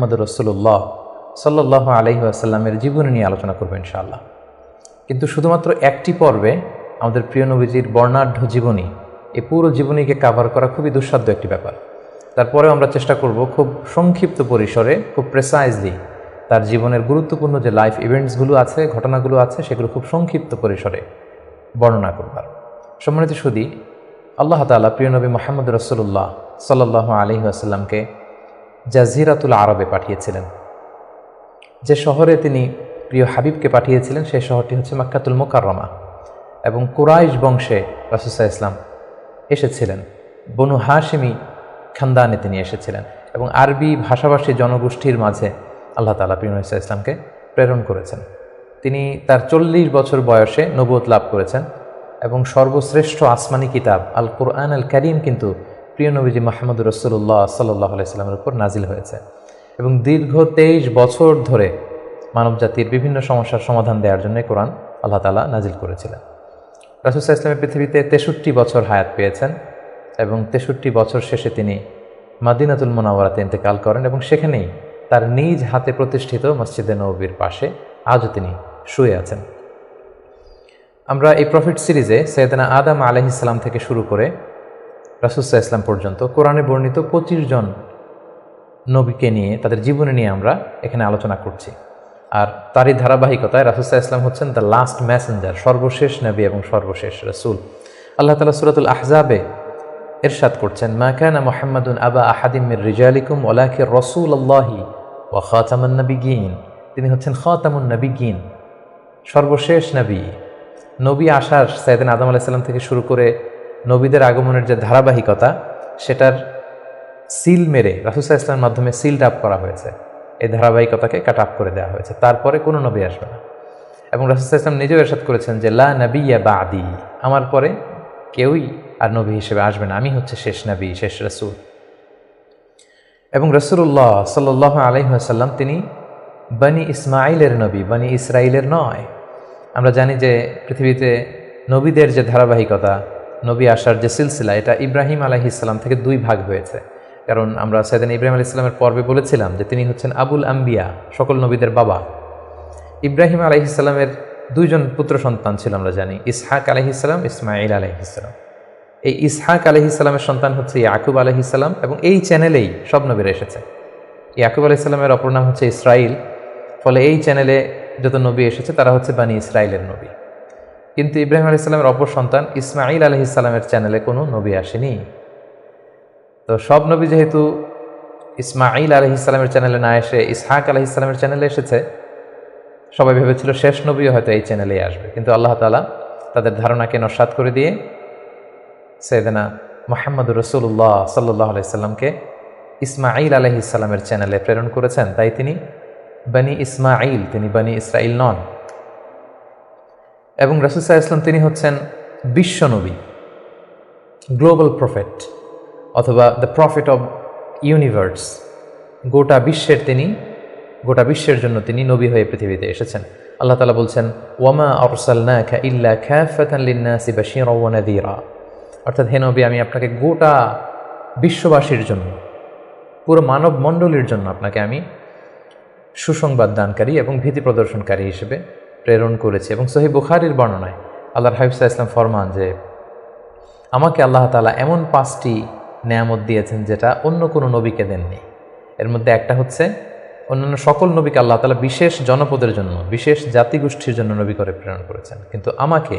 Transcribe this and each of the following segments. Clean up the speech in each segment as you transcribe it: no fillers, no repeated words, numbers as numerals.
মুহাম্মদুর রাসূলুল্লাহ সাল্লাল্লাহু আলাইহি ওয়াসাল্লামের জীবনী নিয়ে আলোচনা করব ইনশাআল্লাহ। কিন্তু শুধুমাত্র একটি পর্বে আমাদের প্রিয় নবীজির বর্ণাঢ্য জীবনী, এই পুরো জীবনীকে কাভার করা খুবই দুঃসাধ্য একটি ব্যাপার। তারপরেও আমরা চেষ্টা করব খুব সংক্ষিপ্ত পরিসরে, খুব প্রেসাইজলি তার জীবনের গুরুত্বপূর্ণ যে লাইফ ইভেন্টসগুলো আছে, ঘটনাগুলো আছে, সেগুলো খুব সংক্ষিপ্ত পরিসরে বর্ণনা করবার। সম্মানিত সুধী, আল্লাহ তাআলা প্রিয় নবী মুহাম্মদ রাসূলুল্লাহ সাল্লাল্লাহু আলাইহি ওয়াসাল্লামকে জাজিরাতুল আরবে পাঠিয়েছিলেন। যে শহরে তিনি প্রিয় হাবিবকে পাঠিয়েছিলেন সেই শহরটি হচ্ছে মক্কাতুল মুকাররমা, এবং কুরাইশ বংশে রাসূল সাল্লাল্লাহু আলাইহি ওয়াসাল্লাম এসেছিলেন। বনু হাশিমি খানদানে তিনি এসেছিলেন, এবং আরবি ভাষাভাষী জনগোষ্ঠীর মাঝে আল্লাহ তাআলা প্রিয় নবী সাল্লাল্লাহু আলাইহি ওয়াসাল্লামকে প্রেরণ করেছেন। তিনি তার 40 বছর বয়সে নবুয়ত লাভ করেছেন, এবং সর্বশ্রেষ্ঠ আসমানি কিতাব আল কুরআন আল কারীম কিন্তু প্রিয় নবীজি মুহাম্মদুর রাসূলুল্লাহ সাল্লাল্লাহু আলাইহি ওয়াসাল্লামের উপর নাজিল হয়েছে, এবং দীর্ঘ 23 বছর ধরে মানবজাতির বিভিন্ন সমস্যার সমাধান দেওয়ার জন্য কোরআন আল্লাহ তাআলা নাজিল করেছিলেন। রাসূল সাল্লাল্লাহু আলাইহি ওয়াসাল্লাম পৃথিবীতে 63 বছর হায়াত পেয়েছেন, এবং 63 বছর শেষে তিনি মদিনাতুল মুনাওয়ারাতে ইন্তেকাল করেন, এবং সেখানেই তার নিজ হাতে প্রতিষ্ঠিত মসজিদে নববীর পাশে আজও তিনি শুয়ে আছেন। আমরা এই প্রফিট সিরিজে সৈয়দনা আদম আলাইহিস সালাম থেকে শুরু করে রাসূল সাল্লাল্লাহু আলাইহি ওয়াসাল্লাম পর্যন্ত কোরআনে বর্ণিত 25 জন নবীকে নিয়ে, তাদের জীবনী নিয়ে আমরা এখানে আলোচনা করছি। আর তারই ধারাবাহিকতায় রাসূল সাল্লাল্লাহু আলাইহি ওয়াসাল্লাম হচ্ছেন দ্য লাস্ট মেসেঞ্জার, সর্বশেষ নবী এবং সর্বশেষ রাসূল। আল্লাহ তাআলা সূরাতুল আহজাবে ইরশাদ করছেন, মা কানা মুহাম্মাদুন আবা আহাদিম মির রিজালিকুম ওয়ালাকিন রাসূলুল্লাহি ওয়া খাতামুন নাবিয়্যিন। তিনি হচ্ছেন খাতামুন নাবিয়্যিন, সর্বশেষ নবী। নবী আসার সাইয়েদনা আদম আলাইহিস সালাম থেকে শুরু করে নবীদের আগমনের যে ধারাবাহিকতা, সেটার সিল মেরে রাসূল সাল্লাল্লাহু আলাইহি ওয়াসাল্লামের মাধ্যমে সিলড আপ করা হয়েছে। এই ধারাবাহিকতাকে কাট আপ করে দেওয়া হয়েছে, তারপরে কোনো নবী আসবে না। এবং রাসূল সাল্লাল্লাহু আলাইহি ওয়াসাল্লাম নিজেও ইরশাদ করেছেন যে লা নাবিয়্যা বা'দি, আমার পরে কেউই আর নবী হিসেবে আসবে না, আমি হচ্ছে শেষ নবী, শেষ রাসূল। এবং রাসূলুল্লাহ সাল্লাল্লাহু আলাইহি ওয়াসাল্লাম তিনি বনি ইসমাঈলের নবী, বনি ইসরাঈলের নয়। আমরা জানি যে পৃথিবীতে নবীদের যে ধারাবাহিকতা, নবী আসার যে সিলসিলা, এটা ইব্রাহিম আলাইহিস সালাম থেকে 2 ভাগ হয়েছে। কারণ আমরা সাইয়েদনা ইব্রাহিম আলাইহিস সালামের পর্বে বলেছিলাম যে তিনি হচ্ছেন আবুল আম্বিয়া, সকল নবীদের বাবা। ইব্রাহিম আলাইহিস সালামের 2 জন পুত্র সন্তান ছিল, আমরা জানি, ইসহাক আলাইহিস সালাম, ইসমাঈল আলাইহিস সালাম। এই ইসহাক আলাইহিস সালামের সন্তান হচ্ছে ইয়াকুব আলাইহিস সালাম, এবং এই চ্যানেলেই সব নবীরা এসেছে। ইয়াকুব আলাইহিস সালামের অপর নাম হচ্ছে ইসরাইল, ফলে এই চ্যানেলে যত নবী এসেছে তারা হচ্ছে বনি ইসরাইলের নবী। কিন্তু ইব্রাহিম আলাইহিস সালামের অপর সন্তান ইসমাঈল আলাইহিস সালামের চ্যানেলে কোনো নবী আসেনি। তো সব নবী যেহেতু ইসমাঈল আলাইহিস সালামের চ্যানেলে না এসে ইসহাক আলাইহিস সালামের চ্যানেলে এসেছে, সবাই ভেবেছিল শেষ নবীও হয়তো এই চ্যানেলেই আসবে। কিন্তু আল্লাহ তাআলা তাদের ধারণাকে নস্যাৎ করে দিয়ে সাইয়েদনা মুহাম্মদুর রাসূলুল্লাহ সাল্লাল্লাহু আলাইহি ওয়াসাল্লামকে ইসমাঈল আলাইহিস সালামের চ্যানেলে প্রেরণ করেছেন। তাই তিনি বনি ইসমাঈল, তিনি বনি ইসরাঈল নন। এবং রাসূল সাল্লাল্লাহু আলাইহি ওয়াসাল্লাম তিনি হচ্ছেন বিশ্ব নবী, গ্লোবাল প্রফেট, অথবা দ্য প্রফেট অব ইউনিভার্স। গোটা বিশ্বের জন্য তিনি নবী হয়ে পৃথিবীতে এসেছেন। আল্লাহ তাআলা বলছেন, ওয়ামা আরসালনাকা ইল্লা কাফাতান লিন-নাসি বাশীরাও ওয়া নাযীরা। অর্থাৎ হে নবী, আমি আপনাকে গোটা বিশ্ববাসীর জন্য, পুরো মানব মণ্ডলীর জন্য আপনাকে আমি সুসংবাদ দানকারী এবং ভীতি প্রদর্শনকারী হিসেবে প্রেরণ করেছি। এবং সহিহ বুখারীর বর্ণনায় আল্লাহর হাবিব সাল্লাল্লাহু আলাইহি ওয়াসাল্লাম ফরমান যে আমাকে আল্লাহ তাআলা এমন 5টি নেয়ামত দিয়েছেন যেটা অন্য কোনো নবীকে দেননি। এর মধ্যে একটা হচ্ছে, অন্যান্য সকল নবীকে আল্লাহ তাআলা বিশেষ জনপদের জন্য, বিশেষ জাতিগোষ্ঠীর জন্য নবী করে প্রেরণ করেছেন, কিন্তু আমাকে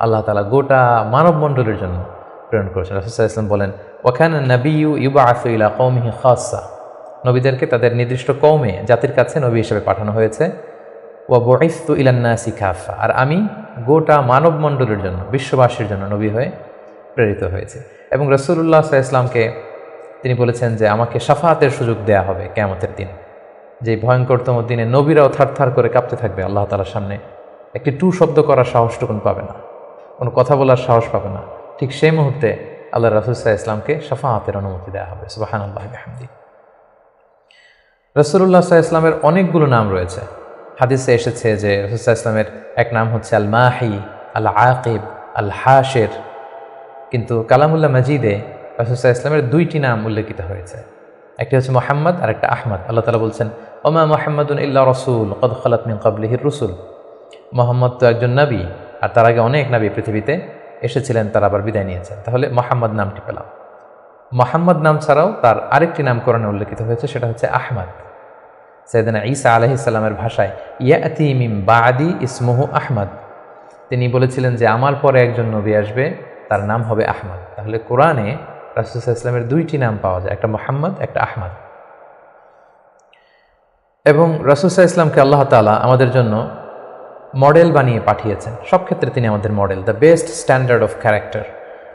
আল্লাহ তাআলা গোটা মানব মণ্ডলীর জন্য প্রেরণ করেছেন। রাসূল সাল্লাল্লাহু আলাইহি ওয়াসাল্লাম বলেন, ওয়া কানা নাবিয়্যু ইউবআসু ইলা কওমিহি খাসসা। নবীদেরকে তাদের নির্দিষ্ট কওমে, জাতির কাছে নবী হিসেবে পাঠানো হয়েছে। ওয়া বুইসতু ইলান নাসি কাফা, আর আমি গোটা মানব মণ্ডলীর জন্য, বিশ্ববাসীর জন্য নবী হয়ে প্রেরিত হয়েছে। এবং রাসূলুল্লাহ সাল্লাল্লাহু আলাইহি ওয়াসাল্লামকে তিনি বলেছেন যে আমাকে শাফাআতের সুযোগ দেয়া হবে কিয়ামতের দিন, যে ভয়ঙ্করতম দিনে নবীরাও থারথার করে কাঁপতে থাকবে আল্লাহ তাআলার সামনে, একটি টু শব্দ করার সাহসটুকুন পাবে না, কোনো কথা বলার সাহস পাবে না। ঠিক সেই মুহূর্তে আল্লাহ রাসূল সাল্লাল্লাহু আলাইহি ওয়াসাল্লামকে শাফাআতের অনুমতি দেওয়া হবে। সুবহানাল্লাহি ওয়া বিহামদিহি। রাসূলুল্লাহ সাল্লাল্লাহু আলাইহি ওয়াসাল্লামের অনেকগুলো নাম রয়েছে। হাদিসে এসেছে যে রাসূল সাল্লাল্লাহু আলাইহি ওয়াসাল্লামের এক নাম হচ্ছে আল মাহি, আল আকিব, আল হাশির। কিন্তু কালামুল্লাহ মাজিদে রাসূল সাল্লাল্লাহু আলাইহি ওয়াসাল্লামের 2টি নাম উল্লেখিত হয়েছে। একটি হচ্ছে মোহাম্মদ আর একটা আহমদ। আল্লাহ তাআলা বলছেন ওমা মুহাম্মাদুন ইল্লা রাসূল ক্বাদ খালাত মিন ক্বাবলিহির রুসুল। মোহাম্মদ তো একজন নবী, আর তার আগে অনেক নবী পৃথিবীতে এসেছিলেন, তারা আবার বিদায় নিয়েছেন। তাহলে মোহাম্মদ নামটি পেলাম। মোহাম্মদ নাম ছাড়াও তার আরেকটি নাম কোরআনে উল্লেখিত হয়েছে, সেটা হচ্ছে আহমদ। সাইয়েদনা ঈসা আলাইহিস সালামের ভাষায় ইয়াতি মিন বাদি ইসমুহু আহমদ, তিনি বলেছিলেন যে আমার পরে একজন নবী আসবে, তার নাম হবে আহমদ। তাহলে কোরআনে রাসূল সাল্লাল্লাহু আলাইহি ওয়াসাল্লামের দুইটি নাম পাওয়া যায়, একটা মুহাম্মদ, একটা আহমদ। এবং রাসূল সাল্লাল্লাহু আলাইহি ওয়াসাল্লামকে আল্লাহ তাআলা আমাদের জন্য মডেল বানিয়ে পাঠিয়েছেন। সব ক্ষেত্রে তিনি আমাদের model, the best standard of character.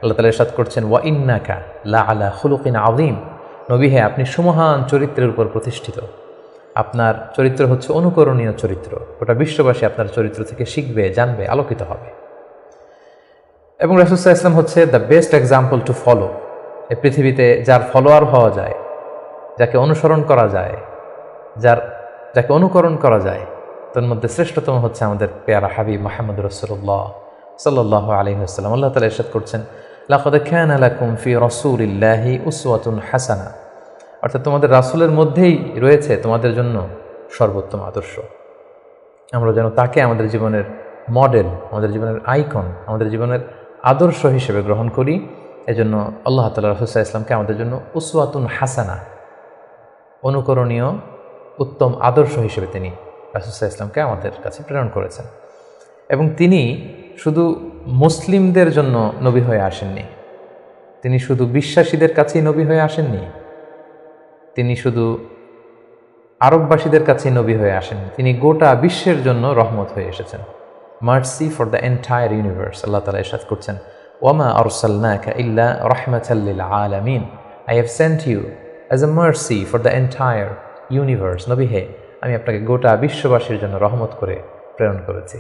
আল্লাহ তাআলা ইরশাদ করছেন ওয়া ইন্নাকা লা আলা খুলুকিন আযীম, নবী হে আপনি সুমহান চরিত্রের উপর প্রতিষ্ঠিত। আপনার চরিত্র হচ্ছে অনুকরণীয় চরিত্র, গোটা বিশ্ববাসী আপনার চরিত্র থেকে শিখবে, জানবে, আলোকিত হবে। এবং রাসূল সাল্লাল্লাহু আলাইহি ওয়াসাল্লাম হচ্ছে the best example to follow. এই পৃথিবীতে যার ফলোয়ার হওয়া যায়, যাকে অনুসরণ করা যায়, যাকে অনুকরণ করা যায়, তার মধ্যে শ্রেষ্ঠতম হচ্ছে আমাদের পেয়ারা হাবিব মুহাম্মদ রাসূলুল্লাহ সাল্লাল্লাহু আলাইহি ওয়াসাল্লাম। আল্লাহ তাআলা ইরশাদ করছেন লাকাদ কানা লাকুম ফি রাসূলিল্লাহি উসওয়াতুন হাসানা, অর্থাৎ তোমাদের রাসূলের মধ্যেই রয়েছে তোমাদের জন্য সর্বোত্তম আদর্শ। আমরা যেন তাকে আমাদের জীবনের মডেল, আমাদের জীবনের আইকন, আমাদের জীবনের আদর্শ হিসেবে গ্রহণ করি। এজন্য আল্লাহ তাআলা রাসূল সাল্লাল্লাহু আলাইহি ওয়াসাল্লামকে আমাদের জন্য উসওয়াতুন হাসানা, অনুকরণীয় উত্তম আদর্শ হিসেবে তিনি রাসূল সাল্লাল্লাহু আলাইহি ওয়াসাল্লামকে আমাদের কাছে প্রেরণ করেছেন। এবং তিনি শুধু মুসলিমদের জন্য নবী হয়ে আসেননি, তিনি শুধু বিশ্বাসীদের কাছেই নবী হয়ে আসেননি, তিনি শুধু আরববাসীদের কাছেই নবী হয়ে আসেননি, তিনি গোটা বিশ্বের জন্য রহমত হয়ে এসেছেন। Mercy for the entire universe. আল্লাহ তাআলা ইরশাদ করছেন ওয়ামা আরসালনাকা ইল্লা রাহমাতাল লিল আলামিন, I have sent you as a mercy for the entire universe. নবী হে আমি আপনাকে গোটা বিশ্ববাসীর জন্য রহমত করে প্রেরণ করেছি,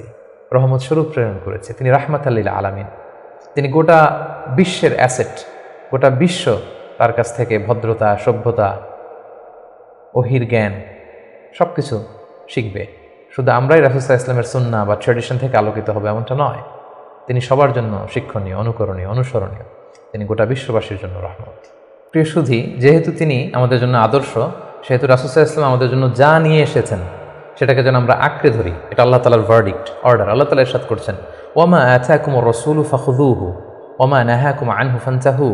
রহমত স্বরূপ প্রেরণ করেছি। তিনি রাহমাতাল লিল আলামিন, তিনি গোটা বিশ্বের অ্যাসেট, গোটা বিশ্ব তার কাছ থেকে ভদ্রতা, সভ্যতা, ওহির জ্ঞান সব কিছু শিখবে। শুধু আমরাই রাসূল সাল্লাল্লাহু আলাইহি ওয়াসাল্লামের সুন্নাহ বা ট্র্যাডিশন থেকে আলোকিত হবে এমনটা নয়, তিনি সবার জন্য শিক্ষণীয়, অনুকরণীয়, অনুসরণীয়, তিনি গোটা বিশ্ববাসীর জন্য রহমত। প্রিয় সুধী, যেহেতু তিনি আমাদের জন্য আদর্শ, সেহেতু রাসূল সাল্লাল্লাহু আলাইহি ওয়াসাল্লাম আমাদের জন্য যা নিয়ে এসেছেন সেটাকে যেন আমরা আঁকড়ে ধরি। এটা আল্লাহ তাআলার ভার্ডিক্ট, অর্ডার। আল্লাহ তাআলা ইরশাদ করছেন ওয়ামা আতাকুমুর রাসূলু ফাখুযুহু ওয়ামা নাহাকুম আনহু ফান্তাহু।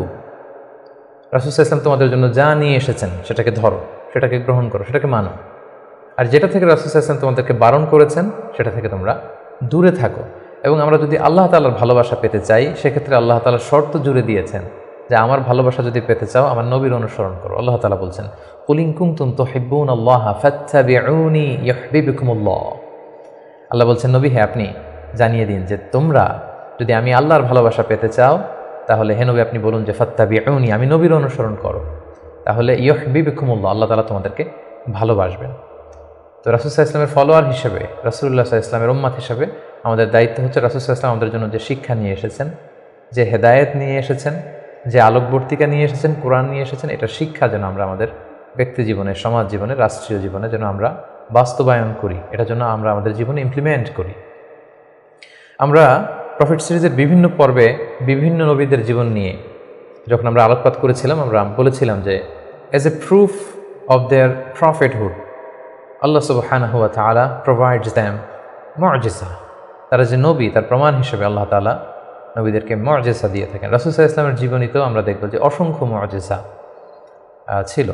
রাসূল সাল্লাল্লাহু আলাইহি ওয়াসাল্লাম তোমাদের জন্য যা নিয়ে এসেছেন সেটাকে ধরো, সেটাকে গ্রহণ করো, সেটাকে মানো। আর যেটা থেকে রাসূল সাল্লাল্লাহু আলাইহি ওয়াসাল্লাম তোমাদেরকে বারণ করেছেন সেটা থেকে তোমরা দূরে থাকো। এবং আমরা যদি আল্লাহ তাআলার ভালোবাসা পেতে চাই, সেক্ষেত্রে আল্লাহ তাআলা শর্ত জুড়ে দিয়েছেন যে আমার ভালোবাসা যদি পেতে চাও আমার নবীর অনুসরণ করো। আল্লাহ তাআলা বলছেন কুল ইন কুনতুম তুহিব্বুনাল্লাহা ফাত্তাবিউনি ইউহিব্বুকুমুল্লাহ। আল্লাহ বলছেন নবী হে আপনি জানিয়ে দিন যে তোমরা যদি আমি আল্লাহর ভালোবাসা পেতে চাও, তাহলে হে নবী আপনি বলুন যে ফাত্তাবিউনি, আমি নবীর অনুসরণ করো, তাহলে ইউহিব্বুকুমুল্লাহ, আল্লাহ তাআলা তোমাদেরকে ভালোবাসবেন। তো রাসূল সাল্লাল্লাহু আলাইহি ওয়াসাল্লামের ফলোয়ার হিসেবে, রাসূলুল্লাহ সাল্লাল্লাহু আলাইহি ওয়াসাল্লামের উম্মত হিসেবে আমাদের দায়িত্ব হচ্ছে রাসূল সাল্লাল্লাহু আলাইহি ওয়াসাল্লাম আমাদের জন্য যে শিক্ষা নিয়ে এসেছেন, যে হেদায়েত নিয়ে এসেছেন, যে আলোকবর্তিকা নিয়ে এসেছেন, কোরআন নিয়ে এসেছেন, এটা শিক্ষা যেন আমরা আমাদের ব্যক্তি জীবনে, সমাজ জীবনে, রাষ্ট্রীয় জীবনে যেন আমরা বাস্তবায়ন করি, এটা যেন আমরা আমাদের জীবনে ইমপ্লিমেন্ট করি। আমরা প্রফেট সিরিজের বিভিন্ন পর্বে বিভিন্ন নবীদের জীবন নিয়ে যখন আমরা আলোকপাত করেছিলাম, আমরা বলেছিলাম যে as a proof of their prophethood আল্লাহ সুবহানাহু ওয়া তাআলা প্রোভাইডস দ্যাম মুআজিজা। তারা যে নবী, তার প্রমাণ হিসেবে আল্লাহ তাআলা নবীদেরকে মুআজিজা দিয়ে থাকেন। রাসূল সাল্লাল্লাহু আলাইহি ওয়াসাল্লামের জীবনীতেও আমরা দেখব যে অসংখ্য মুআজিজা ছিল।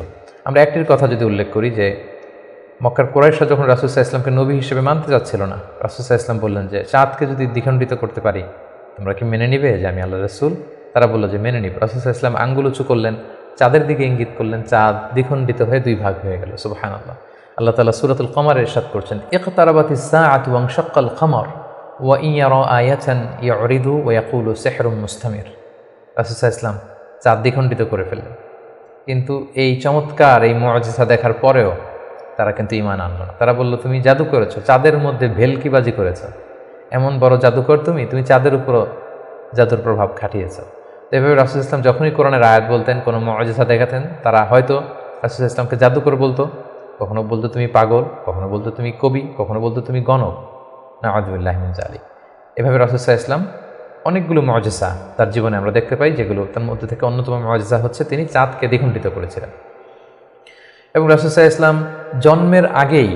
আমরা একটির কথা যদি উল্লেখ করি যে মক্কার কুরাইশরা যখন রাসূল সাল্লাল্লাহু আলাইহি ওয়াসাল্লামকে নবী হিসেবে মানতে চাচ্ছিল না, রাসূল সাল্লাল্লাহু আলাইহি ওয়াসাল্লাম বললেন যে চাঁদকে যদি দ্বিখণ্ডিত করতে পারি তোমরা কি মেনে নিবে যে আমি আল্লাহর রাসূল? তারা বলল যে মেনে নিব। রাসূল সাল্লাল্লাহু আলাইহি ওয়াসাল্লাম আঙ্গুল উঁচু করলেন, চাঁদের দিকে ইঙ্গিত করলেন, চাঁদ দ্বিখণ্ডিত হয়ে দুই ভাগ হয়ে গেল। সুবহানাল্লাহ। আল্লাহ তাআলা সূরাতুল কমারে ইরশাদ করছেন ইকতারাবাতিস সাআতু ওয়ানশাক্কাল কমর ওয়া ইন ইয়ারা আয়াতান ইউরিদু ওয়া ইয়াকুলু সিহরুম মুস্তামির। রাসূল সাল্লাল্লাহু আলাইহি ওয়াসাল্লাম চাঁদ দ্বিখণ্ডিত করে ফেললেন, কিন্তু এই চমৎকার এই মুআজিজা দেখার পরেও তারা কিন্তু ঈমান আনলো না। তারা বলল তুমি জাদু করেছো, চাঁদের মধ্যে ভেলকিবাজি করেছো, এমন বড় জাদুকর তুমি চাঁদের উপরও জাদুর প্রভাব খাটিয়েছো। তো এভাবে রাসূল সাল্লাল্লাহু আলাইহি ওয়াসাল্লাম যখনই কোরআনের আয়াত বলতেন, কোনো মুআজিজা দেখাতেন, তারা হয়তো রাসূল সাল্লাল্লাহু আলাইহি ওয়াসাল্লামকে জাদুকর বলতো, কখনো বলতো তুমি পাগল, কখনো বলতো তুমি কবি, কখনো বলতো তুমি গণক, নাউযুবিল্লাহি মিন যালিক। এভাবে রাসূল সাল্লাল্লাহু আলাইহি ওয়াসাল্লাম অনেকগুলো মুআজিজা তার জীবনে আমরা দেখতে পাই, যেগুলো তার মধ্যে থেকে অন্যতম মুআজিজা হচ্ছে তিনি চাঁদকে দ্বিখণ্ডিত করেছিলেন। এবং রাসূল সাল্লাল্লাহু আলাইহি ওয়াসাল্লাম জন্মের আগেই,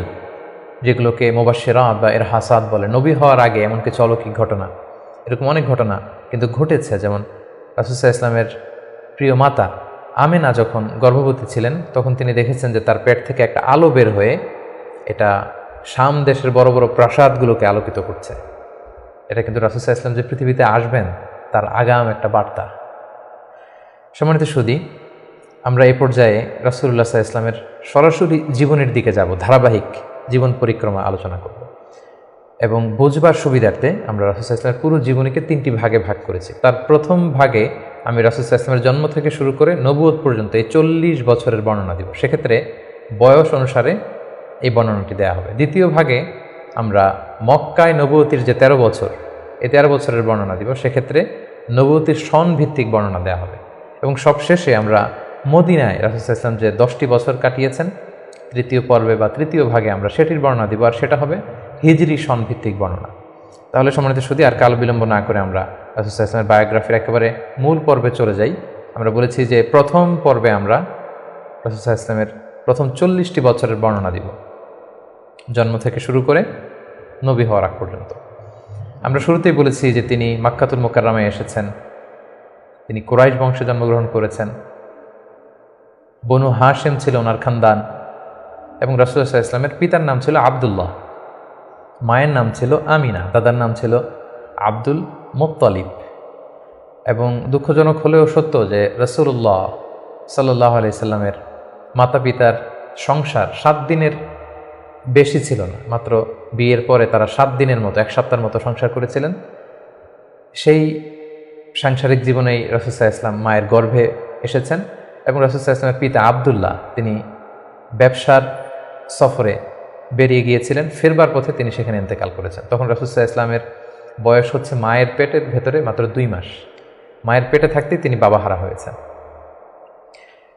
যেগুলোকে মুবাশশিরাত বা ইরহাসাত বলে, নবী হওয়ার আগে এমন কিছু অলৌকিক ঘটনা, এরকম অনেক ঘটনা কিন্তু ঘটেছে। যেমন রাসূল সাল্লাল্লাহু আলাইহি ওয়াসাল্লামের প্রিয় মাতা আমেনা যখন গর্ভবতী ছিলেন, তখন তিনি দেখেছেন যে তার পেট থেকে একটা আলো বের হয়ে এটা শাম দেশের বড় বড় প্রাসাদগুলোকে আলোকিত করছে। এটা কিন্তু রাসূল সাল্লাল্লাহু আলাইহি ওয়াসাল্লাম যে পৃথিবীতে আসবেন তার আগাম একটা বার্তা। সম্মানিত সুধী, আমরা এই পর্যায়ে রাসূলুল্লাহ সাল্লাল্লাহু আলাইহি ওয়াসাল্লামের সরাসরি জীবনের দিকে যাব, ধারাবাহিক জীবন পরিক্রমা আলোচনা করব এবং বুঝবার সুবিধার্থে আমরা রাসূল সাল্লাল্লাহু আলাইহি ওয়াসাল্লামের পুরো জীবনীকে 3টি ভাগে ভাগ করেছি। তার প্রথম ভাগে আমি রাসূল সাল্লাল্লাহু আলাইহি ওয়াসাল্লামের জন্ম থেকে শুরু করে নবুয়ত পর্যন্ত এই 40 বছরের বর্ণনা দিব। সেক্ষেত্রে বয়স অনুসারে এই বর্ণনাটি দেয়া হবে। দ্বিতীয় ভাগে আমরা মক্কায় নবুয়তির যে 13 বছর, এই 13 বছরের বর্ণনা দিব। সেক্ষেত্রে নবুয়তির সন ভিত্তিক বর্ণনা দেওয়া হবে। এবং সবশেষে আমরা মদিনায় রাসূল সাল্লাল্লাহু আলাইহি ওয়াসাল্লাম যে 10টি বছর কাটিয়েছেন, তৃতীয় পর্বে বা তৃতীয় ভাগে আমরা সেটির বর্ণনা দিব, আর সেটা হবে হিজরি সন ভিত্তিক বর্ণনা। তাহলে সম্মানিত সুধী, আর কাল বিলম্ব না করে আমরা রাসূল সাল্লাল্লাহু আলাইহি ওয়াসাল্লামের বায়োগ্রাফির একেবারে মূল পর্বে চলে যাই। আমরা বলেছি যে প্রথম পর্বে আমরা রাসূল সাল্লাল্লাহু আলাইহি ওয়াসাল্লামের প্রথম 40টি বছরের বর্ণনা দিব, জন্ম থেকে শুরু করে নবী হওয়ার আগ পর্যন্ত। আমরা শুরুতেই বলেছি যে তিনি মাক্কাতুল মুকাররমায় এসেছেন, তিনি কুরাইশ বংশে জন্মগ্রহণ করেছেন, বনু হাশিম ছিল ওনার খানদান, এবং রাসূলুল্লাহ সাল্লাল্লাহু আলাইহি ওয়াসাল্লামের পিতার নাম ছিল আব্দুল্লাহ, মায়ের নাম ছিল আমিনা, দাদার নাম ছিল আব্দুল মুত্তালিব। এবং দুঃখজনক হলেও সত্য যে রাসূলুল্লাহ সাল্লাল্লাহু আলাইহি সাল্লামের মাতা পিতার সংসার 7 দিনের বেশি ছিল না, মাত্র বিয়ের পরে তারা 7 দিনের মতো, 1 সপ্তাহের মতো সংসার করেছিলেন। সেই সাংসারিক জীবনেই রাসূল সাল্লাল্লাহু আলাইহি ওয়াসাল্লাম মায়ের গর্ভে এসেছেন এবং রাসূল সাল্লাল্লাহু আলাইহি ওয়াসাল্লামের পিতা আব্দুল্লাহ তিনি ব্যবসার সফরে বেরিয়ে গিয়েছিলেন, ফেরবার পথে তিনি সেখানে ইন্তেকাল করেছেন। তখন রাসূল সাল্লাল্লাহু আলাইহি ওয়াসাল্লামের বয়স হচ্ছে মায়ের পেটের ভেতরে মাত্র 2 মাস। মায়ের পেটে থাকতেই তিনি বাবাহারা হয়েছেন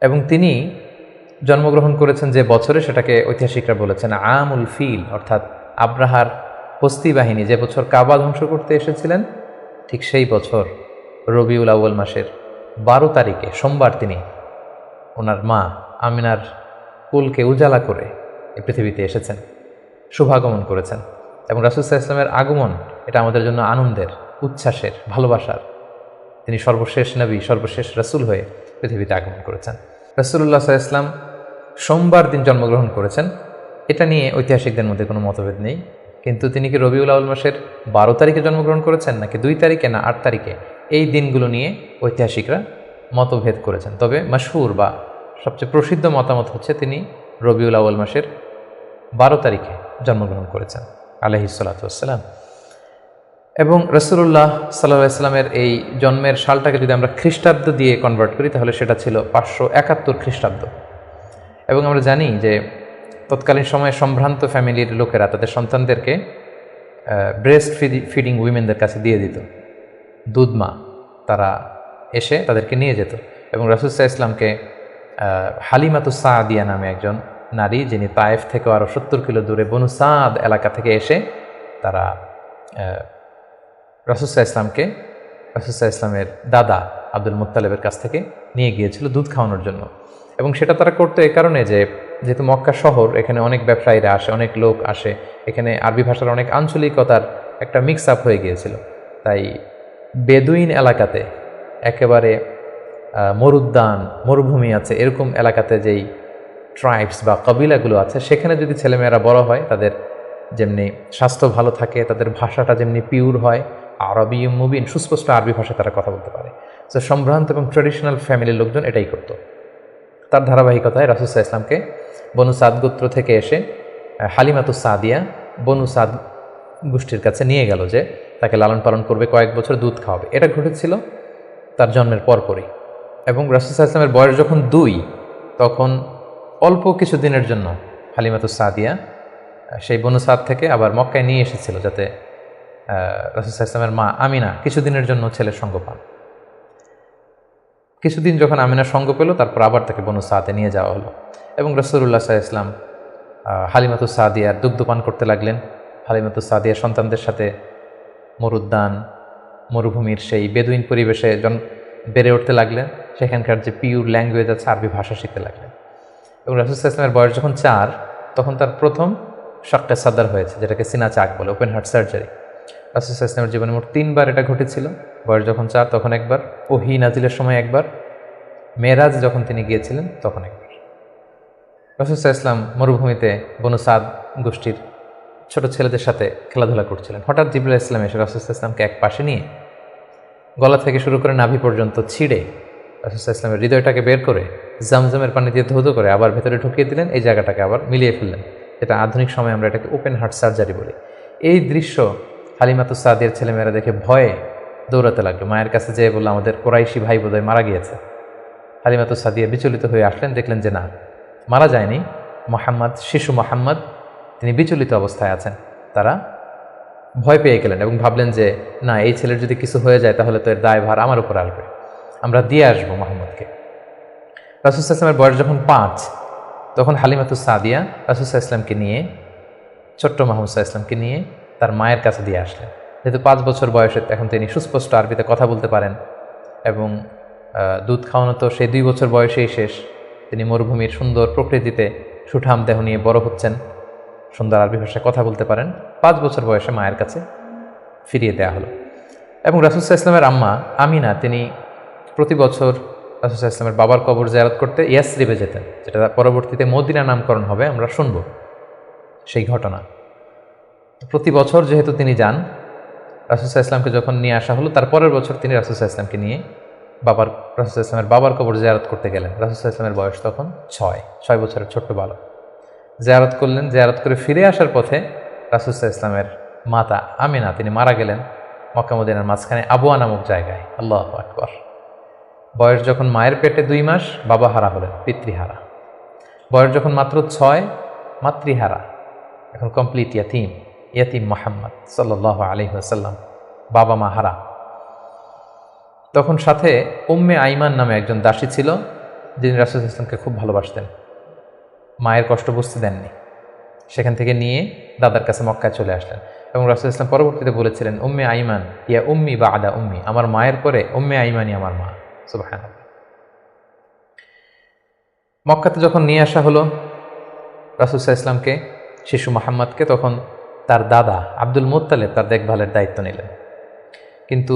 এবং তিনি জন্মগ্রহণ করেছেন যে বছরে, সেটাকে ঐতিহাসিকরা বলেছেন আমুল ফিল, অর্থাৎ আব্রাহার হস্তি বাহিনী যে বছর কাবা ধ্বংস করতে এসেছিলেন, ঠিক সেই বছর রবিউল আউয়াল মাসের 12 তারিখে সোমবার তিনি ওনার মা আমিনার কুলকে উজালা করে এই পৃথিবীতে এসেছেন, শুভাগমন করেছেন। এবং রাসূল সাল্লাল্লাহু আলাইহি ওয়াসাল্লামের আগমন এটা আমাদের জন্য আনন্দের, উচ্ছ্বাসের, ভালোবাসার। তিনি সর্বশেষ নবী, সর্বশেষ রাসূল হয়ে পৃথিবীতে আগমন করেছেন। রাসূলুল্লাহ সাল্লাল্লাহু আলাইহি ওয়াসাল্লাম সোমবার দিন জন্মগ্রহণ করেছেন, এটা নিয়ে ঐতিহাসিকদের মধ্যে কোনো মতভেদ নেই। কিন্তু তিনি কি রবিউল আউয়াল মাসের 12 তারিখে জন্মগ্রহণ করেছেন নাকি 2 তারিখে না 8 তারিখে, এই দিনগুলো নিয়ে ঐতিহাসিকরা মতভেদ করেছেন। তবে মাশহুর বা সবচেয়ে প্রসিদ্ধ মতামত হচ্ছে তিনি রবিউল আউয়াল মাসের 12 তারিখে জন্মগ্রহণ করেছেন আলাইহিস সালাতু ওয়াসসালাম। এবং রাসূলুল্লাহ সাল্লাল্লাহু আলাইহি ওয়াসাল্লামের এই জন্মের সালটাকে যদি আমরা খ্রিস্টাব্দ দিয়ে কনভার্ট করি, তাহলে সেটা ছিল 571 খ্রিস্টাব্দ। এবং আমরা জানি যে তৎকালীন সময়ে সম্ভ্রান্ত ফ্যামিলির লোকেরা তাদের সন্তানদেরকে ব্রেস্ট ফিডিং উইমেনদের কাছে দিয়ে দিত, দুধমা, তারা এসে তাদেরকে নিয়ে যেত। এবং রাসূল সাল্লাল্লাহু আলাইহি ওয়াসাল্লামকে হালিমাতুস সাদিয়া নামে একজন নারী, যিনি তায়েফ থেকে আরও 70 কিলো দূরে বনু সাদ এলাকা থেকে এসে তারা রাসূল সাল্লাল্লাহু আলাইহি ওয়াসাল্লামকে রাসূল সাল্লাল্লাহু আলাইহি ওয়াসাল্লামের দাদা আব্দুল মুত্তালিবের কাছ থেকে নিয়ে গিয়েছিল দুধ খাওয়ানোর জন্য। এবং সেটা তারা করতো এই কারণে যে যেহেতু মক্কা শহর, এখানে অনেক ব্যবসায়ীরা আসে, অনেক লোক আসে, এখানে আরবি ভাষার অনেক আঞ্চলিকতার একটা মিক্স আপ হয়ে গিয়েছিল। তাই বেদুইন এলাকাতে, একেবারে মরুদ্যান, মরুভূমি আছে, এরকম এলাকাতে যেই ট্রাইবস বা কবিলাগুলো আছে, সেখানে যদি ছেলেমেয়েরা বড় হয়, তাদের যেমনি স্বাস্থ্য ভালো থাকে, তাদের ভাষাটা যেমনি পিওর হয়, আরবি মুবিন, সুস্পষ্ট আরবি ভাষায় তারা কথা বলতে পারে। তো সম্ভ্রান্ত এবং ট্র্যাডিশনাল ফ্যামিলির লোকজন এটাই করতো। তার ধারাবাহিকতায় রাসূল সাল্লাল্লাহু আলাইহি ওয়াসাল্লামকে বনু সাদ গোত্র থেকে এসে হালিমাতুস সাদিয়া বনু সাদ গোষ্ঠীর কাছে নিয়ে গেল, যে তাকে লালন পালন করবে, কয়েক বছর দুধ খাওয়াবে। এটা ঘটেছিল তার জন্মের পরপরই। এবং রাসূল সাল্লাল্লাহু আলাইহি ওয়াসাল্লামের বয়স যখন 2, তখন অল্প কিছু দিনের জন্য হালিমাতুস সাদিয়া সেই বনু সাদ থেকে আবার মক্কায় নিয়ে এসেছিল, যাতে রাসূল সাল্লাল্লাহু আলাইহি ওয়াসাল্লামের মা আমিনা কিছুদিনের জন্য ছেলের সঙ্গ পান। কিছুদিন যখন আমিনা সঙ্গ পেল, তারপর আবার তাকে বনু সাদে নিয়ে যাওয়া হলো। এবং রাসূলুল্লাহ সাল্লাল্লাহু আলাইহি ওয়াসাল্লাম হালিমাতুস সাদিয়ার দুগ্ধ পান করতে লাগলেন। হালিমাতুস সাদিয়ার সন্তানদের সাথে মরুদ্যান, মরুভূমির সেই বেদুইন পরিবেশে বেড়ে উঠতে লাগলেন। সেখানকার যে পিওর ল্যাঙ্গুয়েজ আছে, আরবি ভাষা শিখতে লাগলেন। এবং রাসূল সাল্লাল্লাহু আলাইহি ওয়াসাল্লামের বয়স যখন 4 তখন তার প্রথম শাক্কা সাদর হয়েছে, যেটাকে সিনা চাক বলে, ওপেন হার্ট সার্জারি। রাসূল সাল্লাল্লাহু আলাইহি ওয়াসাল্লামের জীবনে মোট 3 বার এটা ঘটেছিল। বয়স যখন 4 তখন একবার, ওহী নাজিলের সময় একবার, মেরাজ যখন তিনি গিয়েছিলেন তখন একবার। রাসূল সাল্লাল্লাহু আলাইহি ওয়াসাল্লাম মরুভূমিতে বনু সাদ গোষ্ঠীর ছোট ছেলেদের সাথে খেলাধুলা করছিলেন। হঠাৎ জিবরাইল আলাইহিস সালাম এসে রাসূল সাল্লাল্লাহু আলাইহি ওয়াসাল্লামকে এক পাশে নিয়ে গলা থেকে শুরু করে নাভি পর্যন্ত ছিঁড়ে রাসূল সাল্লাল্লাহু আলাইহি ওয়াসাল্লামের হৃদয়টাকে বের করে জামজামের পানি দিয়ে ধৌত করে আবার ভেতরে ঢুকিয়ে দিলেন, এই জায়গাটাকে আবার মিলিয়ে ফেললেন, যেটা আধুনিক সময়ে আমরা এটাকে ওপেন হার্ট সার্জারি বলি। এই দৃশ্য হালিমাতুস সাদিয়ার ছেলেমেয়েরা দেখে ভয়ে দৌড়াতে লাগলো। মায়ের কাছে যেয়ে বললো, আমাদের কোরাইশি ভাই বোধহয় মারা গিয়েছে। হালিমাতুস সাদিয়া বিচলিত হয়ে আসলেন, দেখলেন যে না, মারা যায়নি, মোহাম্মদ, শিশু মোহাম্মদ, তিনি বিচলিত অবস্থায় আছেন। তারা ভয় পেয়ে গেলেন এবং ভাবলেন যে না, এই ছেলের যদি কিছু হয়ে যায় তাহলে তো এর দায়ভার আমার উপর আসবে, আমরা দিয়ে আসবো মোহাম্মদকে। রাসূল সাল্লাল্লাহু আলাইহি ওয়াসাল্লামের বয়স যখন 5 তখন হালিমাতুস সাদিয়া রাসূল সাল্লাল্লাহু আলাইহি ওয়াসাল্লামকে নিয়ে, ছোট্ট মুহাম্মদ সাল্লাল্লাহু আলাইহি ওয়াসাল্লামকে নিয়ে তার মায়ের কাছে দিয়ে আসলেন। যেহেতু 5 বছর বয়সে এখন তিনি সুস্পষ্ট আরবিতে কথা বলতে পারেন এবং দুধ খাওয়ানো তো সেই 2 বছর বয়সেই শেষ। তিনি মরুভূমির সুন্দর প্রকৃতিতে সুঠাম দেহ নিয়ে বড় হচ্ছেন, সুন্দর আরবি ভাষায় কথা বলতে পারেন। 5 বছর বয়সে মায়ের কাছে ফিরিয়ে দেওয়া হলো। এবং রাসূল সাল্লাল্লাহু আলাইহি ওয়াসাল্লামের আম্মা আমিনা, তিনি প্রতি বছর রাসূল সাল্লাল্লাহু আলাইহি ওয়াসাল্লামের বাবার কবর জিয়ারত করতে ইয়াসরিবে যেতেন, যেটা পরবর্তীতে মদিনা নামকরণ হবে, আমরা শুনব সেই ঘটনা। প্রতি বছর যেহেতু তিনি যান, রাসূল সাল্লাল্লাহু আলাইহি ওয়াসাল্লামকে যখন নিয়ে আসা হলো, তার পরের বছর তিনি রাসূল সাল্লাল্লাহু আলাইহি ওয়াসাল্লামকে নিয়ে রাসূল সাল্লাল্লাহু আলাইহি ওয়াসাল্লামের বাবার কবর জিয়ারত করতে গেলেন। রাসূল সাল্লাল্লাহু আলাইহি ওয়াসাল্লামের বয়স তখন 6 বছরের ছোট্ট বালক। জিয়ারত করলেন। জিয়ারত করে ফিরে আসার পথে রাসূল সাল্লাল্লাহু আলাইহি ওয়াসাল্লামের মাতা আমিনা তিনি মারা গেলেন মক্কা মদিনার মাঝখানে আবওয়া নামক জায়গায়। আল্লাহু আকবার। বয়স যখন মায়ের পেটে 2 মাস, বাবা হারা হলেন, পিতৃহারা। বয়স যখন মাত্র 6, মাতৃহারা, এখন কমপ্লিট ইয়াতিম মুহাম্মদ সাল্লাল্লাহু আলাইহি ওয়াসাল্লাম, বাবা মা হারা। তখন সাথে উম্মে আইমান নামে একজন দাসী ছিল, যিনি রাসূল সাল্লাল্লাহু আলাইহি ওয়াসাল্লামকে খুব ভালোবাসতেন, মায়ের কষ্ট বুঝতে দেননি। সেখান থেকে নিয়ে দাদার কাছে মক্কায় চলে আসলেন এবং রাসূল সাল্লাল্লাহু আলাইহি ওয়াসাল্লাম পরবর্তীতে বলেছিলেন, উম্মে আইমান ইয়া উম্মি বা'দা উম্মি, আমার মায়ের পরে উম্মে আইমানই আমার মা। সুবহানাল্লাহ। মক্কাতে যখন নিয়ে আসা হলো রাসূল সাল্লাল্লাহু আলাইহি ওয়াসাল্লামকে, শিশু মুহাম্মদকে, তখন তার দাদা আব্দুল মুত্তালিব তার দেখভালের দায়িত্ব নিলেন। কিন্তু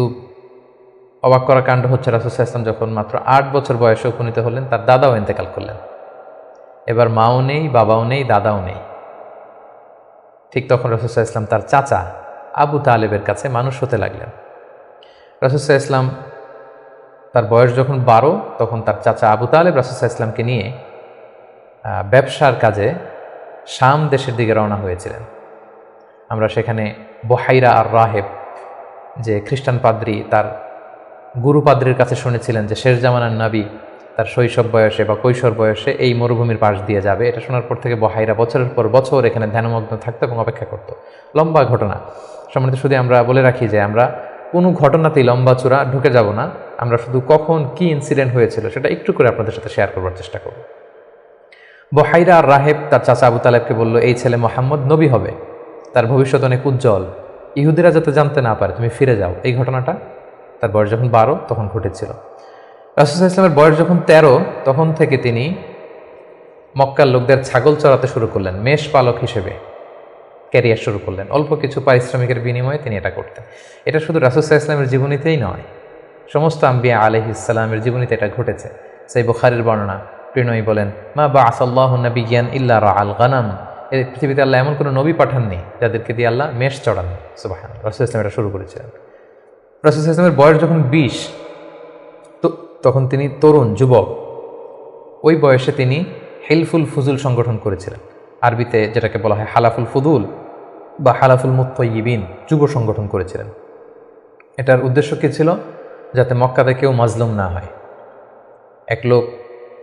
অবাক করা কাণ্ড হচ্ছে, রাসূল সাল্লাল্লাহু আলাইহি ওয়াসাল্লাম যখন মাত্র 8 বছর বয়সে উপনীত হলেন, তার দাদাও ইন্তেকাল করলেন। এবার মাও নেই, বাবাও নেই, দাদাও নেই। ঠিক তখন রাসূল সাল্লাল্লাহু আলাইহি ওয়াসাল্লাম তার চাচা আবু তালেবের কাছে মানুষ হতে লাগলেন। রাসূল সাল্লাল্লাহু আলাইহি ওয়াসাল্লাম তার বয়স যখন 12 তখন তার চাচা আবু তালেব রাসূল সাল্লাল্লাহু আলাইহি ওয়াসাল্লামকে নিয়ে ব্যবসার কাজে শাম দেশের দিকে রওনা হয়েছিলেন। আমরা সেখানে বহাইরা আর রাহেব, যে খ্রিস্টান পাদ্রী, তার গুরু পাদ্রীর কাছে শুনেছিলেন যে শেষ জামানার নবী তার শৈশব বয়সে বা কৈশোর বয়সে এই মরুভূমির পাশ দিয়ে যাবে। এটা শোনার পর থেকে বহাইরা বছরের পর বছর এখানে ধ্যানমগ্ন থাকতো এবং অপেক্ষা করত। লম্বা ঘটনা। সম্মানিত শুধু আমরা বলে রাখি যে আমরা কোনো ঘটনাতেই লম্বা চূড়া ঢুকে যাব না, আমরা শুধু কখন কি ইনসিডেন্ট হয়েছিল সেটা একটু করে আপনাদের সাথে শেয়ার করবার চেষ্টা করব। বহাইরা আর রাহেব তার চাচা আবু তালেবকে বলল, এই ছেলে মোহাম্মদ নবী হবে, তার ভবিষ্যৎ অনেক উজ্জ্বল, ইহুদিরা যাতে জানতে না পারে, তুমি ফিরে যাও। এই ঘটনাটা তার বয়স যখন 12 তখন ঘটেছিল। রাসূল সাল্লাল্লাহু আলাইহি ওয়াসাল্লামের বয়স যখন 13 তখন থেকে তিনি মক্কার লোকদের ছাগল চড়াতে শুরু করলেন, মেষ পালক হিসেবে ক্যারিয়ার শুরু করলেন। অল্প কিছু পারিশ্রমিকের বিনিময়ে তিনি এটা করতেন। এটা শুধু রাসূল সাল্লাল্লাহু আলাইহি ওয়াসাল্লামের জীবনীতেই নয়, সমস্ত আম্বিয়া আলাইহিস সালামের জীবনীতে এটা ঘটেছে। সেই বুখারীর বর্ণনা, প্রিয়নবী বলেন, মা বা'আসাল্লাহু নাবিয়্যান ইল্লা রাআল গানাম, এই পৃথিবীতে আল্লাহ এমন কোনো নবী পাঠাননি যাদেরকে দিয়ে আল্লাহ মেষ চড়ান। সুবহানাল্লাহ। রাসূল সাল্লাল্লাহু আলাইহি ওয়াসাল্লাম এটা শুরু করেছিলেন। রাসূল সাল্লাল্লাহু আলাইহি ওয়াসাল্লামের বয়স যখন 20 তখন তিনি তরুণ যুবক, ওই বয়সে তিনি হিলফুল ফুজুল সংগঠন করেছিলেন। আরবিতে যেটাকে বলা হয় হালাফুল ফুদুল বা হালাফুল মুত্তাইয়িবিন, যুব সংগঠন করেছিলেন। এটার উদ্দেশ্য কী ছিল? যাতে মক্কাতে কেউ মাজলুম না হয়। এক লোক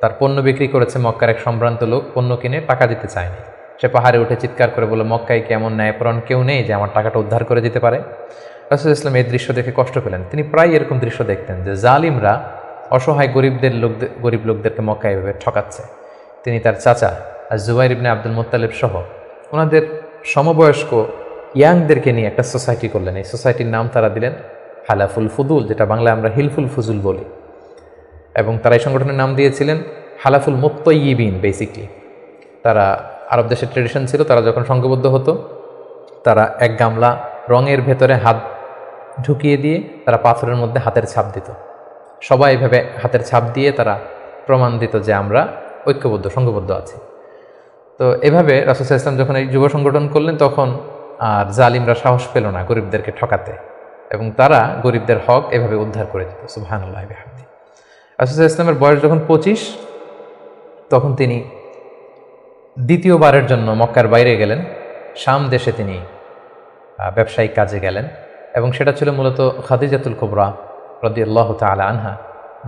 তার পণ্য বিক্রি করেছে, মক্কার এক সম্ভ্রান্ত লোক পণ্য কিনে টাকা দিতে চায়নি। সে পাহাড়ে উঠে চিৎকার করে বলে, মক্কায় কি এমন ন্যায়পরায়ণ কেউ নেই যে আমার টাকাটা উদ্ধার করে দিতে পারে? রাসূল সাল্লাল্লাহু আলাইহি ওয়াসাল্লাম এই দৃশ্য দেখে কষ্ট পেলেন। তিনি প্রায় এরকম দৃশ্য দেখতেন যে জালিমরা অসহায় গরিব লোকদেরকে মক্কায় এভাবে ঠকাচ্ছে। তিনি তার চাচা আর জুবাইর ইবনে আব্দুল মুত্তালিব সহ ওনাদের সমবয়স্ক ইয়াংদেরকে নিয়ে একটা সোসাইটি করলেন। এই সোসাইটির নাম তারা দিলেন হালাফুল ফুদুল, যেটা বাংলায় আমরা হিলফুল ফুজুল বলি। এবং তারা এই সংগঠনের নাম দিয়েছিলেন হালাফুল মুত্তাইয়িবিন বেসিকলি। তারা আরব দেশের ট্রেডিশন ছিল, তারা যখন সংঘবদ্ধ হতো তারা এক গামলা রঙের ভেতরে হাত ঢুকিয়ে দিয়ে তারা পাথরের মধ্যে হাতের ছাপ দিত। সবাই এভাবে হাতের ছাপ দিয়ে তারা প্রমাণ দিত যে আমরা ঐক্যবদ্ধ সংঘবদ্ধ আছি। তো এভাবে রাসূল সাল্লাল্লাহু আলাইহি ওয়াসাল্লাম যখন এই যুব সংগঠন করলেন তখন আর জালিমরা সাহস পেল না গরিবদেরকে ঠকাতে, এবং তারা গরিবদের হক এভাবে উদ্ধার করে দিত। সুবহানাল্লাহ বিহামদিহি। রাসূল সাল্লাল্লাহু আলাইহি ওয়াসাল্লামের বয়স যখন 25 তখন তিনি দ্বিতীয়বারের জন্য মক্কার বাইরে গেলেন। শাম দেশে তিনি ব্যবসায়িক কাজে গেলেন, এবং সেটা ছিল মূলত খাদিজাতুল কুবরা রাদিয়াল্লাহু তাআলা আনহা,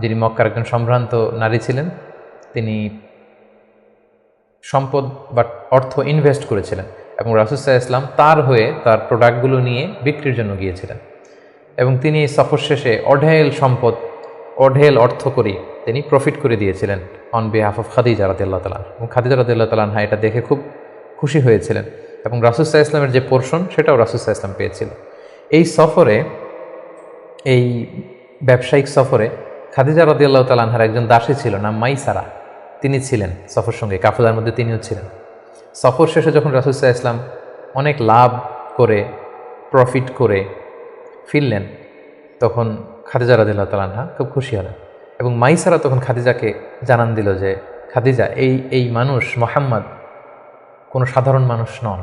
যিনি মক্কার একজন সম্ভ্রান্ত নারী ছিলেন। তিনি সম্পদ বা অর্থ ইনভেস্ট করেছিলেন, এবং রাসূল সাল্লাল্লাহু আলাইহি ওয়াসাল্লাম তার হয়ে তার প্রোডাক্টগুলো নিয়ে বিক্রির জন্য গিয়েছিলেন। এবং তিনি সফর শেষে অঢেল সম্পদ, অঢেল অর্থ করি তিনি প্রফিট করে দিয়েছিলেন অন বিহাফ অফ খাদিজা রাদিয়াল্লাহু তাআলা। এবং খাদিজা রাদিয়াল্লাহু তাআলা আনহা এটা দেখে খুব খুশি হয়েছিলেন, এবং রাসূল সাল্লাল্লাহু আলাইহি ওয়াসাল্লামের যে পোর্শন সেটাও রাসূল সাল্লাল্লাহু আলাইহি ওয়াসাল্লাম পেয়েছিল। এই সফরে, এই ব্যবসায়িক সফরে খাদিজা রাদিয়াল্লাহু তাআলা আনহার একজন দাসী ছিল নাম মাইসারা, তিনি ছিলেন সফর সঙ্গে, কাফেলার মধ্যে তিনিও ছিলেন। সফর শেষে যখন রাসূল সাল্লাল্লাহু আলাইহি ওয়াসাল্লাম অনেক লাভ করে প্রফিট করে ফিরলেন তখন খাদিজা রাদিয়াল্লাহু তাআলা আনহা খুব খুশি হলেন, এবং মাইসারা তখন খাদিজাকে জানান দিল যে খাদিজা, এই মানুষ মুহাম্মদ কোনো সাধারণ মানুষ নন।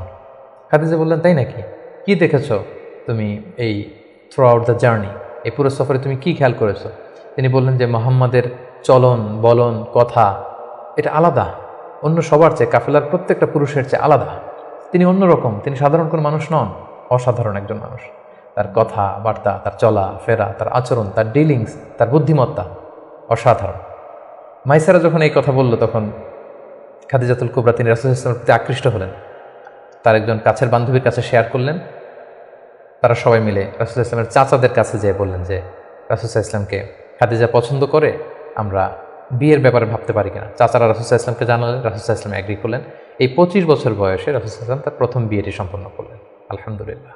খাদিজা বললেন, তাই নাকি? কি দেখেছো তুমি এই থ্রু আউট দ্য জার্নি, এই পুরো সফরে তুমি কি খেয়াল করেছো? তিনি বললেন যে মুহাম্মাদের চলন বলন কথা এটা আলাদা, অন্য সবার চেয়ে, কাফেলার প্রত্যেকটা পুরুষের চেয়ে আলাদা। তিনি অন্যরকম, তিনি সাধারণ কোনো মানুষ নন, অসাধারণ একজন মানুষ। তার কথা বার্তা, তার চলা ফেরা, তার আচরণ, তার ডিলিংস, তার বুদ্ধিমত্তা অসাধারণ। মাইসারা যখন এই কথা বলল তখন খাদিজাতুল কুবরা তিনি রাসূল সাল্লাল্লাহু আলাইহি ওয়াসাল্লামের প্রতি আকৃষ্ট হলেন, তার একজন কাছের বান্ধবীর কাছে শেয়ার করলেন। তারা সবাই মিলে রাসূল সাল্লাল্লাহু আলাইহি ওয়াসাল্লামের চাচাদের কাছে যেয়ে বললেন যে রাসূল সাল্লাল্লাহু আলাইহি ওয়াসাল্লামকে খাদিজা পছন্দ করে, আমরা বিয়ের ব্যাপারে ভাবতে পারি কিনা। চাচারা রাসূল সাল্লাল্লাহু আলাইহি ওয়াসাল্লামকে জানালেন, রাসূল সাল্লাল্লাহু আলাইহি ওয়াসাল্লাম এগ্রি করলেন। এই 25 বছর বয়সে রাসূল সাল্লাল্লাহু আলাইহি ওয়াসাল্লাম তার প্রথম বিয়েটি সম্পন্ন করলেন, আলহামদুলিল্লাহ।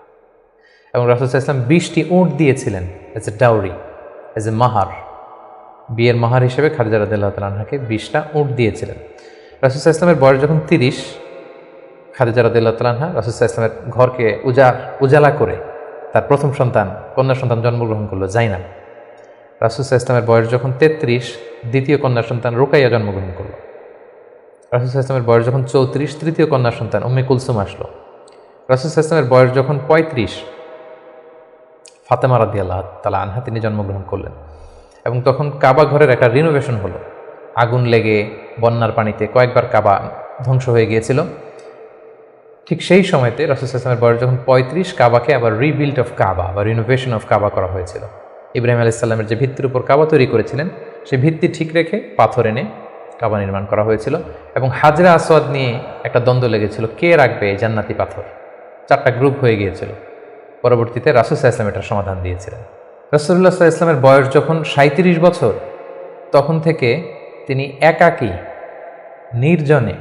এবং রাসূল সাল্লাল্লাহু আলাইহি ওয়াসাল্লাম 20টি উট দিয়েছিলেন as a dowry, as a মাহার, বিয়ের মাহার হিসেবে খাদিজা রাদিয়াল্লাহু তাআলা আনহাকে 20টা উট দিয়েছিলেন। রাসূল সাল্লাল্লাহু আলাইহি ওয়াসাল্লামের বয়স যখন 30, খাদিজা রাদিয়াল্লাহু তাআলা আনহা রাসূল সাল্লাল্লাহু আলাইহি ওয়াসাল্লামের ঘরকে উজালা করে তার প্রথম সন্তান, কন্যা সন্তান জন্মগ্রহণ করলো, জাইনাব। রাসূল সাল্লাল্লাহু আলাইহি ওয়াসাল্লামের বয়স যখন 33, দ্বিতীয় কন্যা সন্তান রুকাইয়া জন্মগ্রহণ করলো। রাসূল সাল্লাল্লাহু আলাইহি ওয়াসাল্লামের বয়স যখন 34, তৃতীয় কন্যা সন্তান উম্মে কুলসুম আসলো। রাসূল সাল্লাল্লাহু আলাইহি ওয়াসাল্লামের বয়স যখন 35, ফাতেমা রাদিয়াল্লাহু তাআলা আনহা তিনি জন্মগ্রহণ করলেন। এবং তখন কাবা ঘরের একটা রিনোভেশন হলো, আগুন লেগে বন্যার পানিতে কয়েকবার কাবা ধ্বংস হয়ে গিয়েছিল। ঠিক সেই সময়তে রাসূল সাল্লাল্লাহু আলাইহি ওয়াসাল্লামের বয়স যখন 35, কাবাকে আবার রিবিল্ড অফ কাবা বা রিনোভেশন অফ কাবা করা হয়েছিল। ইব্রাহিম আলাইহিস সালামের যে ভিত্তির উপর কাবা তৈরি করেছিলেন সেই ভিত্তি ঠিক রেখে পাথর এনে কাবা নির্মাণ করা হয়েছিল। এবং হাজরা আসওয়াদ নিয়ে একটা দ্বন্দ্ব লেগেছিল, কে রাখবে এই জান্নাতি পাথর। 4টা গ্রুপ হয়ে গিয়েছিল। পরবর্তীতে রাসূল সাল্লাল্লাহু আলাইহি ওয়াসাল্লাম এটার সমাধান দিয়েছিলেন। রাসূলুল্লাহ সাল্লাল্লাহু আলাইহি ওয়াসাল্লামের বয়স যখন 37 বছর, তখন থেকে তিনি একাকী নির্জনে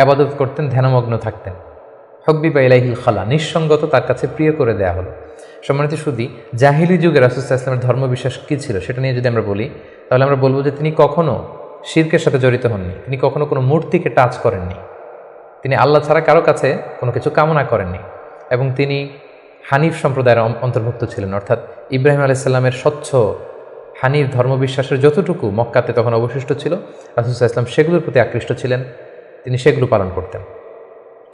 ইবাদত করতেন, ধ্যানমগ্ন থাকতেন। হুব্বিবা ইলাইহিল খালা, নিঃসঙ্গত তার কাছে প্রিয় করে দেয়া হলো। সম্মানিত সুধী, জাহিলি যুগে রাসূল সাল্লাল্লাহু আলাইহি ওয়াসাল্লামের ধর্মবিশ্বাস কী ছিল সেটা নিয়ে যদি আমরা বলি, তাহলে আমরা বলবো যে তিনি কখনো শিরকের সাথে জড়িত হননি, তিনি কখনো কোনো মূর্তিকে টাচ করেননি, তিনি আল্লাহ ছাড়া কারো কাছে কোনো কিছু কামনা করেননি, এবং তিনি হানিফ সম্প্রদায়ের অন্তর্ভুক্ত ছিলেন। অর্থাৎ ইব্রাহিম আলাইহিস সালামের স্বচ্ছ হানিফ ধর্মবিশ্বাসের যতটুকু মক্কাতে তখন অবশিষ্ট ছিল, রাসূল সাল্লাল্লাহু আলাইহি ওয়াসাল্লাম সেগুলোর প্রতি আকৃষ্ট ছিলেন, তিনি সেগুলো পালন করতেন।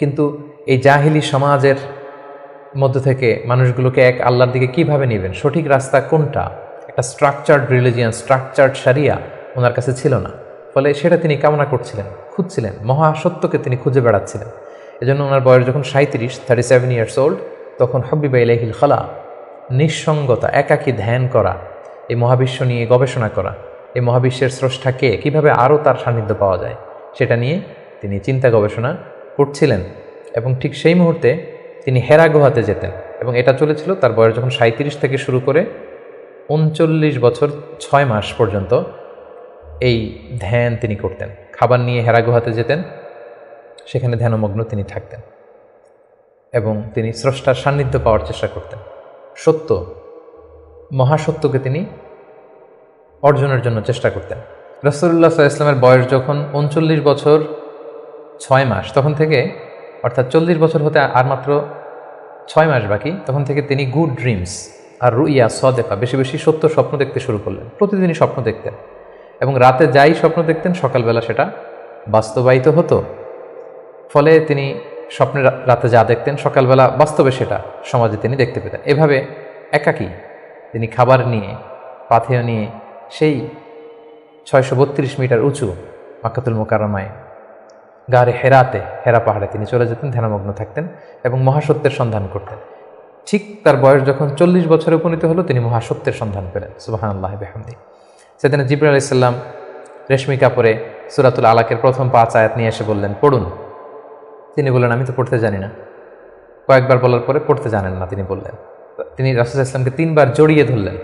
কিন্তু এই জাহিলি সমাজের মধ্য থেকে মানুষগুলোকে এক আল্লাহর দিকে কিভাবে নেবেন, সঠিক রাস্তা কোনটা, একটা স্ট্রাকচার্ড রিলিজিয়ান, স্ট্রাকচার্ড শারিয়া ওনার কাছে ছিল না। ফলে সেটা তিনি কামনা করছিলেন, খুঁজছিলেন, মহাসত্যকে তিনি খুঁজে বেড়াচ্ছিলেন। এজন্য ওনার বয়স যখন 37 ইয়ার্স ওল্ড, তখন হুব্বিবা ইলাইহিল খালা, নিঃসঙ্গতা, একাকী ধ্যান করা, এই মহাবিশ্ব নিয়ে গবেষণা করা, এই মহাবিশ্বের স্রষ্টা কে, কীভাবে আরও তার সান্নিধ্য পাওয়া যায়, সেটা নিয়ে তিনি চিন্তা গবেষণা করছিলেন। এবং ঠিক সেই মুহূর্তে তিনি হেরা গুহাতে যেতেন, এবং এটা চলেছিল তার বয়স যখন 37 থেকে শুরু করে 39 বছর 6 মাস পর্যন্ত এই ধ্যান তিনি করতেন। খাবার নিয়ে হেরা গুহাতে যেতেন, সেখানে ধ্যানমগ্ন তিনি থাকতেন, এবং তিনি স্রষ্টার সান্নিধ্য পাওয়ার চেষ্টা করতেন। সত্য, মহাসত্যকে তিনি অর্জনের জন্য চেষ্টা করতেন। রাসূলুল্লাহ সাল্লাল্লাহু আলাইহি ওয়াসাল্লামের বয়স যখন ৩৯ বছর ৬ মাস, তখন থেকে, অর্থাৎ ৪০ বছর হতে আর মাত্র ৬ মাস বাকি, তখন থেকে তিনি গুড ড্রিমস আর রুইয়া সদেকা, বেশি বেশি সত্য স্বপ্ন দেখতে শুরু করলেন। প্রতিদিনই স্বপ্ন দেখতেন এবং রাতে যাই স্বপ্ন দেখতেন সকালবেলা সেটা বাস্তবায়িত হতো। ফলে তিনি স্বপ্নে রাতে যা দেখতেন সকালবেলা বাস্তবে সেটা সমাজে তিনি দেখতে পেতেন। এভাবে একাকী তিনি খাবার নিয়ে, পাথেয় নিয়ে সেই ৬৩২ মিটার উঁচু মাক্কাতুল মুকাররমায় গারে হেরাতে, হেরা পাহাড়ে তিনি চলে যেতেন, ধ্যানমগ্ন থাকতেন এবং মহাসত্যের সন্ধান করতেন। ঠিক তার বয়স যখন ৪০ বছরে উপনীত হলো, তিনি মহাসত্যের সন্ধান পেলেন। সুবহানাল্লাহি ওয়া বিহামদিহি। সেদিন জিবরাইল আলাইহিস সালাম রেশমি কাপড়ে সূরাতুল আলাকের প্রথম ৫ আয়াত নিয়ে এসে বললেন, পড়ুন। তিনি বললেন, আমি তো পড়তে জানি না। কয়েকবার বলার পরে পড়তে জানেন না তিনি বললেন। তিনি রাসূল সাল্লাল্লাহু আলাইহি ওয়াসাল্লামকে ৩ বার জড়িয়ে ধরলেন।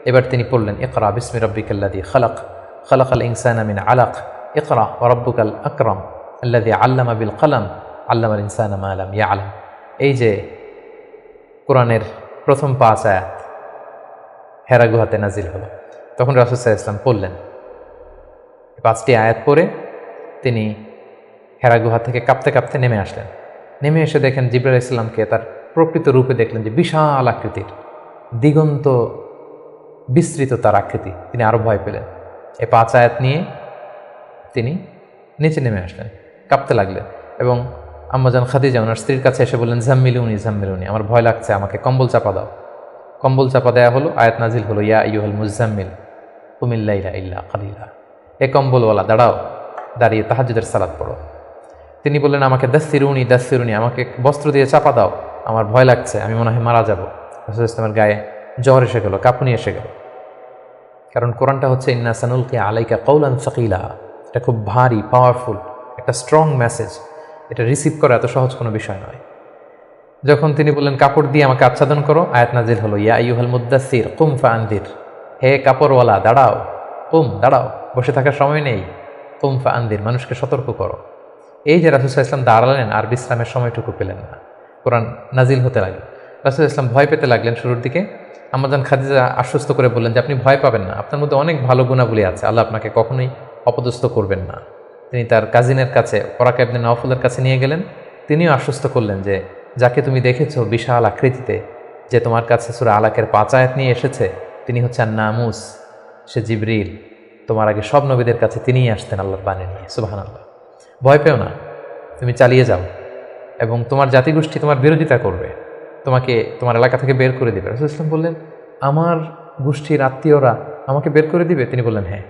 এবার তিনি পড়লেন, ইকরা বিসমি রাব্বিকাল্লাযী খালাক, খালাকাল ইনসানা মিন আলাক, ইকরা ওয়া রাব্বুকাল আকরাম আল্লাযী আল্লামা বিল কলম, আল্লামাল ইনসানা মা লাম ইয়ালাম। এই যে কোরআনের প্রথম ৫ আয়াত হেরা গুহাতে নাজিল হলো, তখন রাসূল সাল্লাল্লাহু আলাইহি ওয়াসাল্লাম পড়লেন। ৫টি আয়াত পড়ে তিনি হেরা গুহা থেকে কাঁপতে কাঁপতে নেমে আসলেন। নেমে এসে দেখেন জিবরাইল আলাইহিস সালামকে তার প্রকৃত রূপে দেখলেন, যে বিশাল আকৃতির, দিগন্ত বিস্তৃত তার আকৃতি। তিনি আরো ভয় পেলেন। এই ৫ আয়াত নিয়ে তিনি নিচে নেমে আসলেন, কাঁপতে লাগলেন এবং আম্মাজান খাদিজা ওনার স্ত্রীর কাছে এসে বললেন, জাম্মিলুনি জাম্মিলুনি, আমার ভয় লাগছে, আমাকে কম্বল চাপা দাও। কম্বল চাপা দেয়া হলো, আয়াত নাজিল হলো, ইয়া আইয়ুহাল মুজাম্মিল কুমিল লাইলা ইল্লা কালিলা। এ কম্বলওয়ালা, দাঁড়াও, দাঁড়িয়ে তাহাজ্জুদের সালাত পড়ো। তিনি বললেন, আমাকে দাসসিরুনি দাসসিরুনি, আমাকে বস্ত্র দিয়ে চাপা দাও, আমার ভয় লাগছে, আমি মনে হয় মারা যাব। রাসূল ইসলামের গায়ে জ্বর এসে গেল, কাঁপুনি এসে গেল। কারণ কোরআনটা হচ্ছে ইন্না সানুলকি আলাইকা কওলান সাকিলা, এটা খুব ভারী, পাওয়ারফুল একটা স্ট্রং মেসেজ। এটা রিসিভ করা এত সহজ কোনো বিষয় নয়। যখন তিনি বললেন, কাপড় দিয়ে আমাকে আচ্ছাদন করো, আয়াত নাজিল হলো, ইয়া আইয়ুহাল মুদ্দাসসির কুম ফাআনদির, হে কাপড়ওয়ালা দাঁড়াও, কুম দাঁড়াও, বসে থাকার সময় নেই, কুম ফাআনদির, মানুষকে সতর্ক করো। এই যে রাসূল সাল্লাল্লাহু আলাইহি ওয়াসাল্লাম দাঁড়ালেন আর বিশ্রামের সময়টুকু পেলেন না, কোরআন নাজিল হতে লাগলো। রাসূল সাল্লাল্লাহু আলাইহি ওয়াসাল্লাম ভয় পেতে লাগলেন শুরুর দিকে। আম্মাজান খাদিজা আশ্বস্ত করে বললেন যে, আপনি ভয় পাবেন না, আপনার মধ্যে অনেক ভালো গুণাবলী আছে, আল্লাহ আপনাকে কখনোই অপদস্থ করবেন না। তিনি তার কাজিনের কাছে, ওরাকা ইবনে নওফলের কাছে নিয়ে গেলেন। তিনিও আশ্বস্ত করলেন যে, যাকে তুমি দেখেছো বিশাল আকৃতিতে, যে তোমার কাছে সূরা আলাকের ৫ আয়াত নিয়ে এসেছে, তিনি হচ্ছেন নামুস, সে জিবরিল। তোমার আগে সব নবীদের কাছে তিনিই আসতেন আল্লাহর বাণী নিয়ে। সুবহানাল্লাহ। ভয় পেও না, তুমি চালিয়ে যাও এবং তোমার জাতিগোষ্ঠী তোমার বিরোধিতা করবে, তোমাকে তোমার এলাকা থেকে বের করে দিবে। রাসূল ইসলাম বললেন, আমার গোষ্ঠীর আত্মীয়রা আমাকে বের করে দিবে? তিনি বললেন, হ্যাঁ,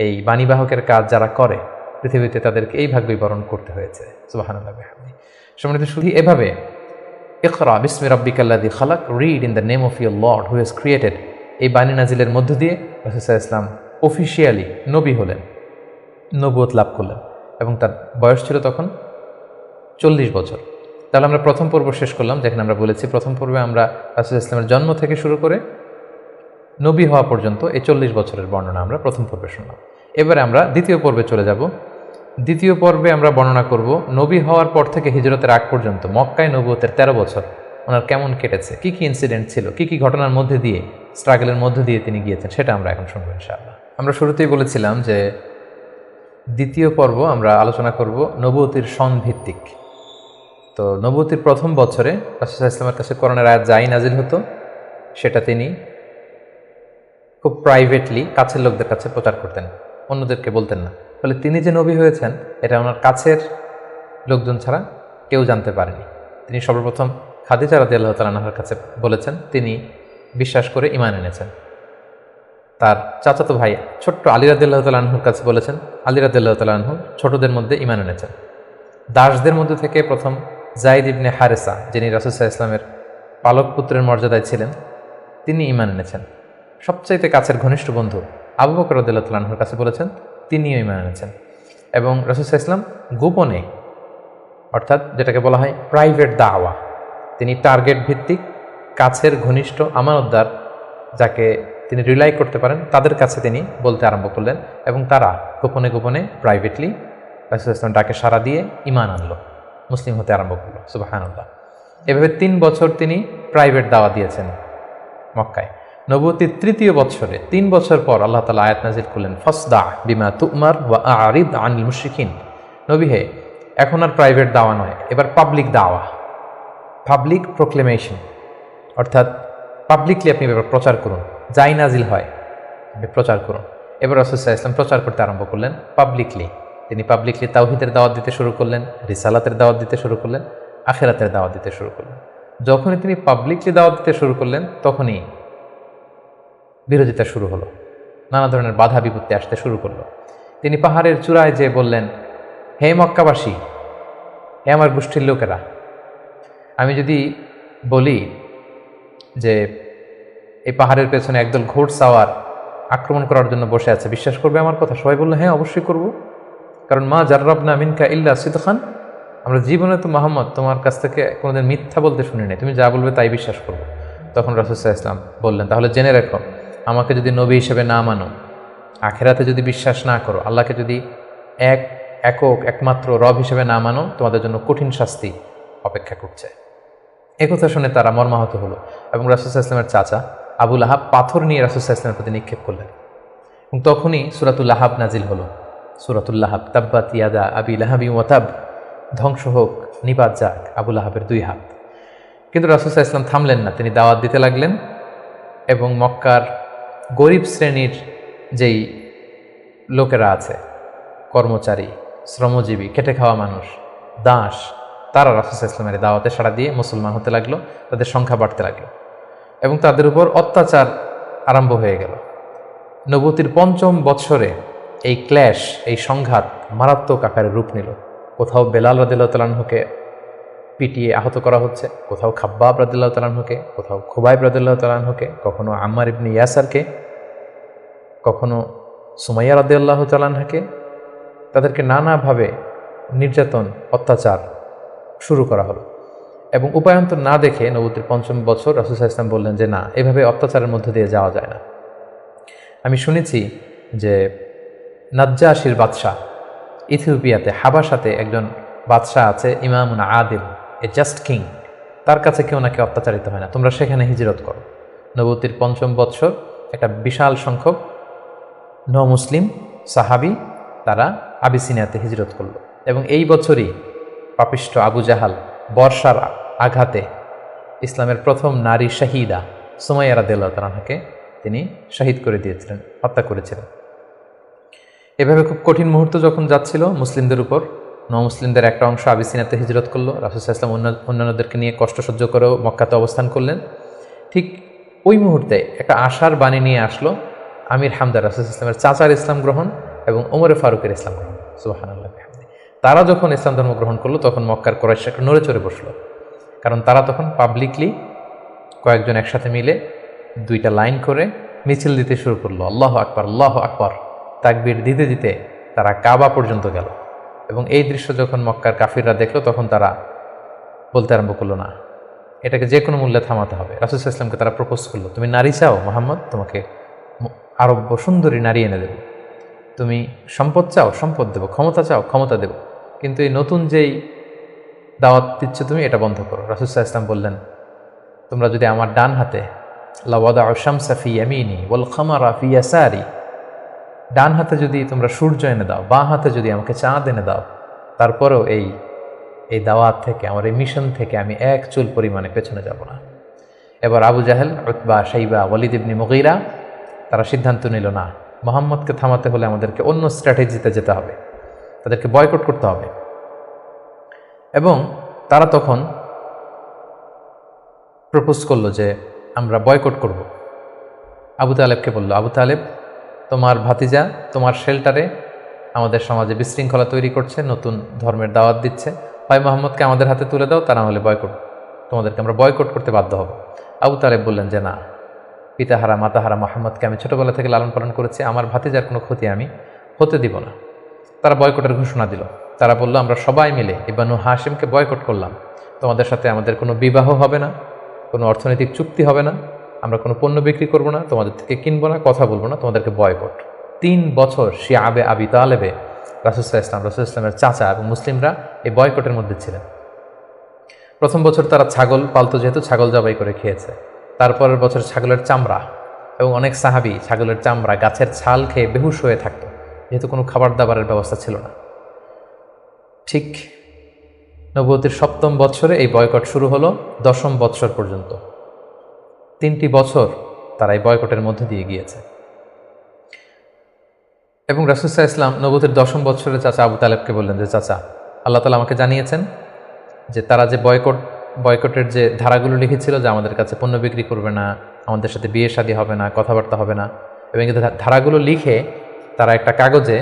এই বাণীবাহকের কাজ যারা করে পৃথিবীতে তাদেরকে এই ভাগ্যই বরণ করতে হয়েছে। সুবহানাল্লাহ বিহামদিহি। সম্মানিত শুধু এভাবে ইকরা বিসমি রাব্বিকাল্লাযী খালাক, read in the name of your lord who has created, এই বাণী নাজিলের মধ্য দিয়ে রাসূল সাল্লাল্লাহু আলাইহি ওয়াসাল্লাম অফিশিয়ালি নবী হলেন, নবুয়ত লাভ করলেন এবং তার বয়স ছিল তখন ৪০ বছর। তাহলে আমরা প্রথম পর্ব শেষ করলাম, যেখানে আমরা বলেছি প্রথম পর্বে আমরা রাসূল ইসলামের জন্ম থেকে শুরু করে নবী হওয়া পর্যন্ত এই ৪০ বছরের বর্ণনা আমরা প্রথম পর্বে শুনলাম। এবারে আমরা দ্বিতীয় পর্বে চলে যাব। দ্বিতীয় পর্বে আমরা বর্ণনা করব নবী হওয়ার পর থেকে হিজরতের আগ পর্যন্ত মক্কায় নবুয়তের ১৩ বছর ওনার কেমন কেটেছে, কি কি ইনসিডেন্ট ছিল, কি কি ঘটনার মধ্যে দিয়ে, স্ট্রাগলের মধ্যে দিয়ে তিনি গিয়েছেন, সেটা আমরা এখন শুনবো ইনশাআল্লাহ। আমরা শুরুতেই বলেছিলাম যে দ্বিতীয় পর্ব আমরা আলোচনা করব নবুয়তির সন ভিত্তিক। তো নবুয়তির প্রথম বছরে রাসূল সাল্লাল্লাহু আলাইহি ওয়াসাল্লামের কাছে কোরআনের আয়াত যাই নাজিল হতো, সেটা তিনি খুব প্রাইভেটলি কাছের লোকদের কাছে প্রচার করতেন, অন্যদেরকে বলতেন না। ফলে তিনি যে নবী হয়েছেন এটা ওনার কাছের লোকজন ছাড়া কেউ জানতে পারেনি। তিনি সর্বপ্রথম খাদিজা রাদিয়াল্লাহু তাআলা আনহার কাছে বলেছেন, তিনি বিশ্বাস করে ঈমান এনেছেন। তার চাচাতো ভাই ছোট্ট আলী রাদিয়াল্লাহু তাআলা আনহুর কাছে বলেছেন, আলী রাদিয়াল্লাহু তাআলা আনহু ছোটদের মধ্যে ঈমান এনেছেন। দাসদের মধ্যে থেকে প্রথম যায়েদ ইবনে হারেসা, যিনি রাসূল সাল্লাল্লাহু আলাইহি ওয়াসাল্লামের পালক পুত্রের মর্যাদায় ছিলেন, তিনি ঈমান এনেছেন। সবচাইতে কাছের ঘনিষ্ঠ বন্ধু আবু বকর রাদিয়াল্লাহু তাআলা আনহুর কাছে বলেছেন, তিনিও ঈমান এনেছেন। এবং রাসূল সাল্লাল্লাহু আলাইহি ওয়াসাল্লাম গোপনে, অর্থাৎ যেটাকে বলা হয় প্রাইভেট দাওয়া, তিনি টার্গেট ভিত্তিক কাছের ঘনিষ্ঠ আমানতদার যাকে তিনি রিলাই করতে পারেন তাদের কাছে তিনি বলতে আরম্ভ করলেন এবং তারা গোপনে গোপনে প্রাইভেটলি রাসূল সাল্লাল্লাহু আলাইহি ওয়াসাল্লাম ডাকে সাড়া দিয়ে ঈমান আনলো, মুসলিম হতে আরম্ভ করলো। সুবহানাল্লাহ। এভাবে ৩ বছর তিনি প্রাইভেট দাওয়া দিয়েছেন মক্কায়। নবুয়তির ৩য় বৎসরে ৩ বছর পর আল্লাহ তাআলা আয়াত নাজিল করলেন, ফাসদা বিমা তুমার ওয়া আরিদ আনিল মুশরিকিন। নবী হে, এখন আর প্রাইভেট দাওয়া নয়, এবার পাবলিক দাওয়া, পাবলিক প্রোক্লেমেশন, অর্থাৎ পাবলিকলি আপনি এবার প্রচার করুন, যাই নাজিল হয় আপনি প্রচার করুন। এবার রাসূল সাল্লাল্লাহু আলাইহি ওয়াসাল্লাম প্রচার করতে আরম্ভ করলেন পাবলিকলি। তিনি পাবলিকলি তাওহীদের দাওয়াত দিতে শুরু করলেন, রিসালাতের দাওয়াত দিতে শুরু করলেন, আখিরাতের দাওয়াত দিতে শুরু করলেন। যখনই তিনি পাবলিকলি দাওয়াত দিতে শুরু করলেন তখনই বিরোধিতা শুরু হলো, নানা ধরনের বাধা বিপত্তি আসতে শুরু করলো। তিনি পাহাড়ের চূড়ায় যেয়ে বললেন, হে মক্কাবাসী, হে আমার গোষ্ঠীর লোকেরা, আমি যদি বলি যে এই পাহাড়ের পেছনে একদল ঘোড়সাওয়ার আক্রমণ করার জন্য বসে আছে, বিশ্বাস করবে আমার কথা? সবাই বললো, হ্যাঁ অবশ্যই করব, কারণ মা জাররাবনা মিনকা ইল্লা সিদখান, আমরা জীবনে তো মুহাম্মদ তোমার কাছ থেকে কোনোদিন মিথ্যা বলতে শুনি নাই, তুমি যা বলবে তাই বিশ্বাস করবো। তখন রাসূল সাল্লাল্লাহু আলাইহি ওয়াসাল্লাম বললেন, তাহলে জেনে রাখো, আমাকে যদি নবী হিসেবে না মানো, আখেরাতে যদি বিশ্বাস না করো, আল্লাহকে যদি একমাত্র রব হিসেবে না মানো, তোমাদের জন্য কঠিন শাস্তি অপেক্ষা করছে। একথা শুনে তারা মর্মাহত হলো এবং রাসূল সাল্লাল্লাহু আলাইহি ওয়াসাল্লামের চাচা আবু লাহাব পাথর নিয়ে রাসূল সাল্লাল্লাহু আলাইহি ওয়াসাল্লামের প্রতি নিক্ষেপ করলেন এবং তখনই সূরাতুল লাহাব নাজিল হলো। সূরাতুল লাহাব, তাব্বাত ইয়াদা আবি লাহাবি ওয়া তাব, ধ্বংস হোক, নিপাত যাক আবু লাহাবের 2 হাত। কিন্তু রাসূল সাল্লাল্লাহু আলাইহি ওয়াসাল্লাম থামলেন না, তিনি দাওয়াত দিতে লাগলেন এবং মক্কার গরিব শ্রেণীর যেই লোকেরা আছে, কর্মচারী, শ্রমজীবী, খেটে খাওয়া মানুষ, দাস, তারা রাসূল সাল্লাল্লাহু আলাইহি ওয়াসাল্লামের দাওয়াতে সাড়া দিয়ে মুসলমান হতে লাগলো, তাদের সংখ্যা বাড়তে লাগলো এবং তাদের উপর অত্যাচার আরম্ভ হয়ে গেল। নবুয়তির ৫ম বৎসরে এই ক্ল্যাশ, এই সংঘাত মারাত্মক আকারে রূপ নিল। কোথাও বেলাল রাদিয়াল্লাহু তাআলা আনহুকে পিটিয়ে আহত করা হচ্ছে, কোথাও খাব্বাব রাদিয়াল্লাহু তাআলা আনহুকে, কোথাও খুবাইব রাদিয়াল্লাহু তাআলা আনহুকে, কখনো আম্মার ইবনে ইয়াসারকে, কখনো সুমাইয়া রাদিয়াল্লাহু তাআলা আনহাকে। তাদেরকে নানাভাবে নির্যাতন, অত্যাচার শুরু করা হলো এবং উপায়ন্তর না দেখে নবুয়তির ৫ম বছর রাসূল সাল্লাল্লাহু আলাইহি ওয়াসাল্লাম বললেন যে না, এভাবে অত্যাচারের মধ্যে দিয়ে যাওয়া যায় না। আমি শুনেছি যে নাজ্জাশির বাদশাহ, ইথিওপিয়াতে হাবাসাতে একজন বাদশাহ আছে, ইমামুন আদিল, এ জাস্ট কিং, তার কাছে কেউ নাকি অত্যাচারিত হয় না, তোমরা সেখানে হিজরত করো। নবুয়তির ৫ম বৎসর একটা বিশাল সংখ্যক মুসলিম সাহাবী তারা আবিসিনিয়াতে হিজরত করলো এবং এই বছরই পাপিষ্ঠ আবু জাহাল বর্ষার আঘাতে ইসলামের প্রথম নারী শাহিদা সুমাইয়া রাদিয়াল্লাহু তাআলা আনহাকে তিনি শহীদ করে দিয়েছিলেন, হত্যা করেছিলেন। এভাবে খুব কঠিন মুহূর্ত যখন যাচ্ছিল মুসলিমদের উপর, মুসলিমদের একটা অংশ আবিসিনিয়াতে হিজরত করলো, রাসূল সাল্লাল্লাহু আলাইহি ওয়াসাল্লাম অন্যান্যদেরকে নিয়ে কষ্ট সহ্য করেও মক্কাতে অবস্থান করলেন। ঠিক ওই মুহূর্তে একটা আশার বাণী নিয়ে আসলো আমির হামজা, রাসূল সাল্লাল্লাহু আলাইহি ওয়াসাল্লামের চাচার ইসলাম গ্রহণ এবং ওমরে ফারুকের ইসলাম গ্রহণ। সুবহানাল্লাহ। তারা যখন ইসলাম ধর্ম গ্রহণ করলো তখন মক্কার কুরাইশ একটা নড়ে চড়ে বসলো, কারণ তারা তখন পাবলিকলি কয়েকজন একসাথে মিলে 2টা লাইন করে মিছিল দিতে শুরু করলো, আল্লাহু আকবার, আল্লাহু আকবার, তাকবীর দিতে দিতে তারা কাবা পর্যন্ত গেল এবং এই দৃশ্য যখন মক্কার কাফিররা দেখলো তখন তারা বলতে আরম্ভ করলো, না, এটাকে যে কোনো মূল্যে থামাতে হবে। রাসূল সাল্লাল্লাহু আলাইহি ওয়াসাল্লামকে তারা প্রপোজ করলো, তুমি নারী চাও মুহাম্মদ, তোমাকে আরব্য সুন্দরী নারী এনে দেব, তুমি সম্পদ চাও, সম্পদ দেব, ক্ষমতা চাও, ক্ষমতা দেব, কিন্তু এই নতুন যেই দাওয়াত দিচ্ছ তুমি, এটা বন্ধ করো। রাসূল সাল্লাল্লাহু আলাইহি ওয়াসাল্লাম বললেন, তোমরা যদি আমার ডান হাতে লাওয়াদাউ শামসা ফি ইয়ামিনি ওয়াল খামারা ফি ইয়াসারি, ডান হাতে যদি তোমরা সূর্য এনে দাও, বাঁ হাতে যদি আমাকে চাঁদ এনে দাও, তারপরেও এই দাওয়াত থেকে, আমার এই মিশন থেকে আমি এক চুল পরিমাণে পেছনে যাব না। এবার আবু জাহেল, উতবা, শাইবা, ওয়ালিদ ইবনে মুগীরা তারা সিদ্ধান্ত নিল, না, মুহাম্মদকে থামাতে হলে আমাদেরকে অন্য স্ট্র্যাটেজিতে যেতে হবে, তাদেরকে বয়কট করতে হবে। এবং তারা তখন প্রপোজ করলো যে আমরা বয়কট করব। আবু তালেবকে বলল, আবু তালেব, তোমার ভাতিজা তোমার শেল্টারে আমাদের সমাজে বিশৃঙ্খলা তৈরি করছে, নতুন ধর্মের দাওয়াত দিচ্ছে, হয় মুহাম্মদকে আমাদের হাতে তুলে দাও, তা না হলে তোমাদেরকে আমরা বয়কট করতে বাধ্য হব। আবু তালেব বললেন যে না, পিতাহারা মাতাহারা মুহাম্মদকে আমি ছোটবেলা থেকে লালন পালন করেছি, আমার ভাতিজার কোনো ক্ষতি আমি হতে দিব না। তারা বয়কটের ঘোষণা দিল। তারা বলল, আমরা সবাই মিলে ইবনু হাশিমকে বয়কট করলাম, তোমাদের সাথে আমাদের কোনো বিবাহ হবে না, কোনো অর্থনৈতিক চুক্তি হবে না, আমরা কোনো পণ্য বিক্রি করব না, তোমাদের থেকে কিনবো না, কথা বলবো না, তোমাদেরকে বয়কট। 3 বছর শিয়াবে আবি তালেবে রাসূল সাল্লাল্লাহু আলাইহি ওয়াসাল্লামের চাচা এবং মুসলিমরা এই বয়কটের মধ্যে ছিলেন। প্রথম বছর তারা ছাগল পালতো, যেহেতু ছাগল জবাই করে খেয়েছে। তারপরের বছর ছাগলের চামড়া, এবং অনেক সাহাবী ছাগলের চামড়া, গাছের ছাল খেয়ে বেহুশ হয়ে থাকতো, যেহেতু কোনো খাবার দাবারের ব্যবস্থা ছিল না। ঠিক নবুয়তের ৭ম বৎসরে এই বয়কট শুরু হলো ১০ম বৎসর পর্যন্ত। 3টি বছর তারা এই বয়কটের মধ্যে দিয়ে গিয়েছে। এবং রাসূল সাল্লাল্লাহু আলাইহি ওয়াসাল্লাম নবুয়তের 10ম বৎসরে চাচা আবু তালেবকে বললেন যে, চাচা, আল্লাহ তাআলা আমাকে জানিয়েছেন যে তারা যে বয়কটের যে ধারাগুলো লিখেছিল যে আমাদের কাছে পণ্য বিক্রি করবে না, আমাদের সাথে বিয়ে শাদী হবে না, কথাবার্তা হবে না, এবং এই ধারাগুলো লিখে তারা একটা কাগজে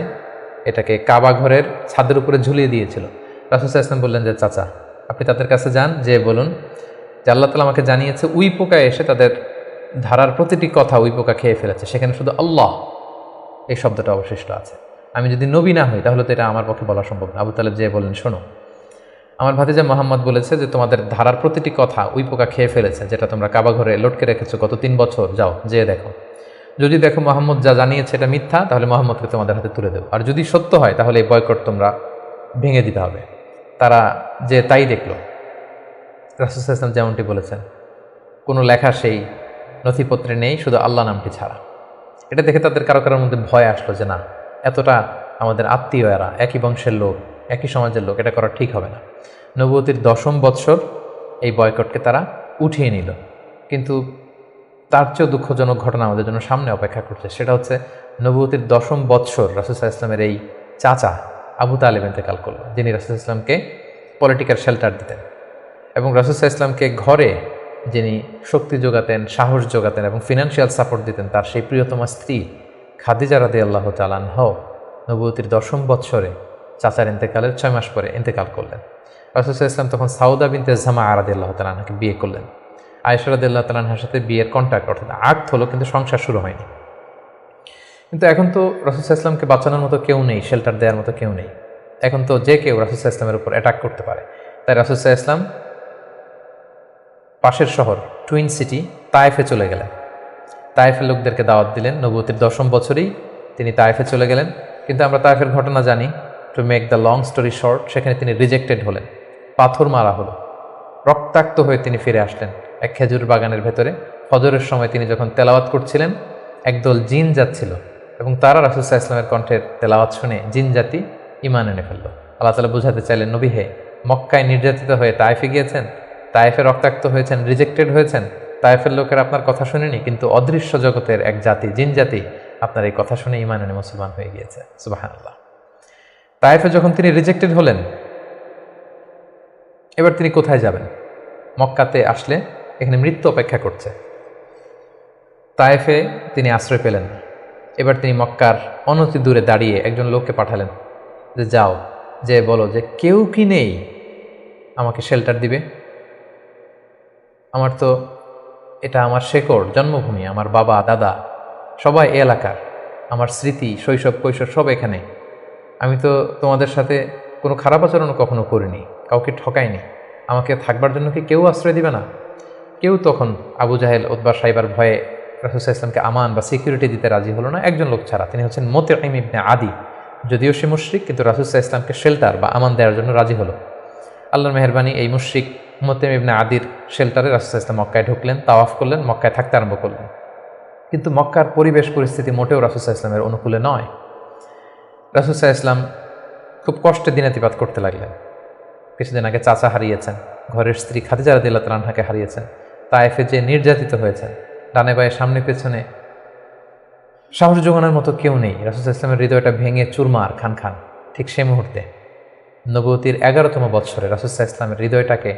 এটাকে কাবা ঘরের ছাদের উপরে ঝুলিয়ে দিয়েছিল। রাসূল সাল্লাল্লাহু আলাইহি ওয়াসাল্লাম বললেন যে, চাচা, আপনি তাদের কাছে যান, যে বলুন যে আল্লাহ তাআলা আমাকে জানিয়েছে উই পোকা এসে তাদের ধারার প্রতিটি কথা উই পোকা খেয়ে ফেলেছে, সেখানে শুধু আল্লাহ এই শব্দটা অবশিষ্ট আছে। আমি যদি নবী না হই তাহলে তো এটা আমার পক্ষে বলা সম্ভব না। আবু তালেব যে বললেন, শোনো, আমার ভাতিজা মোহাম্মদ বলেছে যে তোমাদের ধারার প্রতিটি কথা উই পোকা খেয়ে ফেলেছে, যেটা তোমরা কাবা ঘরে লটকে রেখেছো গত 3 বছর, যাও যেয়ে দেখো। যদি দেখো মোহাম্মদ যা জানিয়েছে এটা মিথ্যা, তাহলে মোহাম্মদকে তোমাদের হাতে তুলে দেবো, আর যদি সত্য হয় তাহলে এই বয়কট তোমরা ভেঙে দিতে হবে। তারা যে তাই দেখলো, রাসূল সাল্লাল্লাহু আলাইহি ওয়াসাল্লাম যেমনটি বলেছেন, কোনো লেখা সেই নথিপত্রে নেই, শুধু আল্লাহ নামটি ছাড়া। এটা দেখে তাদের কারো কারোর মধ্যে ভয় আসলো যে না, এতটা আমাদের আত্মীয়, এরা একই বংশের লোক, একই সমাজের লোক, এটা করা ঠিক হবে না। নবুয়তির 10ম বৎসর এই বয়কটকে তারা উঠিয়ে নিল। কিন্তু তার চেয়েও দুঃখজনক ঘটনা আমাদের জন্য সামনে অপেক্ষা করছে। সেটা হচ্ছে নবুয়তির 10ম বৎসর রাসূল সাল্লাল্লাহু আলাইহি ওয়াসাল্লামের এই চাচা আবু তালেব ইন্তেকাল করলেন, যিনি রাসূল সাল্লাল্লাহু আলাইহি ওয়াসাল্লামকে পলিটিক্যাল শেল্টার দিতেন এবং রাসূল সাল্লাল্লাহু আলাইহি ওয়াসাল্লামকে ঘরে যিনি শক্তি যোগাতেন, সাহস যোগাতেন এবং ফিনান্সিয়াল সাপোর্ট দিতেন, তার সেই প্রিয়তমা স্ত্রী খাদিজা রাদিয়াল্লাহু তাআলা আনহা নবুয়তির 10ম বৎসরে চাচার ইন্তেকালের 6 মাস পরে ইন্তেকাল করলেন। রাসূল সাল্লাল্লাহু আলাইহি ওয়াসাল্লাম তখন সাউদা বিনতে জামাআ রাদিয়াল্লাহু তাআলা আনহাকে বিয়ে করলেন। আয়েশা রাদিয়াল্লাহু তাআলা আনহার সাথে বিয়ের কন্ট্রাক্ট, অর্থাৎ আকদ হলো, কিন্তু সংসার শুরু হয়নি। কিন্তু এখন তো রাসূল সাল্লাল্লাহু আলাইহি ওয়াসাল্লামকে বাঁচানোর মতো কেউ নেই, শেল্টার দেওয়ার মতো কেউ নেই। এখন তো যে কেউ রাসূল সাল্লাল্লাহু আলাইহি ওয়াসাল্লামের উপর অ্যাটাক করতে পারে। তাই রাসূল সাল্লাল্লাহু আলাইহি ওয়াসাল্লাম পাশের শহর টুইন সিটি তায়েফে চলে গেলেন। তায়েফের লোকদেরকে দাওয়াত দিলেন। নবুয়তির 10ম বছরেই তিনি তায়েফে চলে গেলেন। কিন্তু আমরা তায়েফের ঘটনা জানি। To make the long story short, সেখানে তিনি রিজেক্টেড হলেন, পাথর মারা হলো, রক্তাক্ত হয়ে তিনি ফিরে আসলেন এক খেজুর বাগানের ভেতরে। ফজরের সময় তিনি যখন তেলাওয়াত করছিলেন, একদল জিন যাচ্ছিল এবং তারা রাসূল সাল্লাল্লাহু আলাইহি ওয়াসাল্লামের কণ্ঠের তেলাওয়াত শুনে জিন জাতি ঈমান এনে ফেলল। আল্লাহ তাআলা বুঝাতে চাইলেন, নবী হে, মক্কায় নির্যাতিত হয়ে তায়েফে গিয়েছেন, তায়েফে রক্তাক্ত হয়েছেন, রিজেক্টেড হয়েছেন, তায়েফের লোকেরা আপনার কথা শুনেনি, কিন্তু অদৃশ্য জগতের এক জাতি, জিন জাতি, আপনার এই কথা শুনে ঈমান এনে মুসলমান হয়ে গিয়েছে। সুবহানাল্লাহ। তায়েফে যখন তিনি রিজেক্টেড হলেন, এবার তিনি কোথায় যাবেন? মক্কাতে আসলে এখানে মৃত্যু অপেক্ষা করছে। তায়েফে তিনি আশ্রয় পেলেন না। এবার তিনি মক্কার অনতি দূরে দাঁড়িয়ে একজন লোককে পাঠালেন যে যাও, যে বলো যে কেউ কি নেই আমাকে শেল্টার দিবে? আমার তো এটা আমার শেকড়, জন্মভূমি, আমার বাবা দাদা সবাই এ এলাকার, আমার স্মৃতি, শৈশব কৈশোর সব এখানে। আমি তো তোমাদের সাথে কোনো খারাপ আচরণ কখনো করিনি, কাউকে ঠকাইনি, আমাকে থাকবার জন্য কি কেউ আশ্রয় দিবে না? কেউ তখন আবু জাহেল, উতবা সাইবার ভয়ে রাসূল সাল্লাল্লাহু আলাইহি ওয়াসাল্লামকে আমান বা সিকিউরিটি দিতে রাজি হলো না, একজন লোক ছাড়া। তিনি হচ্ছেন মুতঈম ইবনে আদি। যদিও সে মুশরিক, কিন্তু রাসূল সাল্লাল্লাহু আলাইহি ওয়াসাল্লামকে শেল্টার বা আমান দেওয়ার জন্য রাজি হলো। আল্লাহর মেহেরবানি, এই মুশরিক মুতঈম ইবনে আদির শেল্টারে রাসূল সাল্লাল্লাহু আলাইহি ওয়াসাল্লাম মক্কায় ঢুকলেন, তাওয়াফ করলেন, মক্কায় থাকতে আরম্ভ করলেন। কিন্তু মক্কার পরিবেশ পরিস্থিতি মোটেও রাসূল সাল্লাল্লাহু আলাইহি ওয়াসাল্লামের অনুকূলে নয়। রাসূল সাল্লাল্লাহু আলাইহি ওয়াসাল্লাম খুব কষ্টে দিনাতিপাত করতে লাগলেন। কিছুদিন আগে চাচা হারিয়েছেন, ঘরের স্ত্রী খাদিজা রাদিয়াল্লাহু তাআলা আনহাকে হারিয়েছেন, তায়েফে যে নির্যাতিত হয়েছেন, ডানে বায়ে সামনে পেছনে সাহস জোগানোর মতো কেউ নেই। রাসূল সাল্লাল্লাহু আলাইহি ওয়াসাল্লামের হৃদয়টা ভেঙে চুরমার খান খান। ঠিক সেই মুহূর্তে নবুয়তির 11তম বৎসরে রাসূল সাল্লাল্লাহু আলাইহি ওয়াসাল্লামের হৃদয়টাকে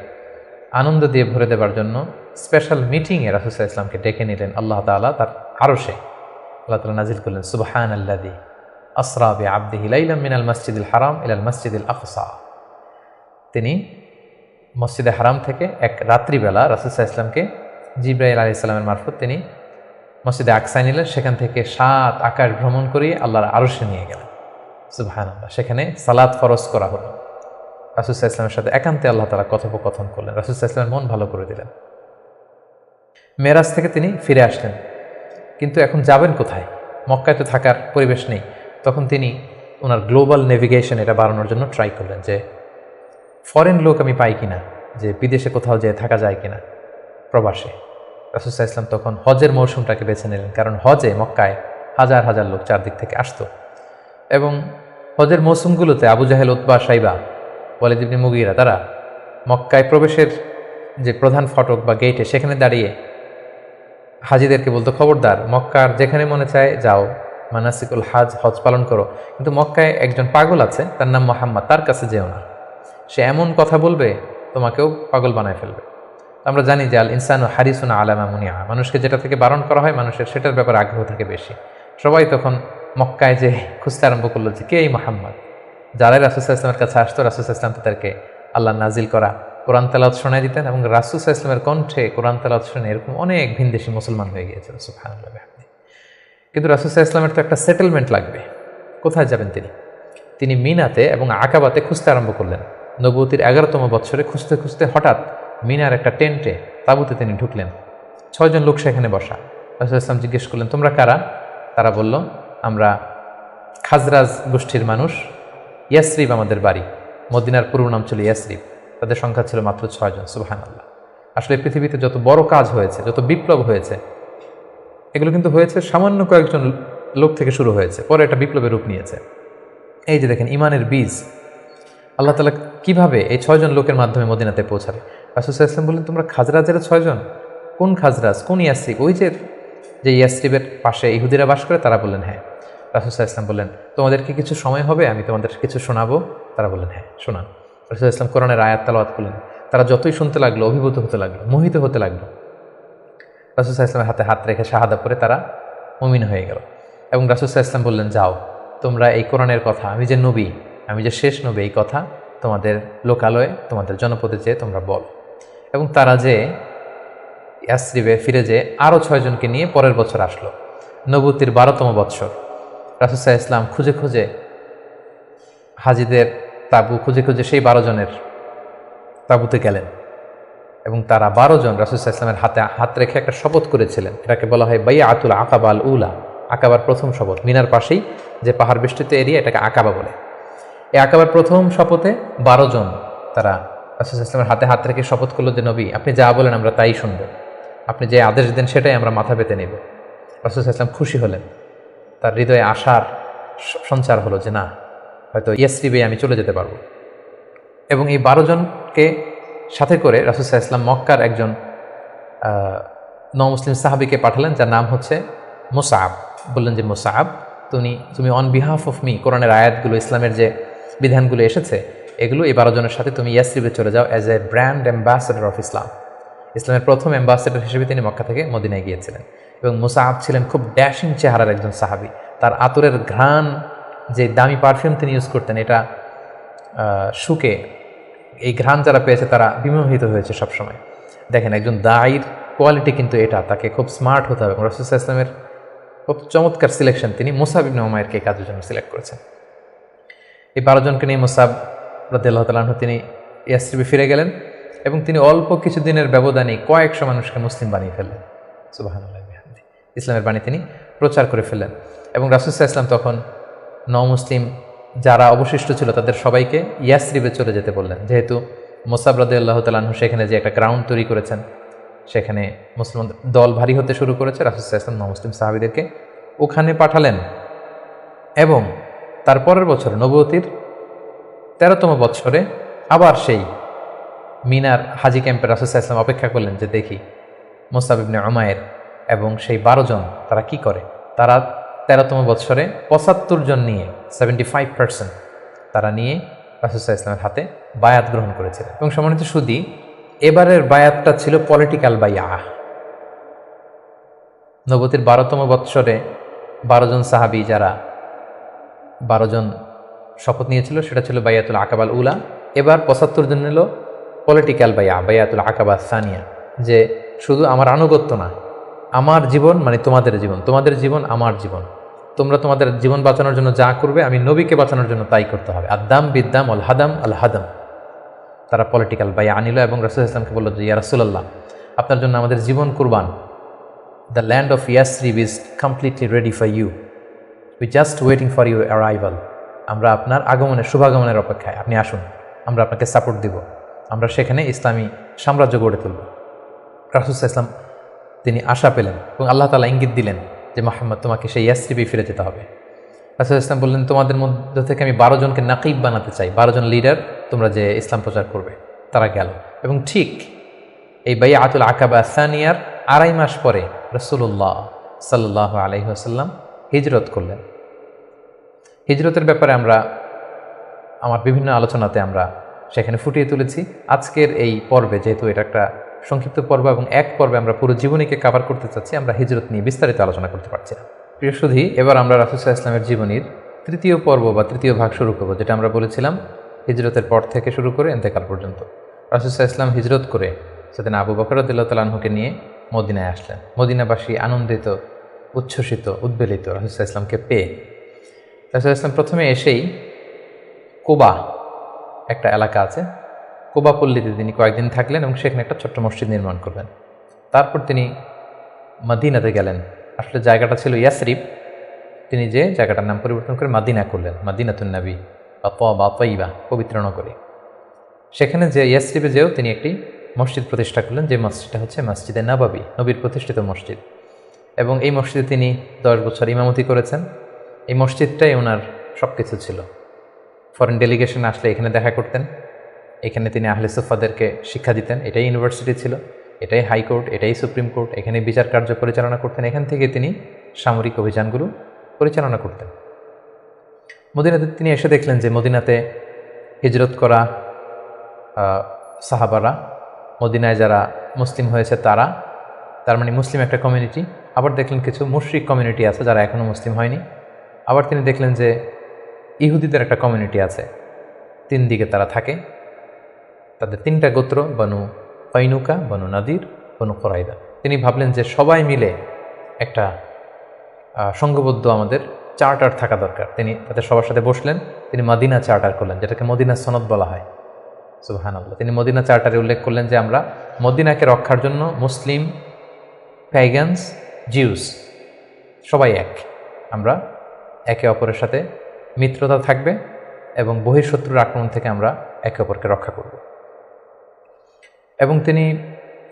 আনন্দ দিয়ে ভরে দেবার জন্য স্পেশাল মিটিংয়ে রাসূল সাল্লাল্লাহু আলাইহি ওয়াসাল্লামকে ডেকে নিলেন আল্লাহ তাআলা তার আরশে। আল্লাহ তাআলা নাজিল করলেন, সুবহানাল্লাযী আসরা বিআবদিহি লাইলাম মিনাল মাসজিদিল হারাম ইলাল মাসজিদিল আকসা। তিনি মসজিদে হারাম থেকে এক রাত্রিবেলা রাসূল সাল্লাল্লাহু আলাইহি ওয়াসাল্লামকে জিবরাইল আলাইহিস সালামের মারফত তিনি মসজিদে আকসায় নিলেন। সেখান থেকে 7 আকাশ ভ্রমণ করিয়ে আল্লাহর আরশে নিয়ে গেলেন। সুবহানাল্লাহ। সেখানে সালাত ফরজ করা হলো। রাসূল সাল্লাল্লাহু আলাইহি ওয়াসাল্লামের সাথে একান্তে আল্লাহ তাআলা কথোপকথন করলেন। রাসূল সাল্লাল্লাহু আলাইহি ওয়াসাল্লামের মন ভালো করে দিলেন। মেরাজ থেকে তিনি ফিরে আসলেন, কিন্তু এখন যাবেন কোথায়? মক্কায় তো থাকার পরিবেশ নেই। তখন তিনি ওনার গ্লোবাল নেভিগেশন এটা বাড়ানোর জন্য ট্রাই করলেন যে ফরেন লোক আমি পাই কিনা, যে বিদেশে কোথাও যেয়ে থাকা যায় কিনা, প্রবাসে। রাসূল সাল্লাল্লাহু আলাইহি ওয়াসাল্লাম তখন হজের মৌসুমটাকে বেছে নিলেন, কারণ হজে মক্কায় হাজার হাজার লোক চারদিক থেকে আসতো এবং হজের মৌসুমগুলোতে আবু জাহেল, উতবা, সাইবা, ওয়ালিদ ইবনে মুগীরা তারা মক্কায় প্রবেশের যে প্রধান ফটক বা গেটে সেখানে দাঁড়িয়ে হাজিদেরকে বলতো, খবরদার, মক্কার যেখানে মনে চায় যাও, মানাসিকুল হজ পালন করো, কিন্তু মক্কায় একজন পাগল আছে, তার নাম মুহাম্মদ, তার কাছে যেও না, সে এমন কথা বলবে তোমাকেও পাগল বানায় ফেলবে। আমরা জানি যে আল ইনসানু হারিসুন আলা মা মুনিআ, মানুষকে যেটা থেকে বারণ করা হয় মানুষের সেটার ব্যাপারে আগ্রহ থাকে বেশি। সবাই তখন মক্কায় যে খুঁজতে আরম্ভ করলো যে কে এই মুহাম্মদ। যারাই রাসূল সাল্লাল্লাহু আলাইহি ওয়াসাল্লামের কাছে আসতো, রাসূল সাল্লাল্লাহু আলাইহি ওয়াসাল্লাম তাদেরকে আল্লাহ নাজিল করা কোরআন তেলাওয়াত শোনায় দিতেন এবং রাসূল সাল্লাল্লাহু আলাইহি ওয়াসাল্লামের কণ্ঠে কোরআন তেলাওয়াত শুনে এরকম অনেক ভিনদেশী মুসলমান হয়ে গিয়েছিল, সুবহানাল্লাহ। কিন্তু রাসূল সাল্লাল্লাহু আলাইহি ওয়াসাল্লামের তো একটা সেটেলমেন্ট লাগবে। কোথায় যাবেন তিনি মিনাতে এবং আকাবাতে খুঁজতে আরম্ভ করলেন। নবুয়তির 11তম বছরে খুঁজতে খুঁজতে হঠাৎ মিনার একটা টেন্টে, তাঁবুতে তিনি ঢুকলেন। 6 জন লোক সেখানে বসা। রাসূল ইসলাম জিজ্ঞেস করলেন, তোমরা কারা? তারা বলল, আমরা খাজরাজ গোষ্ঠীর মানুষ, ইয়াসরিব আমাদের বাড়ি। মদিনার পুরো নাম ছিল ইয়াসরিব। তাদের সংখ্যা ছিল মাত্র 6 জন। সুবহানাল্লাহ। আসলে পৃথিবীতে যত বড় কাজ হয়েছে, যত বিপ্লব হয়েছে, এগুলো কিন্তু হয়েছে সামান্য কয়েকজন লোক থেকে শুরু হয়েছে, পরে এটা বিপ্লবের রূপ নিয়েছে। এই যে দেখেন, ইমানের বীজ আল্লাহ তাআলা কিভাবে এই 6 জন লোকের মাধ্যমে মদিনাতে পৌঁছাবে। রাসূল সাল্লাল্লাহু আলাইহি ওয়াসাল্লাম বললেন, তোমরা খাজরাজের 6 জন? কোন খাজরাজ, কোন ইয়াসরিব? ওই যে ইয়াসরিবের পাশে ইহুদিরা বাস করে? তারা বললেন, হ্যাঁ। রাসূল সাল্লাল্লাহু আলাইহি ওয়াসাল্লাম বললেন, তোমাদেরকে কিছু সময় হবে, আমি তোমাদের কিছু শোনাবো? তারা বললেন, হ্যাঁ, শোনান। রাসূল সাল্লাল্লাহু আলাইহি ওয়াসাল্লাম কোরআনের আয়াত তেলাওয়াত করলেন। তারা যতই শুনতে লাগলো, অভিভূত হতে লাগলো, মোহিত হতে লাগলো। রাসূল সাল্লাল্লাহু আলাইহি ওয়াসাল্লামের হাতে হাত রেখে শাহাদা পড়ে তারা মুমিন হয়ে গেল। এবং রাসূল সাল্লাল্লাহু আলাইহি ওয়াসাল্লাম বললেন, যাও, তোমরা এই কোরআনের কথা, আমি যে নবী, আমি যে শেষ নবী, এই কথা তোমাদের লোকালয়ে, তোমাদের জনপদে যেয়ে তোমরা বল। এবং তারা যে ইয়াসরিবে ফিরে যেয়ে আরও 6 জনকে নিয়ে পরের বছর আসলো, নবুয়তির 12তম বৎসর। রাসূল সাল্লাল্লাহু আলাইহি ওয়াসাল্লাম খুঁজে খুঁজে হাজিদের তাঁবু খুঁজে খুঁজে সেই 12 জনের তাঁবুতে গেলেন এবং তারা 12 জন রাসূল সাল্লাল্লাহু আলাইহি ওয়াসাল্লামের হাতে হাত রেখে একটা শপথ করেছিলেন। এটাকে বলা হয় বাইআতুল আকাবা আল উলা, আকাবার প্রথম শপথ। মিনার পাশেই যে পাহাড় বেষ্টিত এরিয়া, এটাকে আকাবা বলে। এই আকাবার প্রথম শপথে 12 জন তারা রাসূল সাল্লাল্লাহু আলাইহি ওয়াসাল্লামের হাতে হাত রেখে শপথ করলো যে, নবী, আপনি যা বলেন আমরা তাই শুনব, আপনি যে আদেশ দেন সেটাই আমরা মাথা পেতে নেব। রাসূল সাল্লাল্লাহু আলাইহি ওয়াসাল্লাম খুশি হলেন, তার হৃদয়ে আশার সঞ্চার হলো যে না, হয়তো ইয়াসরিবে আমি চলে যেতে পারবো। এবং এই 12 জনকে সাথে করে রাসূল সাল্লাল্লাহু আলাইহি ওয়াসাল্লাম মক্কার একজন নমুসলিম সাহাবীকে পাঠালেন, যার নাম হচ্ছে মুসআব। বললেন যে, মুসআব, তুমি অন বিহাফ অফ মি, কোরআনের আয়াতগুলো, ইসলামের যে বিধানগুলো এসেছে, এগুলো এই 12 জনের সাথে তুমি ইয়াসরিবে চলে যাও as a brand ambassador of Islam. ইসলামের প্রথম অ্যাম্বাসেডর হিসেবে তিনি মক্কা থেকে মদিনায় গিয়েছিলেন। এবং মুসআব ছিলেন খুব ড্যাশিং চেহারার একজন সাহাবী। তার আতরের ঘ্রাণ, যে দামি পারফিউম তিনি ইউজ করতেন, এটা শুকে এই ঘ্রাণ যারা পেয়েছে তারা বিমোহিত হয়েছে সবসময়। দেখেন, একজন দায়ীর কোয়ালিটি কিন্তু এটা, তাকে খুব স্মার্ট হতে হবে। রাসূল সাল্লাল্লাহু আলাইহি ওয়াসাল্লামের খুব চমৎকার সিলেকশন, তিনি মুসআব ইবনে উমাইরকে এই কাজের জন্য সিলেক্ট করেছেন। এই 12 জনকে নিয়ে মুসআব রাদিয়াল্লাহু তাআলা আনহু তিনি ইয়াসরিবে ফিরে গেলেন এবং তিনি অল্প কিছুদিনের ব্যবধানে কয়েকশো মানুষকে মুসলিম বানিয়ে ফেললেন। সুবহানাল্লাহ, ইসলামের বাণী তিনি প্রচার করে ফেললেন। এবং রাসূল সাল্লাল্লাহু আলাইহি ওয়াসাল্লাম তখন মুসলিম যারা অবশিষ্ট ছিল তাদের সবাইকে ইয়াসরিবে চলে যেতে বললেন, যেহেতু মুসআব রাদিয়াল্লাহু তাআলা আনহু সেখানে যে একটা গ্রাউন্ড তৈরি করেছেন, সেখানে মুসলমান দল ভারী হতে শুরু করেছে। রাসূল সাল্লাল্লাহু আলাইহি ওয়াসাল্লাম মুসলিম সাহাবীদেরকে ওখানে পাঠালেন এবং তারপরের বছর নবুয়তির 13তম বৎসরে আবার সেই মিনার হাজি ক্যাম্পে রাসূল সাল্লাল্লাহু আলাইহি ওয়াসাল্লাম অপেক্ষা করলেন যে দেখি মুসআব ইবনে উমাইর এবং সেই 12 জন তারা কি করে। তারা 13তম বৎসরে 75 জন নিয়ে 75% তারা নিয়ে রাসূল সাল্লাল্লাহু আলাইহি ওয়াসাল্লামের হাতে বায়াত গ্রহণ করেছিলেন। এবং সম্মানিত সুধী, এবারের বায়াতটা ছিল পলিটিক্যাল বায়াহ। নবুয়তির 12তম বৎসরে 12 জন সাহাবী, যারা 12 জন শপথ নিয়েছিল, সেটা ছিল বাইয়াতুল আকাবাল উলা। এবার 75 জন নিল পলিটিক্যাল বাইয়াতুল আকাবা সানিয়া, যে শুধু আমার আনুগত্য না, আমার জীবন মানে তোমাদের জীবন, তোমাদের জীবন আমার জীবন, তোমরা তোমাদের জীবন বাঁচানোর জন্য যা করবে আমি নবীকে বাঁচানোর জন্য তাই করতে হবে। আদাম বিদ্দাম আল হাদাম আল হাদাম। তারা পলিটিক্যাল বায়া আনিল এবং রাসূল সাল্লাল্লাহু আলাইহি ওয়াসাল্লামকে বলল যে, ইয়া রাসূলুল্লাহ, আপনার জন্য আমাদের জীবন কুরবান। The land of Yathrib is completely ready for you, we just waiting for your arrival. আমরা আপনার আগমনের, শুভাগমনের অপেক্ষায়, আপনি আসুন, আমরা আপনাকে সাপোর্ট দিব, আমরা সেখানে ইসলামী সাম্রাজ্য গড়ে তুলব। রাসূল সাল্লাল্লাহু আলাইহি ওয়াসাল্লাম তিনি আশা পেলেন এবং আল্লাহ তাআলা ইঙ্গিত দিলেন যে মুহাম্মদ তোমাকে সেই ইয়াসরিবে ফিরে যেতে হবে। রাসূল ইসলাম বললেন তোমাদের মধ্যে থেকে আমি 12 জনকে নাকিব বানাতে চাই, 12 জন লিডার তোমরা যে ইসলাম প্রচার করবে। তারা গেল এবং ঠিক এই বাইআতুল আকাবা সানিয়ার 2.5 মাস পরে রাসূলুল্লাহ সাল্লাল্লাহু আলাইহি ওয়াসাল্লাম হিজরত করলেন। হিজরতের ব্যাপারে আমার বিভিন্ন আলোচনাতে আমরা সেখানে ফুটিয়ে তুলেছি। আজকের এই পর্বে যেহেতু এটা একটা সংক্ষিপ্ত পর্ব এবং এক পর্বে আমরা পুরো জীবনীকে কভার করতে চাচ্ছি, আমরা হিজরত নিয়ে বিস্তারিত আলোচনা করতে পারছি না। প্রিয় সুধী, এবার আমরা রাসূল সাল্লাল্লাহু আলাইহি ওয়াসাল্লামের জীবনীর তৃতীয় পর্ব বা তৃতীয় ভাগ শুরু করব, যেটা আমরা বলেছিলাম হিজরতের পর থেকে শুরু করে ইন্তেকাল পর্যন্ত। রাসূল সাল্লাল্লাহু আলাইহি ওয়াসাল্লাম হিজরত করে সেদিন আবু বকর রাদিয়াল্লাহু তাআলা আনহুকে নিয়ে মদিনায় আসলেন। মদিনাবাসী আনন্দিত, উচ্ছ্বসিত, উদ্বেলিত রাসূল সাল্লাল্লাহু আলাইহি ওয়াসাল্লামকে পেয়ে। রাসূল সাল্লাল্লাহু আলাইহি ওয়াসাল্লাম প্রথমে এসেই কুবা একটা এলাকা আছে, কুবা পল্লীতে তিনি কয়েকদিন থাকলেন এবং সেখানে একটা ছোট্ট মসজিদ নির্মাণ করলেন। তারপর তিনি মদিনাতে গেলেন। আসলে জায়গাটা ছিল ইয়াসরিব, তিনি যে জায়গাটার নাম পরিবর্তন করে মাদিনা করলেন, মাদিনাতুন নবী বা তয়্যিবা, পবিত্র নগরী। সেখানে যে ইয়াসরিবে যেও তিনি একটি মসজিদ প্রতিষ্ঠা করলেন, যে মসজিদটা হচ্ছে মসজিদে নববী, নবীর প্রতিষ্ঠিত মসজিদ। এবং এই মসজিদে তিনি 10 বছর ইমামতি করেছেন। এই মসজিদটাই ওনার সব কিছু ছিল। ফরেন ডেলিগেশন আসলে এখানে দেখা করতেন, এখানে তিনি আহলে সুফাদেরকে শিক্ষা দিতেন। এটাই ইউনিভার্সিটি ছিল, এটাই হাইকোর্ট, এটাই সুপ্রিম কোর্ট, এখানে বিচার কার্য পরিচালনা করতেন। এখান থেকে তিনি সামরিক অভিযানগুলো পরিচালনা করতেন। মদিনাতে তিনি এসে দেখলেন যে মদিনাতে হিজরত করা সাহাবারা, মদিনায় যারা মুসলিম হয়েছে তার মানে মুসলিম একটা কমিউনিটি। আবার দেখলেন কিছু মুশরিক কমিউনিটি আছে যারা এখনও মুসলিম হয়নি। আবার তিনি দেখলেন যে ইহুদিদের একটা কমিউনিটি আছে, 3 দিকে তারা থাকে। তাদের 3টা গোত্র, বনু কৈনুকা, বনু নাদির, বনু কুরাইদা। তিনি ভাবলেন যে সবাই মিলে একটা সংঘবদ্ধ আমাদের চার্টার থাকা দরকার। তিনি তাদের সবার সাথে বসলেন, তিনি মদিনা চার্টার করলেন, যেটাকে মদিনা সনদ বলা হয়। সুবহানাল্লাহ। তিনি মদিনা চার্টারে উল্লেখ করলেন যে আমরা মদিনাকে রক্ষার জন্য মুসলিম, প্যাগানস, জিউস সবাই এক, আমরা একে অপরের সাথে মিত্রতা থাকবে এবং বহিঃশত্রুর আক্রমণ থেকে আমরা একে অপরকে রক্ষা করব। এবং তিনি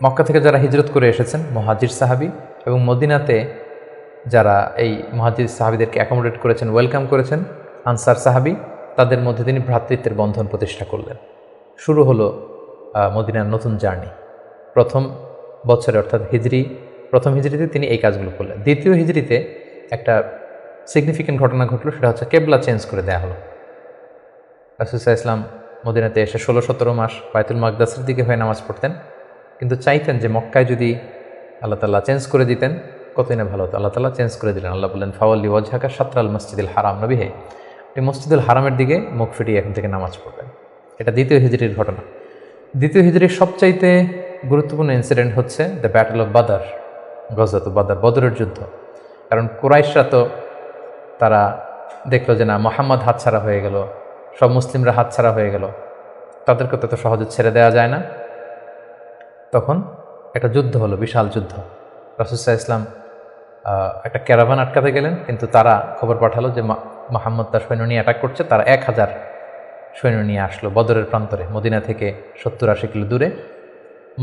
মক্কা থেকে যারা হিজরত করে এসেছেন মুহাজির সাহাবী এবং মদিনাতে যারা এই মুহাজির সাহাবীদেরকে অ্যাকোমোডেট করেছেন, ওয়েলকাম করেছেন, আনসার সাহাবী, তাদের মধ্যে তিনি ভ্রাতৃত্বের বন্ধন প্রতিষ্ঠা করলেন। শুরু হলো মদিনার নতুন জার্নি। প্রথম বছরে অর্থাৎ প্রথম হিজরিতে তিনি এই কাজগুলো করলেন। দ্বিতীয় হিজরিতে একটা সিগনিফিক্যান্ট ঘটনা ঘটলো, সেটা হচ্ছে কেবলা চেঞ্জ করে দেওয়া হলো। রাসূল সাল্লাল্লাহু আলাইহি ওয়াসাল্লাম মদিনাতে এসে 16-17 মাস বাইতুল মাকদাসের দিকে হয়ে নামাজ পড়তেন, কিন্তু চাইতেন যে মক্কায় যদি আল্লাহ তাআলা চেঞ্জ করে দিতেন কতই না ভালো হতো। আল্লাহ তাআলা চেঞ্জ করে দিলেন। আল্লাহ বললেন ফাওয়াল্লি ওয়াজহাকা শাতরাল মসজিদুল হারাম, নবী হে আপনি মসজিদুল হারামের দিকে মুখ ফিরিয়ে এখন থেকে নামাজ পড়বেন। এটা দ্বিতীয় হিজরির ঘটনা। দ্বিতীয় হিজরির সবচাইতে গুরুত্বপূর্ণ ইনসিডেন্ট হচ্ছে দ্য ব্যাটল অফ বাদর, গজওয়াত বাদর, বদরের যুদ্ধ। কারণ কুরাইশরা তো তারা দেখলো যে না, মুহাম্মদ হাতছাড়া হয়ে গেল, সব মুসলিমরা হাতছাড়া হয়ে গেল, তাদেরকে তো সহজে ছেড়ে দেওয়া যায় না। তখন একটা যুদ্ধ হলো, বিশাল যুদ্ধ। রাসূল সাল্লাল্লাহু আলাইহি ওয়াসাল্লাম একটা ক্যারাভান আটকাতে গেলেন, কিন্তু তারা খবর পাঠালো যে মুহাম্মদ তার সৈন্য নিয়ে অ্যাটাক করছে। তারা 1000 সৈন্য নিয়ে আসলো বদরের প্রান্তরে, মদিনা থেকে 70-80 কিলো দূরে।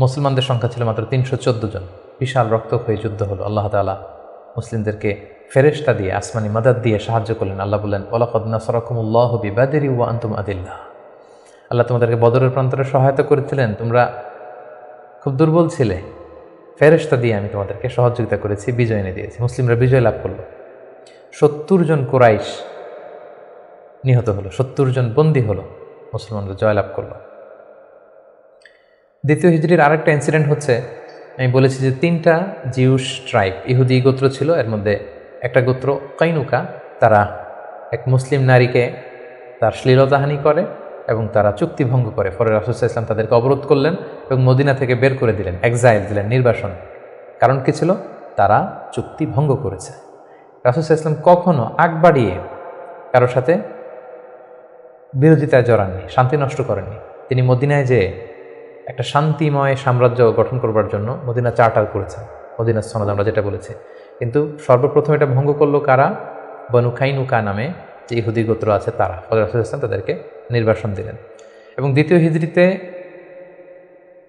মুসলমানদের সংখ্যা ছিল মাত্র 314 জন। বিশাল রক্তক্ষয়ী যুদ্ধ হলো। আল্লাহ তাআলা মুসলিমদেরকে ফেরেশতা দিয়ে, আসমানি মাদাদ দিয়ে সাহায্য করলেন। আল্লাহ বললেন ওয়ালাকাদ নাসারাকুমুল্লাহু বিবাদরি ওয়া আনতুম আদিল্লাহ, আল্লাহ তোমাদেরকে বদরের প্রান্তরে সহায়তা করেছিলেন, তোমরা খুব দুর্বল ছিলে, ফেরেশতা দিয়ে আমি তোমাদেরকে সহযোগিতা করেছি, বিজয় এনে দিয়েছি। মুসলিমরা বিজয় লাভ করলো। 70 জন কুরাইশ নিহত হলো, 70 জন বন্দী হলো, মুসলমানরা জয়লাভ করলো। দ্বিতীয় হিজরির আরেকটা ইনসিডেন্ট হচ্ছে, আমি বলেছি যে 3টা জিউস ট্রাইব, ইহুদি গোত্র ছিল। এর মধ্যে একটা গোত্র কৈনুকা, তারা এক মুসলিম নারীকে তার শ্লীলতাহানি করে এবং তারা চুক্তি ভঙ্গ করে। পরে রাসূল সাল্লাল্লাহু আলাইহি ওয়াসাল্লাম তাদেরকে অবরোধ করলেন এবং মদিনা থেকে বের করে দিলেন, এক্সাইল দিলেন, নির্বাসন। কারণ কি ছিল? তারা চুক্তি ভঙ্গ করেছে। রাসূল সাল্লাল্লাহু আলাইহি ওয়াসাল্লাম কখনো আগ বাড়িয়ে কারোর সাথে বিরোধিতায় জড়াননি, শান্তি নষ্ট করেননি। তিনি মদিনায় যে একটা শান্তিময় সাম্রাজ্য গঠন করবার জন্য মদিনা চার্টার করেছেন, মদিনা সনদ আমরা যেটা বলেছি। কিন্তু সর্বপ্রথম এটা ভঙ্গ করলো কারা? বনু কাইনুকা নামে যে ইহুদি গোত্র আছে তারা। ফলে রাসূল সাল্লাল্লাহু আলাইহি ওয়াসাল্লাম তাদেরকে নির্বাসন দিলেন। এবং দ্বিতীয় হিজরিতে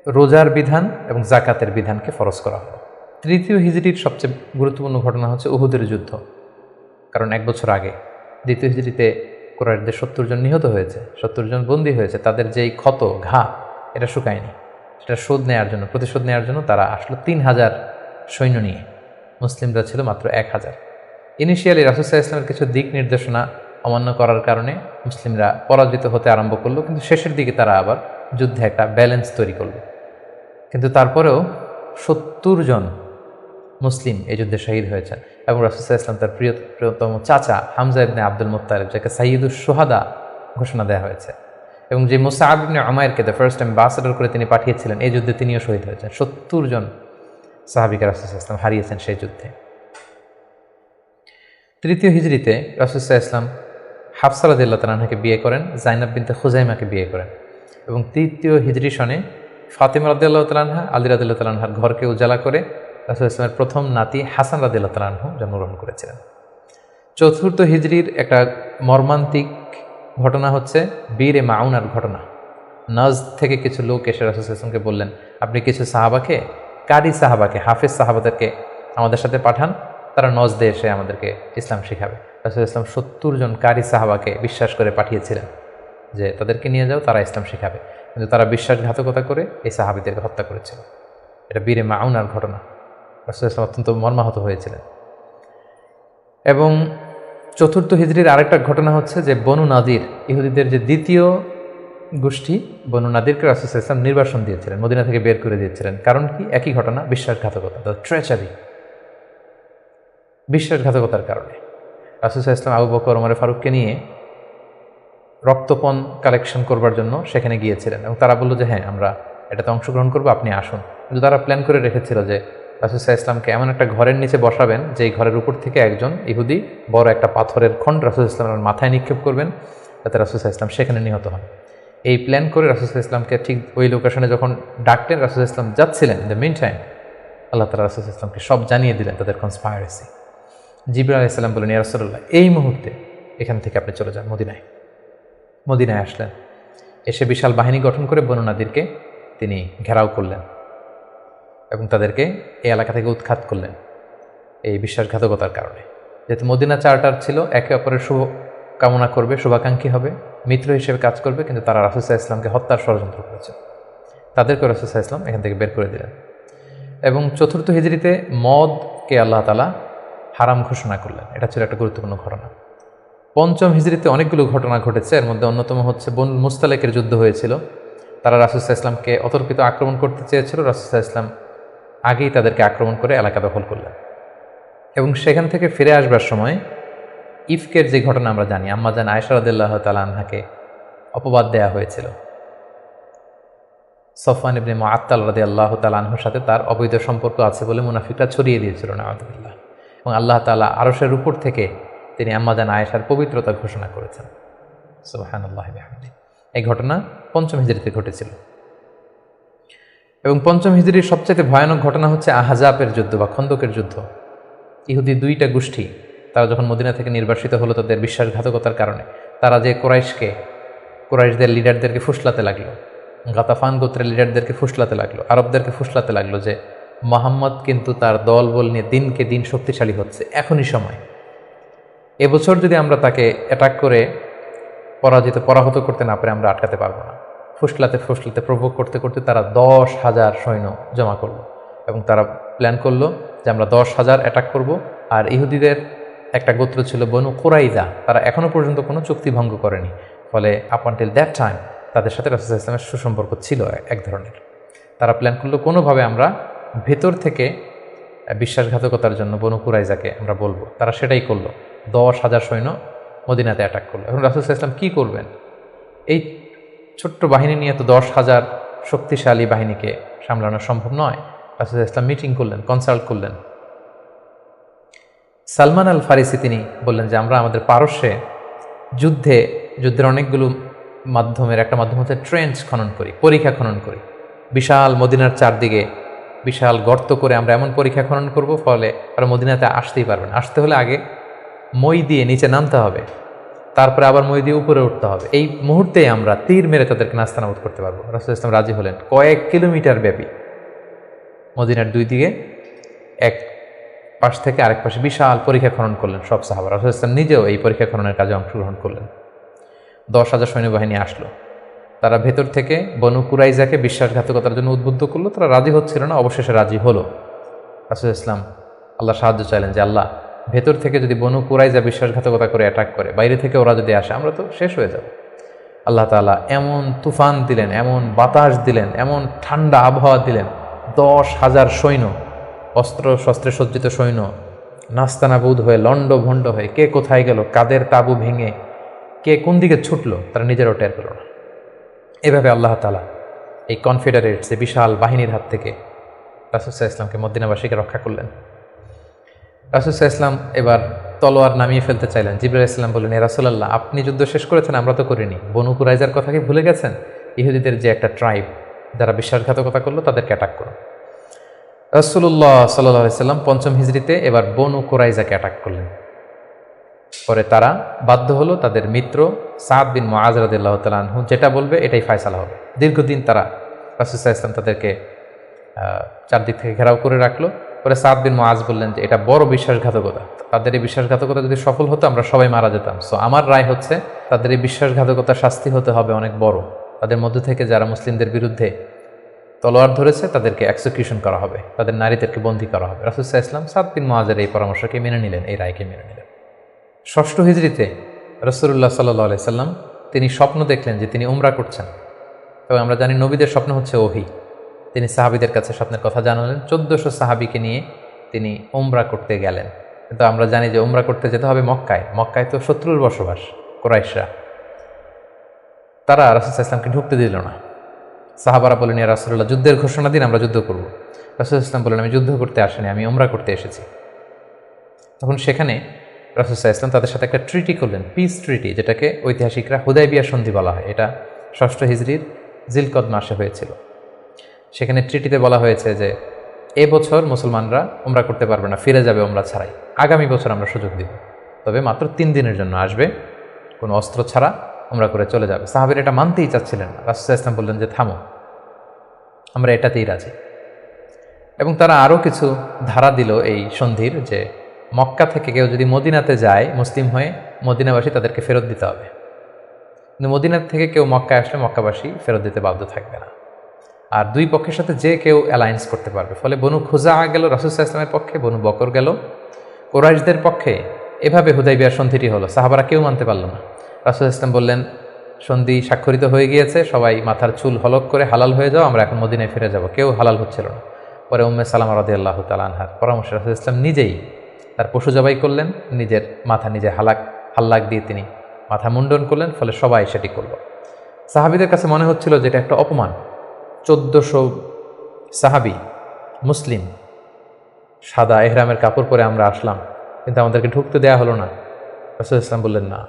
রোজার বিধান এবং জাকাতের বিধানকে ফরজ করা হলো। তৃতীয় হিজরির সবচেয়ে গুরুত্বপূর্ণ ঘটনা হচ্ছে উহুদের যুদ্ধ, কারণ 1 বছর আগে দ্বিতীয় হিজরিতে কুরাইশদের 70 জন নিহত হয়েছে, 70 জন বন্দী হয়েছে। তাদের যেই ক্ষত ঘা এটা শুকায়নি, সেটা শোধ নেওয়ার জন্য, প্রতিশোধ নেওয়ার জন্য তারা আসলো 3000 সৈন্য নিয়ে। মুসলিমরা ছিল মাত্র 1000। ইনিশিয়ালি রাসূল সাল্লাল্লাহু আলাইহি ওয়াসাল্লামের কিছু দিক নির্দেশনা অমান্য করার কারণে মুসলিমরা পরাজিত হতে আরম্ভ করলো, কিন্তু শেষের দিকে তারা আবার যুদ্ধে একটা ব্যালেন্স তৈরি করলো। কিন্তু তারপরেও 70 জন মুসলিম এই যুদ্ধে শহীদ হয়েছেন এবং রাসূল সাল্লাল্লাহু আলাইহি ওয়াসাল্লাম তার প্রিয়তম চাচা হামজা ইবনে আব্দুল মুত্তালিব, যাকে সাইয়্যিদুশ শুহাদা ঘোষণা দেওয়া হয়েছে, এবং যে মুসআব ইবনে উমাইরকে দ্য ফার্স্ট অ্যাম্বাসেডর করে তিনি পাঠিয়েছিলেন এই যুদ্ধে, তিনিও শহীদ হয়েছেন। 70 জন সাহাবীকে রাসূল সাল্লাল্লাহু আলাইহি ওয়াসাল্লাম হারিয়েছেন সেই যুদ্ধে। তৃতীয় হিজরিতে রাসূল সাল্লাল্লাহু আলাইহি ওয়াসাল্লাম হাফসা রাদিয়াল্লাহু তাআলা আনহাকে বিয়ে করেন, যায়নাব বিনতে খুজাইমাকে বিয়ে করেন, এবং তৃতীয় হিজরি সনে ফাতিমা রাদিয়াল্লাহু তাআলা আনহা, আলী রাদিয়াল্লাহু তাআলা আনহার ঘরকে উজালা করে রাসূল ইসলামের প্রথম নাতি হাসান রাদিয়াল্লাহু তাআলা আনহু জন্মগ্রহণ করেছিলেন। চতুর্থ হিজরির একটা মর্মান্তিক ঘটনা হচ্ছে বীরে মাউনার ঘটনা। নজদ থেকে কিছু লোক এসে রাসূল ইসলামকে বললেন, আপনি কিছু সাহাবাকে, কারি সাহাবাকে, হাফেজ সাহাবাদেরকে আমাদের সাথে পাঠান, তারা নজদে এসে আমাদেরকে ইসলাম শেখাবে। রাসূল ইসলাম 70 জন কারি সাহাবাকে বিশ্বাস করে পাঠিয়েছিলেন যে তাদেরকে নিয়ে যাও, তারা ইসলাম শেখাবে, কিন্তু তারা বিশ্বাসঘাতকতা করে এই সাহাবীদেরকে হত্যা করেছিল। এটা বীরে মাউনার ঘটনা। রাসূল ইসলাম অত্যন্ত মর্মাহত হয়েছিলেন। এবং চতুর্থ হিজরির আরেকটা ঘটনা হচ্ছে যে বনু নাদির, ইহুদিদের যে দ্বিতীয় গোষ্ঠী, বনু নাদিরকে রাসূল ইসলাম নির্বাসন দিয়েছিলেন, মদিনা থেকে বের করে দিয়েছিলেন। কারণ কি? একই ঘটনা, বিশ্বাসঘাতকতা, ট্রেচারি, বিশ্বাসঘাতকতার কারণে। রাসূল ইসলাম আবু বকর, ওমর ফারুককে নিয়ে রক্তপণ কালেকশন করবার জন্য সেখানে গিয়েছিলেন, এবং তারা বলল যে হ্যাঁ আমরা এটাতে অংশগ্রহণ করবো, আপনি আসুন। কিন্তু তারা প্ল্যান করে রেখেছিল যে রাসূল ইসলামকে এমন একটা ঘরের নিচে বসাবেন যেই ঘরের উপর থেকে একজন ইহুদি বড় একটা পাথরের খণ্ড রাসূল ইসলামের মাথায় নিক্ষেপ করবেন, যাতে রাসূল ইসলাম সেখানে নিহত হন। এই প্ল্যান করে রাসূল ইসলামকে ঠিক ওই লোকেশনে যখন ডাকলেন, রাসূল ইসলাম যাচ্ছিলেন, ইন দ্য মিন টাইম আল্লাহ তাআলা রাসূল ইসলামকে সব জানিয়ে দিলেন তাদের কনস্পাইরেসি। জিবরাইল আলাইহিস সালাম বললেন, ইয়া রাসূলুল্লাহ, এই মুহূর্তে এখান থেকে আপনি চলে যান মদিনায়। মদিনায় আসলেন, এসে বিশাল বাহিনী গঠন করে বনু নাদিরকে তিনি ঘেরাও করলেন এবং তাদেরকে এই এলাকা থেকে উৎখাত করলেন এই বিশ্বাসঘাতকতার কারণে। যেহেতু মদিনা চার্টার ছিল একে অপরের শুভ কামনা করবে, শুভাকাঙ্ক্ষী হবে, মিত্র হিসেবে কাজ করবে, কিন্তু তারা রাসূল সাল্লাল্লাহু আলাইহি ওয়াসাল্লামকে হত্যার ষড়যন্ত্র করেছে। তাদেরকে রাসূল সাল্লাল্লাহু আলাইহি ওয়াসাল্লাম এখান থেকে বের করে দিলেন। এবং চতুর্থ হিজরিতে মদকে আল্লাহ তাআলা হারাম ঘোষণা করলেন। এটা ছিল একটা গুরুত্বপূর্ণ ঘটনা। পঞ্চম হিজরিতে অনেকগুলো ঘটনা ঘটেছে, এর মধ্যে অন্যতম হচ্ছে বনু মুস্তালিকের যুদ্ধ হয়েছিল। তারা রাসূল সাল্লাল্লাহু আলাইহি ওয়াসাল্লামকে অতর্কিত আক্রমণ করতে চেয়েছিল, রাসূল সাল্লাল্লাহু আলাইহি ওয়াসাল্লাম আগেই তাদেরকে আক্রমণ করে এলাকা দখল করলেন। এবং সেখান থেকে ফিরে আসবার সময় ইফকের যে ঘটনা আমরা জানি, আম্মাজান আয়েশা রাদিয়াল্লাহু তাআলা আনহাকে অপবাদ দেয়া হয়েছিল। সফওয়ান ইবনে মুআত্তাল রাদিয়াল্লাহু তাআলা আনহুর সাথে তার অবৈধ সম্পর্ক আছে বলে মুনাফিকরা ছড়িয়ে দিয়েছিল, নাউযুবিল্লাহ। এবং আল্লাহ তাআলা আরশের উপর থেকে তিনি আম্মাজান আয়েশার পবিত্রতা ঘোষণা করেছেন। সুবহানাল্লাহি ওয়া বিহামদিহি। এই ঘটনা পঞ্চম হিজরিতে ঘটেছিল। এবং পঞ্চম হিজরির সবচেয়ে ভয়ানক ঘটনা হচ্ছে আহজাবের যুদ্ধ বা খন্দকের যুদ্ধ। ইহুদি দুইটা গোষ্ঠী, তারা যখন মদিনা থেকে নির্বাসিত হলো তাদের বিশ্বাসঘাতকতার কারণে, তারা যে কুরাইশদের লিডারদেরকে ফুসলাতে লাগলো, গাতাফান গোত্রের লিডারদেরকে ফুসলাতে লাগলো, আরবদেরকে ফুসলাতে লাগলো যে মুহাম্মদ কিন্তু তার দলবল নিয়ে দিনকে দিন শক্তিশালী হচ্ছে, এখনই সময়, এবছর যদি আমরা তাকে অ্যাটাক করে পরাহত করতে না পারে আমরা আটকাতে পারবো না। ফুসলাতে প্রভোগ করতে করতে তারা 10,000 সৈন্য জমা করলো এবং তারা প্ল্যান করলো যে আমরা 10,000 অ্যাটাক করব। আর ইহুদিদের একটা গোত্র ছিল বনু কুরাইজা, তারা এখনও পর্যন্ত কোনো চুক্তি ভঙ্গ করেনি, ফলে আপ আনটিল দ্যাট টাইম তাদের সাথে রাসূল সাল্লাল্লাহু আলাইহি ওয়াসাল্লামের সুসম্পর্ক ছিল এক ধরনের। তারা প্ল্যান করলো কোনোভাবে আমরা ভেতর থেকে বিশ্বাসঘাতকতার জন্য বনু কুরাইজাকে আমরা বলবো। তারা সেটাই করলো, 10,000 সৈন্য মদিনাতে অ্যাটাক করলো। এখন রাসূল সাল্লাল্লাহু আলাইহি ওয়াসাল্লাম কী করবেন? এই ছোট্ট বাহিনী নিয়ে তো 10,000 শক্তিশালী বাহিনীকে সামলানো সম্ভব নয়। রাসূল সাল্লাল্লাহু আলাইহি ওয়াসাল্লাম মিটিং করলেন, কনসাল্ট করলেন। সালমান আল ফারিসি তিনি বললেন যে আমরা আমাদের পারস্যে যুদ্ধের অনেকগুলো মাধ্যমের একটা মাধ্যম হচ্ছে ট্রেঞ্চ খনন করি, পরিখা খনন করি। বিশাল মদিনার চারদিকে বিশাল গর্ত করে আমরা এমন পরিখা খনন করব ফলে আর মদিনাতে আসতেই পারবেন। আসতে হলে আগে মই দিয়ে নিচে নামতে হবে, তারপরে আবার মই দিয়ে উপরে উঠতে হবে। এই মুহূর্তেই আমরা তীর মেরে তাদেরকে নাস্তানাবুদ করতে পারবো। রাসূল ইসলাম রাজি হলেন। কয়েক কিলোমিটার ব্যাপী মদিনার দুই দিকে এক পাশ থেকে আরেক পাশে বিশাল পরীক্ষা খনন করলেন সব সাহাবা। রাসূল ইসলাম নিজেও এই পরীক্ষা খননের কাজে অংশগ্রহণ করলেন। 10,000 সৈন্যবাহিনী আসলো, তারা ভেতর থেকে বনু কুরাইজাকে বিশ্বাসঘাতকতার জন্য উদ্বুদ্ধ করলো। তারা রাজি হচ্ছিল না, অবশেষে রাজি হলো। রাসূল ইসলাম আল্লাহ সাহায্য চাইলেন যে আল্লাহ, ভেতর থেকে যদি বনু কুরাইজা বিশ্বাসঘাতকতা করে অ্যাটাক করে, বাইরে থেকে ওরা যদি আসে, আমরা তো শেষ হয়ে যাব। আল্লাহ তাআলা এমন তুফান দিলেন, এমন বাতাস দিলেন, এমন ঠান্ডা আবহাওয়া দিলেন, 10,000 সৈন্য, অস্ত্র শস্ত্রে সজ্জিত সৈন্য নাস্তানাবুদ হয়ে লণ্ডভণ্ড হয়ে কে কোথায় গেল, কাদের তাবু ভেঙে কে কোন দিকে ছুটলো, তারা নিজেরও টের পেল না। এভাবে আল্লাহ তাআলা এই কনফেডারেটস, যে বিশাল বাহিনীর হাত থেকে রাসূল সাল্লাল্লাহু আলাইহি ওয়াসাল্লামকে মদিনাবাসীকে রক্ষা করলেন। রাসূল সাল্লাল্লাহু আলাইহি ওয়াসাল্লাম এবার তলোয়ার নামিয়ে ফেলতে চাইলেন। জিবরাইল আলাইহিস সালাম বললেন, ইয়া রাসূলুল্লাহ, আপনি যুদ্ধ শেষ করেছেন, আমরা তো করিনি। বনু কুরাইজার কথা কি ভুলে গেছেন? ইহুদিদের যে একটা ট্রাইব, যারা বিশ্বাসঘাতকতা করলো, তাদেরকে অ্যাটাক করো। রাসূলুল্লাহ সাল্লাল্লাহু আলাইহি সাল্লাম ৫ম হিজরিতে এবার বনু কুরাইজাকে অ্যাটাক করলেন। পরে তারা বাধ্য হলো তাদের মিত্র সাদ বিন মুআজ রাদিয়াল্লাহু তাআলা আনহু যেটা বলবে এটাই ফায়সালা হবে। দীর্ঘদিন তারা রাসূল সাল্লাল্লাহু আলাইহি ওয়াসাল্লাম তাদেরকে চারদিক থেকে ঘেরাও করে রাখলো। পরে সাদ বিন মুআজ বললেন যে এটা বড় বিশ্বাসঘাতকতা, তাদের এই বিশ্বাসঘাতকতা যদি সফল হতো আমরা সবাই মারা যেতাম। সো আমার রায় হচ্ছে তাদের এই বিশ্বাসঘাতকতার শাস্তি হতে হবে অনেক বড়। তাদের মধ্য থেকে যারা মুসলিমদের বিরুদ্ধে তলোয়ার ধরেছে তাদেরকে এক্সিকিউশন করা হবে, তাদের নারীদেরকে বন্দী করা হবে। রাসূল সাল্লাল্লাহু আলাইহি ওয়াসাল্লাম সাদ বিন মুআজের এই পরামর্শকে মেনে নিলেন, এই রায়কে মেনে নিলেন। ৬ষ্ঠ হিজরিতে রাসূলুল্লাহ সাল্লাল্লাহু আলাইহি সাল্লাম তিনি স্বপ্ন দেখলেন যে তিনি উমরা করছেন, এবং আমরা জানি নবীদের স্বপ্ন হচ্ছে ওহী। তিনি সাহাবীদের কাছে স্বপ্নের কথা জানালেন। ১৪০০ সাহাবীকে নিয়ে তিনি উমরা করতে গেলেন। কিন্তু আমরা জানি যে উমরা করতে যেতে হবে মক্কায়। মক্কায় তো শত্রুর বসবাস, কুরাইশরা। তারা রাসূল সাল্লাল্লাহু আলাইহি ওয়াসাল্লামকে ঢুকতে দিল না। সাহাবারা বললেন, ইয়া রাসূলুল্লাহ, যুদ্ধের ঘোষণা দিন, আমরা যুদ্ধ করব। রাসূল সাল্লাল্লাহু আলাইহি ওয়াসাল্লাম বললেন, আমি যুদ্ধ করতে আসিনি, আমি উমরা করতে এসেছি। তখন সেখানে রাসূল সাল্লাল্লাহু আলাইহি ওয়াসাল্লাম তাদের সাথে একটা ট্রিটি করলেন, পিস ট্রিটি, যেটাকে ঐতিহাসিকরা হুদায়বিয়া সন্ধি বলা হয়। এটা ৬ষ্ঠ হিজরির জিলকদ মাসে হয়েছিল। সেখানে ট্রিটিতে বলা হয়েছে যে এবছর মুসলমানরা উমরা করতে পারবে না, ফিরে যাবে উমরা ছাড়াই। আগামী বছর আমরা সুযোগ দিব, তবে মাত্র 3 দিনের জন্য আসবে, কোনো অস্ত্র ছাড়া উমরা করে চলে যাবে। সাহাবীরা এটা মানতেই চাচ্ছিলেন না। রাসূল সাল্লাল্লাহু আলাইহি ওয়াসাল্লাম বললেন যে থামো, আমরা এটাতেই রাজি। এবং তারা আরও কিছু ধারা দিল এই সন্ধির, যে মক্কা থেকে কেউ যদি মদিনাতে যায় মুসলিম হয়ে, মদিনাবাসী তাদেরকে ফেরত দিতে হবে। কিন্তু মদিনা থেকে কেউ মক্কায় আসলে মক্কাবাসী ফেরত দিতে বাধ্য থাকবে না। আর দুই পক্ষের সাথে যে কেউ অ্যালায়েন্স করতে পারবে। ফলে বনু খুজা গেল রাসূল সাল্লাল্লাহু আলাইহি ওয়াসাল্লামের পক্ষে, বনু বকর গেল কুরাইশদের পক্ষে। এভাবে হুদায়বিয়ার সন্ধিটি হলো। সাহাবারা কেউ মানতে পারল না। রাসূল সাল্লাল্লাহু আলাইহি ওয়াসাল্লাম বললেন, সন্ধি স্বাক্ষরিত হয়ে গিয়েছে, সবাই মাথার চুল হলক করে হালাল হয়ে যাও, আমরা এখন মদিনায় ফিরে যাব। কেউ হালাল হচ্ছিল না। পরে উম্মে সালামা রাদিয়াল্লাহু তাআলা আনহার পরামর্শে রাসূল সাল্লাল্লাহু আলাইহি ওয়াসাল্লাম নিজেই তার পশু জবাই করলেন, নিজের মাথা নিজে হাল্লাক দিয়ে তিনি মাথা মুন্ডন করলেন। ফলে সবাই সেটি করল। সাহাবীদের কাছে মনে হচ্ছিল যে এটা একটা অপমান। ১৪০০ সাহাবী মুসলিম, সাদা এহরামের কাপড় পরে আমরা আসলাম, কিন্তু আমাদেরকে ঢুকতে দেয়া হলো না। রাসূল সাল্লাল্লাহু আলাইহি ওয়াসাল্লাম বললেন, না,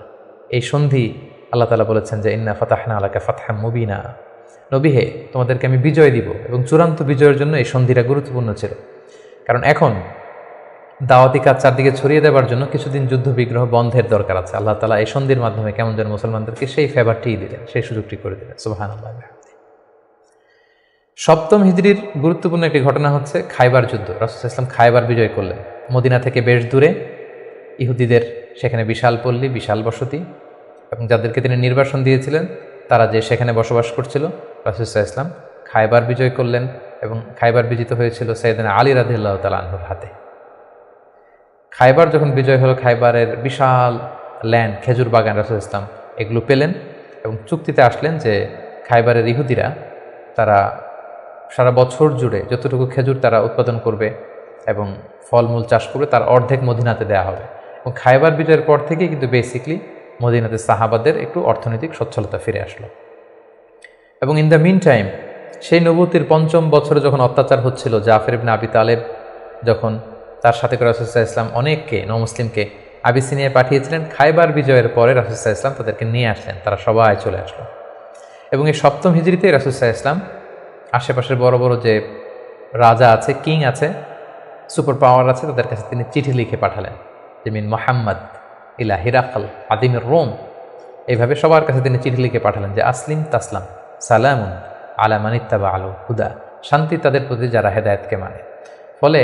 এই সন্ধি আল্লাহ তাআলা বলেছেন যে ইন্না ফাতাহনা লাকা ফাতহাম মুবিনা, নবী হে, তোমাদেরকে আমি বিজয় দিব। এবং চূড়ান্ত বিজয়ের জন্য এই সন্ধিটা গুরুত্বপূর্ণ ছিল। কারণ এখন দাওয়াতি কাজ চারদিকে ছড়িয়ে দেওয়ার জন্য কিছুদিন যুদ্ধ বিগ্রহ বন্ধের দরকার আছে। আল্লাহ তাআলা এই সন্ধির মাধ্যমে কেমন যেন মুসলমানদেরকে সেই ফেভারটিই দিলেন, সেই সুযোগটি করে দিলেন। সুবহানাল্লাহ। ৭ম হিজরির গুরুত্বপূর্ণ একটি ঘটনা হচ্ছে খায়বার যুদ্ধ। রাসূল সাল্লাল্লাহু আলাইহি ওয়াসাল্লাম খায়বার বিজয় করলেন। মদিনা থেকে বেশ দূরে ইহুদিদের সেখানে বিশাল পল্লী, বিশাল বসতি, এবং যাদেরকে তিনি নির্বাসন দিয়েছিলেন তারা যে সেখানে বসবাস করছিল। রাসূল সাল্লাল্লাহু আলাইহি ওয়াসাল্লাম খায়বার বিজয় করলেন, এবং খায়বার বিজিত হয়েছিল সাইয়েদনা আলী রাদিয়াল্লাহু তাআলা আনহুর হাতে। খায়বার যখন বিজয় হলো, খায়বারের বিশাল ল্যান্ড, খেজুর বাগান, রাসূল সাল্লাল্লাহু আলাইহি ওয়াসাল্লাম এগুলো পেলেন এবং চুক্তিতে আসলেন যে খায়বারের ইহুদিরা তারা সারা বছর জুড়ে যতটুকু খেজুর তারা উৎপাদন করবে এবং ফলমূল চাষ করবে তার অর্ধেক মদিনাতে দেওয়া হবে। এবং খায়বার বিজয়ের পর থেকেই কিন্তু বেসিকলি মদিনাতে সাহাবাদের একটু অর্থনৈতিক সচ্ছলতা ফিরে আসলো। এবং ইন দ্য মিন টাইম সেই নবুয়তির ৫ম বছরে যখন অত্যাচার হচ্ছিল, জাফর ইবনে আবি তালেব যখন তার সাথে করে রাসূল সাল্লাল্লাহু আলাইহি ওয়াসাল্লাম অনেককে নমুসলিমকে আবিসিনিয়ায় পাঠিয়েছিলেন, খায়বার বিজয়ের পরে রাসূল সাল্লাল্লাহু আলাইহি ওয়াসাল্লাম তাদেরকে নিয়ে আসলেন, তারা সবাই চলে আসলো। এবং এই ৭ম হিজরিতে রাসূল সাল্লাল্লাহু আলাইহি ওয়াসাল্লাম আশেপাশের বড় বড় যে রাজা আছে, কিং আছে, সুপার পাওয়ার আছে, তাদের কাছে তিনি চিঠি লিখে পাঠালেন যে মিন মুহাম্মদ ইলা হিরাকল আদিমের রোম। এইভাবে সবার কাছে তিনি চিঠি লিখে পাঠালেন যে আসলিম তাসলাম, সালামুন আলা মান ইত্তাবা আল হুদা, শান্তি তাদের প্রতি যারা হেদায়েতকে মানে। ফলে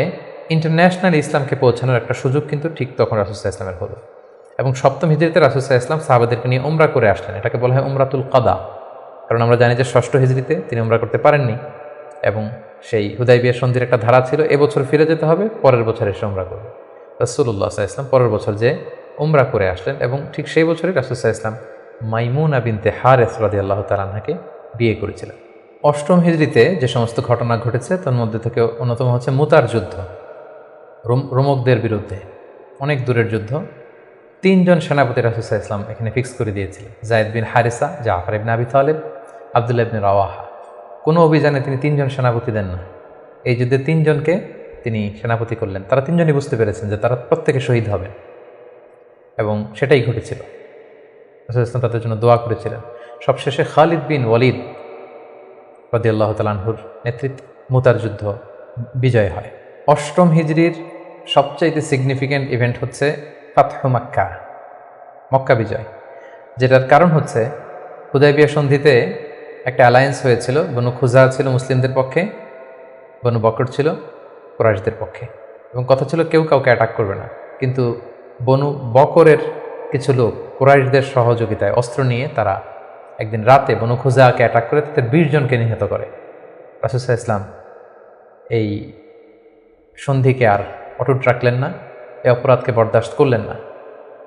ইন্টারন্যাশনাল ইসলামকে পৌঁছানোর একটা সুযোগ কিন্তু ঠিক তখন রাসূলুল্লাহ ইসলামের হলো। এবং সপ্তম হিজরিতে রাসূলুল্লাহ ইসলাম সাহাবাদেরকে নিয়ে উমরা করে আসলেন। এটাকে বলা হয় উমরাতুল কাদা, কারণ আমরা জানি যে ষষ্ঠ হিজরিতে তিনি উমরা করতে পারেননি এবং সেই হুদাইবিয়া সন্ধির একটা ধারা ছিল, এবছর ফিরে যেতে হবে, পরের বছর এসে উমরা করবে। রাসূলুল্লাহ সাল্লাল্লাহু আলাইহি ওয়াসাল্লাম পরের বছর যে উমরা করে আসলেন এবং ঠিক সেই বছরই রাসূলুল্লাহ সাল্লাল্লাহু আলাইহি ওয়াসাল্লাম মাইমুনা বিনতে হারেস রাদিয়াল্লাহু তাআলা আনহাকে বিয়ে করেছিলেন। অষ্টম হিজরিতে যে সমস্ত ঘটনা ঘটেছে তার মধ্যে থেকে অন্যতম হচ্ছে মুতার যুদ্ধ, রোমকদের বিরুদ্ধে অনেক দূরের যুদ্ধ। 3 জন সেনাপতি রাসূলুল্লাহ সাল্লাল্লাহু আলাইহি ওয়াসাল্লাম এখানে ফিক্স করে দিয়েছিলেন, যায়েদ বিন হারিসা, জাফর ইবনে আবি তালেব, আব্দুল্লাহ ইবনে রাওয়াহা। কোনো অভিযানে তিনি 3 জন সেনাপতি দেন না, এই যুদ্ধে 3 জনকে তিনি সেনাপতি করলেন। তারা 3 জনই বুঝতে পেরেছেন যে তারা প্রত্যেকে শহীদ হবে এবং সেটাই ঘটেছিল। রাসূলুল্লাহ সাল্লাল্লাহু আলাইহি ওয়াসাল্লাম তাদের জন্য দোয়া করেছিলেন। সবশেষে খালিদ বিন ওয়ালিদ রাদিয়াল্লাহু তাআলা আনহুর নেতৃত্বে মুতার যুদ্ধ বিজয় হয়। অষ্টম হিজরির সবচাইতে সিগনিফিক্যান্ট ইভেন্ট হচ্ছে ফাতহু মক্কা, মক্কা বিজয়, যেটার কারণ হচ্ছে হুদাইবিয়া সন্ধিতে একটা অ্যালায়েন্স হয়েছিল। বনু খুজা ছিল মুসলিমদের পক্ষে, বনু বকর ছিল কুরাইশদের পক্ষে, এবং কথা ছিল কেউ কাউকে অ্যাটাক করবে না। কিন্তু বনু বকরের কিছু লোক কুরাইশদের সহযোগিতায় অস্ত্র নিয়ে তারা একদিন রাতে বনু খুজাকে অ্যাটাক করে তাদের 20 জনকে নিহত করে। রাসূলুল্লাহ সাল্লাল্লাহু আলাইহি ওয়াসাল্লাম এই সন্ধিকে আর অটুট রাখলেন না, এই অপরাধকে বরদাস্ত করলেন না।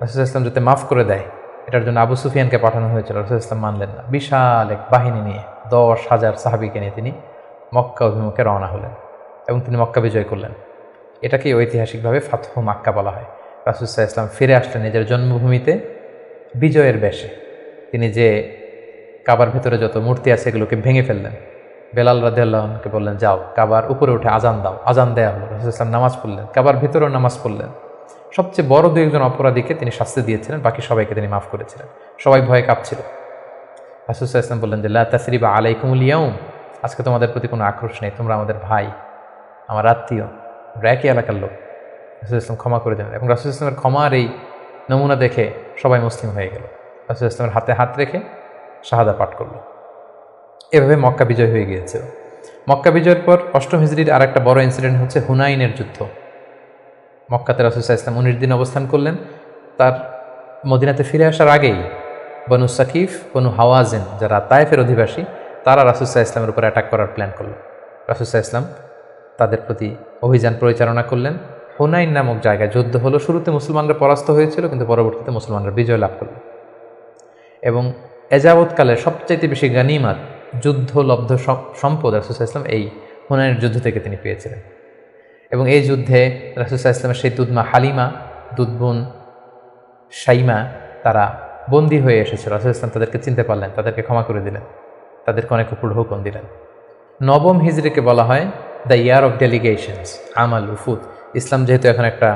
রাসূলুল্লাহ সাল্লাল্লাহু আলাইহি ওয়াসাল্লাম যাতে মাফ করে দেয় এটার জন্য আবু সুফিয়ানকে পাঠানো হয়েছিল, রাসূলুল্লাহ সাল্লাল্লাহু আলাইহি ওয়াসাল্লাম মানলেন না। বিশাল এক বাহিনী নিয়ে 10,000 সাহাবীকে নিয়ে তিনি মক্কা অভিমুখে রওনা হলেন এবং তিনি মক্কা বিজয় করলেন। এটাকেই ঐতিহাসিকভাবে ফাতহু মক্কা বলা হয়। রাসূলুল্লাহ সাল্লাল্লাহু আলাইহি ওয়াসাল্লাম ফিরে আসলেন নিজের জন্মভূমিতে বিজয়ের বেশে। তিনি যে কাবার ভেতরে যত মূর্তি আছে এগুলোকে ভেঙে ফেললেন। বেলাল রাদিয়াল্লাহু আনহুকে বললেন, যাও কাবার উপরে উঠে আজান দাও। আজান দেয়া হলো। রাসূলুল্লাহ সাল্লাল্লাহু আলাইহি ওয়াসাল্লাম নামাজ পড়লেন, কাবার ভেতরেও নামাজ পড়লেন। সবচেয়ে বড় 2-1 অপরাধীকে তিনি শাস্তি দিয়েছিলেন, বাকি সবাইকে তিনি মাফ করেছিলেন। সবাই ভয়ে কাঁপছিল। রাসূলুল্লাহ সাল্লাল্লাহু আলাইহি ওয়াসাল্লাম বললেন যে লা তাসরিবা আলাইকুমুল ইয়াউম, আজকে তোমাদের প্রতি কোনো আক্রোশ নেই, তোমরা আমাদের ভাই, আমার আত্মীয়, আমরা একই এলাকার লোক। রাসূলুল্লাহ সাল্লাল্লাহু আলাইহি ওয়াসাল্লাম ক্ষমা করে দিলেন এবং রাসূলুল্লাহ সাল্লাল্লাহু আলাইহি ওয়াসাল্লামের ক্ষমার এই নমুনা দেখে সবাই মুসলিম হয়ে গেল। রাসূলুল্লাহ সাল্লাল্লাহু আলাইহি ওয়াসাল্লামের হাতে হাত রেখে শাহাদা পাঠ করল। এভাবে মক্কা বিজয় হয়ে গিয়েছিল। মক্কা বিজয়ের পর অষ্টম হিজরির আর একটা বড় ইনসিডেন্ট হচ্ছে হুনাইনের যুদ্ধ। মক্কাতে রাসূলুল্লাহ সাল্লাল্লাহু আলাইহি ওয়াসাল্লাম 19 দিন অবস্থান করলেন। তার মদিনাতে ফিরে আসার আগেই বনু সাকিফ, বনু হাওয়াজিন যারা তায়েফের অধিবাসী, তারা রাসূলুল্লাহ সাল্লাল্লাহু আলাইহি ওয়াসাল্লামের উপর অ্যাটাক করার প্ল্যান করল। রাসূলুল্লাহ সাল্লাল্লাহু আলাইহি ওয়াসাল্লাম তাদের প্রতি অভিযান পরিচালনা করলেন। হুনাইন নামক জায়গায় যুদ্ধ হলো। শুরুতে মুসলমানরা পরাস্ত হয়েছিল, কিন্তু পরবর্তীতে মুসলমানরা বিজয় লাভ করল এবং এযাবৎকালের সবচাইতে বেশি গানিমাত, যুদ্ধলব্ধ সম্পদ রাসূলুল্লাহ সাল্লাল্লাহু আলাইহি ওয়াসাল্লাম এই হুনাইনের যুদ্ধ থেকে তিনি পেয়েছিলেন। এবং এই যুদ্ধে রাসূলুল্লাহ সাল্লাল্লাহু আলাইহি ওয়াসাল্লামের সেই দুধমা হালিমা, দুধবোন শাইমা, তারা বন্দী হয়ে এসেছিল। রাসূলুল্লাহ সাল্লাল্লাহু আলাইহি ওয়াসাল্লাম তাদেরকে চিনতে পারলেন, তাদেরকে ক্ষমা করে দিলেন, তাদেরকে অনেক উপর হুকুম দিলেন। নবম হিজরিকে বলা হয় দ্য ইয়ার অফ ডেলিগেশনস, আমাল উফুদ। ইসলাম যেহেতু এখন একটা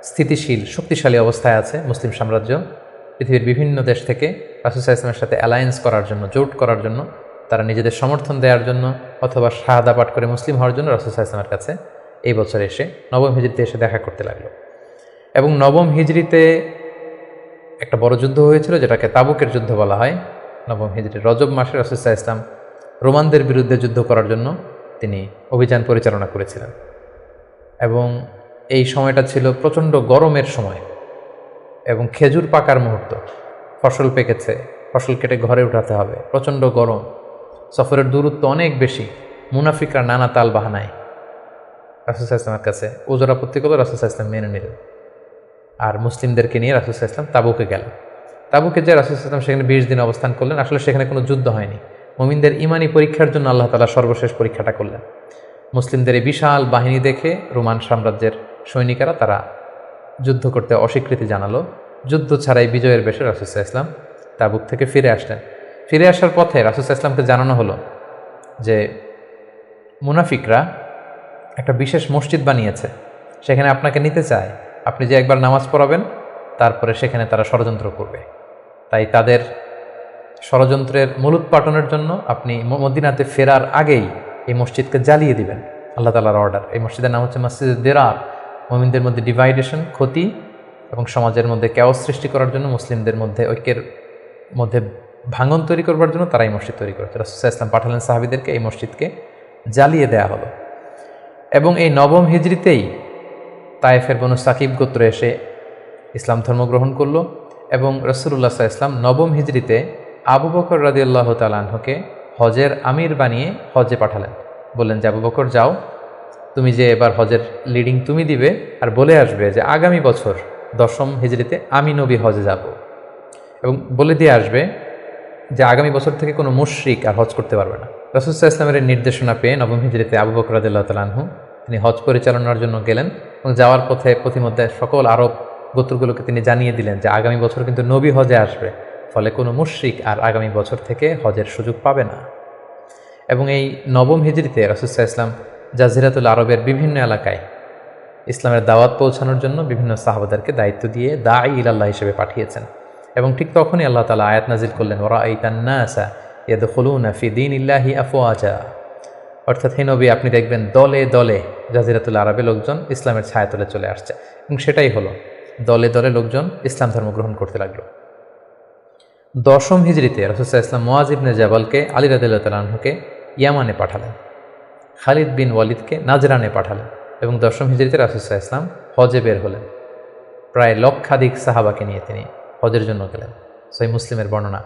স্থিতিশীল শক্তিশালী অবস্থায় আছে, মুসলিম সাম্রাজ্য পৃথিবীর বিভিন্ন দেশ থেকে রাসূলুল্লাহ সাল্লাল্লাহু আলাইহি ওয়াসাল্লামের সাথে অ্যালায়েন্স করার জন্য, জোট করার জন্য, তারা নিজেদের সমর্থন দেওয়ার জন্য অথবা শাহাদা পাঠ করে মুসলিম হওয়ার জন্য রাসূলুল্লাহ সাল্লাল্লাহু আলাইহি ওয়াসাল্লামের কাছে এই বছর এসে নবম হিজরিতে এসে দেখা করতে লাগলো। এবং নবম হিজরিতে একটা বড় যুদ্ধ হয়েছিল যেটাকে তাবুকের যুদ্ধ বলা হয়। নবম হিজরির রজব মাসে রাসূলুল্লাহ সাল্লাল্লাহু আলাইহি ওয়াসাল্লাম রোমানদের বিরুদ্ধে যুদ্ধ করার জন্য তিনি অভিযান পরিচালনা করেছিলেন এবং এই সময়টা ছিল প্রচণ্ড গরমের সময় এবং খেজুর পাকার মুহূর্ত। ফসল পেকেছে, ফসল কেটে ঘরে উঠাতে হবে, প্রচণ্ড গরম, সফরের দূরত্ব অনেক বেশি। মুনাফিকরা নানা তাল বাহানায় রাসূলুল্লাহ সাল্লাল্লাহু আলাইহি ওয়াসাল্লামের কাছে ওজর আপত্তি করলো, রাসূলুল্লাহ সাল্লাল্লাহু আলাইহি ওয়াসাল্লাম মেনে নিলেন আর মুসলিমদেরকে নিয়ে রাসূলুল্লাহ সাল্লাল্লাহু আলাইহি ওয়াসাল্লাম তাবুকে গেলেন। তাবুকে যে রাসূলুল্লাহ সাল্লাল্লাহু আলাইহি ওয়াসাল্লাম সেখানে 20 দিন অবস্থান করলেন। আসলে সেখানে কোনো যুদ্ধ হয়নি, মুমিনদের ইমানি পরীক্ষার জন্য আল্লাহ তাআলা সর্বশেষ পরীক্ষাটা করলেন। মুসলিমদের এই বিশাল বাহিনী দেখে রোমান সাম্রাজ্যের সৈনিকেরা তারা যুদ্ধ করতে অস্বীকৃতি জানালো। যুদ্ধ ছাড়াই বিজয়ের বেশে রাসূলুল্লাহ সাল্লাল্লাহু আলাইহি ওয়াসাল্লাম তাবুক থেকে ফিরে আসলেন। ফিরে আসার পথে রাসূলুল্লাহ সাল্লাল্লাহু আলাইহি ওয়াসাল্লামকে জানানো হলো যে মুনাফিকরা একটা বিশেষ মসজিদ বানিয়েছে, সেখানে আপনাকে নিতে চায়। আপনি যে একবার নামাজ পড়াবেন তারপরে সেখানে তারা ষড়যন্ত্র করবে, তাই তাদের ষড়যন্ত্রের মূলোৎপাটনের জন্য আপনি মদিনাতে ফেরার আগেই এই মসজিদকে জ্বালিয়ে দিবেন। আল্লাহ তাআলার অর্ডার। এই মসজিদের নাম হচ্ছে মসজিদে দিরার। মুমিনদের মধ্যে ডিভাইডেশন, ক্ষতি এবং সমাজের মধ্যে ক্যাওস সৃষ্টি করার জন্য, মুসলিমদের মধ্যে ঐক্যের মধ্যে ভাঙন তৈরি করবার জন্য তারা এই মসজিদ তৈরি করেছে। রাসূলুল্লাহ সাল্লাল্লাহু আলাইহি ওয়াসাল্লাম পাঠালেন সাহাবীদেরকে, এই মসজিদকে জ্বালিয়ে দেয়া হলো। এবং এই নবম হিজরিতেই তায়েফের বনু সাকিব গোত্র এসে ইসলাম ধর্ম গ্রহণ করলো এবং রাসূলুল্লাহ সাল্লাল্লাহু আলাইহি ওয়াসাল্লাম নবম হিজরিতে আবু বকর রাদিয়াল্লাহু তাআলা আনহুকে হজের আমির বানিয়ে হজে পাঠালেন। বললেন যে আবু বকর যাও, তুমি যে এবার হজের লিডিং তুমি দিবে, আর বলে আসবে যে আগামী বছর 10ম হিজরিতে আমি নবী হজে যাব, এবং বলে দিয়ে আসবে যে আগামী বছর থেকে কোনো মুশরিক আর হজ করতে পারবে না। রাসূল সাল্লাল্লাহু আলাইহি ওয়াসাল্লামের নির্দেশনা পেয়ে নবম হিজরিতে আবু বকর রাদিয়াল্লাহু তাআলা আনহু তিনি হজ পরিচালনার জন্য গেলেন এবং যাওয়ার পথে পথিমধ্যে সকল আরব গোত্রগুলোকে তিনি জানিয়ে দিলেন যে আগামী বছর কিন্তু নবী হজে আসবে, ফলে কোনো মুশরিক আর আগামী বছর থেকে হজের সুযোগ পাবে না। এবং এই নবম হিজরিতে রাসূল সাল্লাল্লাহু আলাইহি ওয়াসাল্লাম জাজিরাতুল আরবের বিভিন্ন এলাকায় ইসলামের দাওয়াত পৌঁছানোর জন্য বিভিন্ন সাহাবাদেরকে দায়িত্ব দিয়ে দাঈ ইলাল্লাহ হিসেবে পাঠিয়েছেন। এবং ঠিক তখনই আল্লাহ তাআলা আয়াত নাজিল করলেন, ওয়ারাআইতান নাসা ইয়াদখুলুনা ফি দীনিল্লাহি আফওয়াজা, অর্থাৎ হে নবী আপনি দেখবেন দলে দলে জাজিরাতুল আরবে লোকজন ইসলামের ছায়াতলে চলে আসছে। এবং সেটাই হলো, দলে দলে লোকজন ইসলাম ধর্ম গ্রহণ করতে লাগলো। 10ম হিজরিতে রাসূল সাল্লাল্লাহু আলাইহি ওয়াসাল্লাম মুআয ইবনে জাবালকে আলী রাদিয়াল্লাহু তাআলা আনহুকে ইয়ামানে পাঠালেন, খালিদ বিন ওয়ালিদকে নাজরানে পাঠালেন, এবং 10ম হিজরিতে রাসূল সাল্লাল্লাহু আলাইহি ওয়াসাল্লাম হজে বের হলেন। প্রায় লক্ষাধিক সাহাবাকে নিয়ে তিনি হজের জন্য গেলেন। সহিহ মুসলিমের বর্ণনা,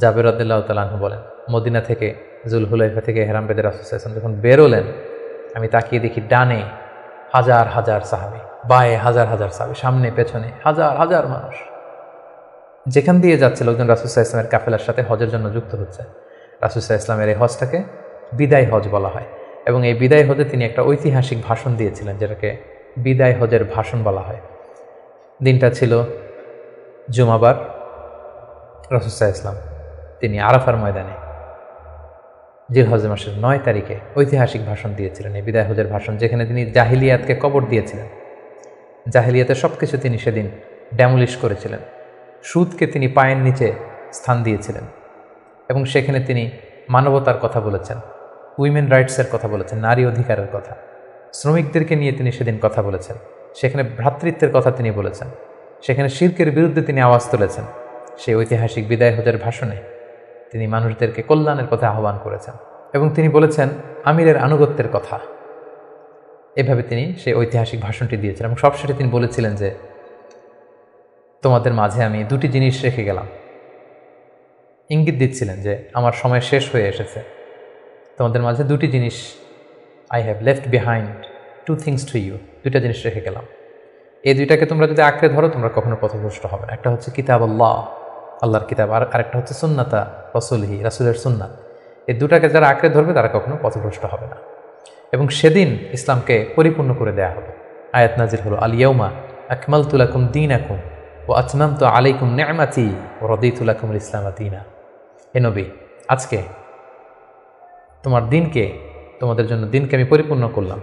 জাবের রাদিয়াল্লাহু তাআলা আনহু বলেন, মদিনা থেকে জুলহুলাইফা থেকে ইহরাম বেঁধে রাসূল সাল্লাল্লাহু আলাইহি ওয়াসাল্লাম যখন বেরোলেন, আমি তাকিয়ে দেখি ডানে হাজার হাজার সাহাবী, বায়ে হাজার হাজার সাহাবী, সামনে পেছনে হাজার হাজার মানুষ। যেখান দিয়ে যাচ্ছে লোকজন রাসূল সাল্লাল্লাহু আলাইহি ওয়াসাল্লামের কাফেলার সাথে হজের জন্য যুক্ত হচ্ছে। রাসূল সাল্লাল্লাহু আলাইহি ওয়াসাল্লামের এই হজটাকে বিদায় হজ বলা হয়, এবং এই বিদায় হজে তিনি একটা ঐতিহাসিক ভাষণ দিয়েছিলেন, যেটাকে বিদায় হজের ভাষণ বলা হয়। দিনটা ছিল জুমাবার। রাসূল সাল্লাল্লাহু আলাইহি ওয়াসাল্লাম তিনি আরাফার ময়দানে জিলহজ মাসের 9 তারিখে ঐতিহাসিক ভাষণ দিয়েছিলেন, এই বিদায় হজের ভাষণ, যেখানে তিনি জাহিলিয়াতকে কবর দিয়েছিলেন। জাহিলিয়াতের সব কিছু তিনি সেদিন ড্যামলিশ করেছিলেন। সুদকে তিনি পায়ের নিচে স্থান দিয়েছিলেন, এবং সেখানে তিনি মানবতার কথা বলেছেন, উইমেন রাইটসের কথা বলেছেন, নারী অধিকারের কথা, শ্রমিকদেরকে নিয়ে তিনি সেদিন কথা বলেছেন, সেখানে ভ্রাতৃত্বের কথা তিনি বলেছেন, সেখানে শিরকের বিরুদ্ধে তিনি আওয়াজ তুলেছেন। সেই ঐতিহাসিক বিদায় হজের ভাষণে তিনি মানুষদেরকে কল্যাণের কথা আহ্বান করেছেন, এবং তিনি বলেছেন আমিরের আনুগত্যের কথা। এভাবে তিনি সেই ঐতিহাসিক ভাষণটি দিয়েছিলেন, এবং সবশেষে তিনি বলেছিলেন যে তোমাদের মাঝে আমি 2টি জিনিস রেখে গেলাম। ইঙ্গিত দিচ্ছিলেন যে আমার সময় শেষ হয়ে এসেছে, তোমাদের মাঝে 2টি জিনিস, I have left behind 2 things to you, 2টা জিনিস রেখে গেলাম। এই 2টাকে তোমরা যদি আঁকড়ে ধরো তোমরা কখনো পথভ্রষ্ট হবে না। একটা হচ্ছে কিতাব আল্লাহ, আল্লাহর কিতাব, আর আরেকটা হচ্ছে সুন্নাতা রাসূলিহি, রাসূলের সুন্নাত। এই 2টাকে যারা আঁকড়ে ধরবে তারা কখনো পথভ্রষ্ট হবে না। এবং সেদিন ইসলামকে পরিপূর্ণ করে দেয়া হবে। আয়াত নাজিল হলো, আল ইয়াউমা আকমালতু লাকুম দীনাকুম ওয়া আতমামতু আলাইকুম নি'মাতি ওয়া রাদিতু লাকুমুল ইসলাম দীনা। হে নবী, আজকে তোমাদের জন্য দিনকে আমি পরিপূর্ণ করলাম,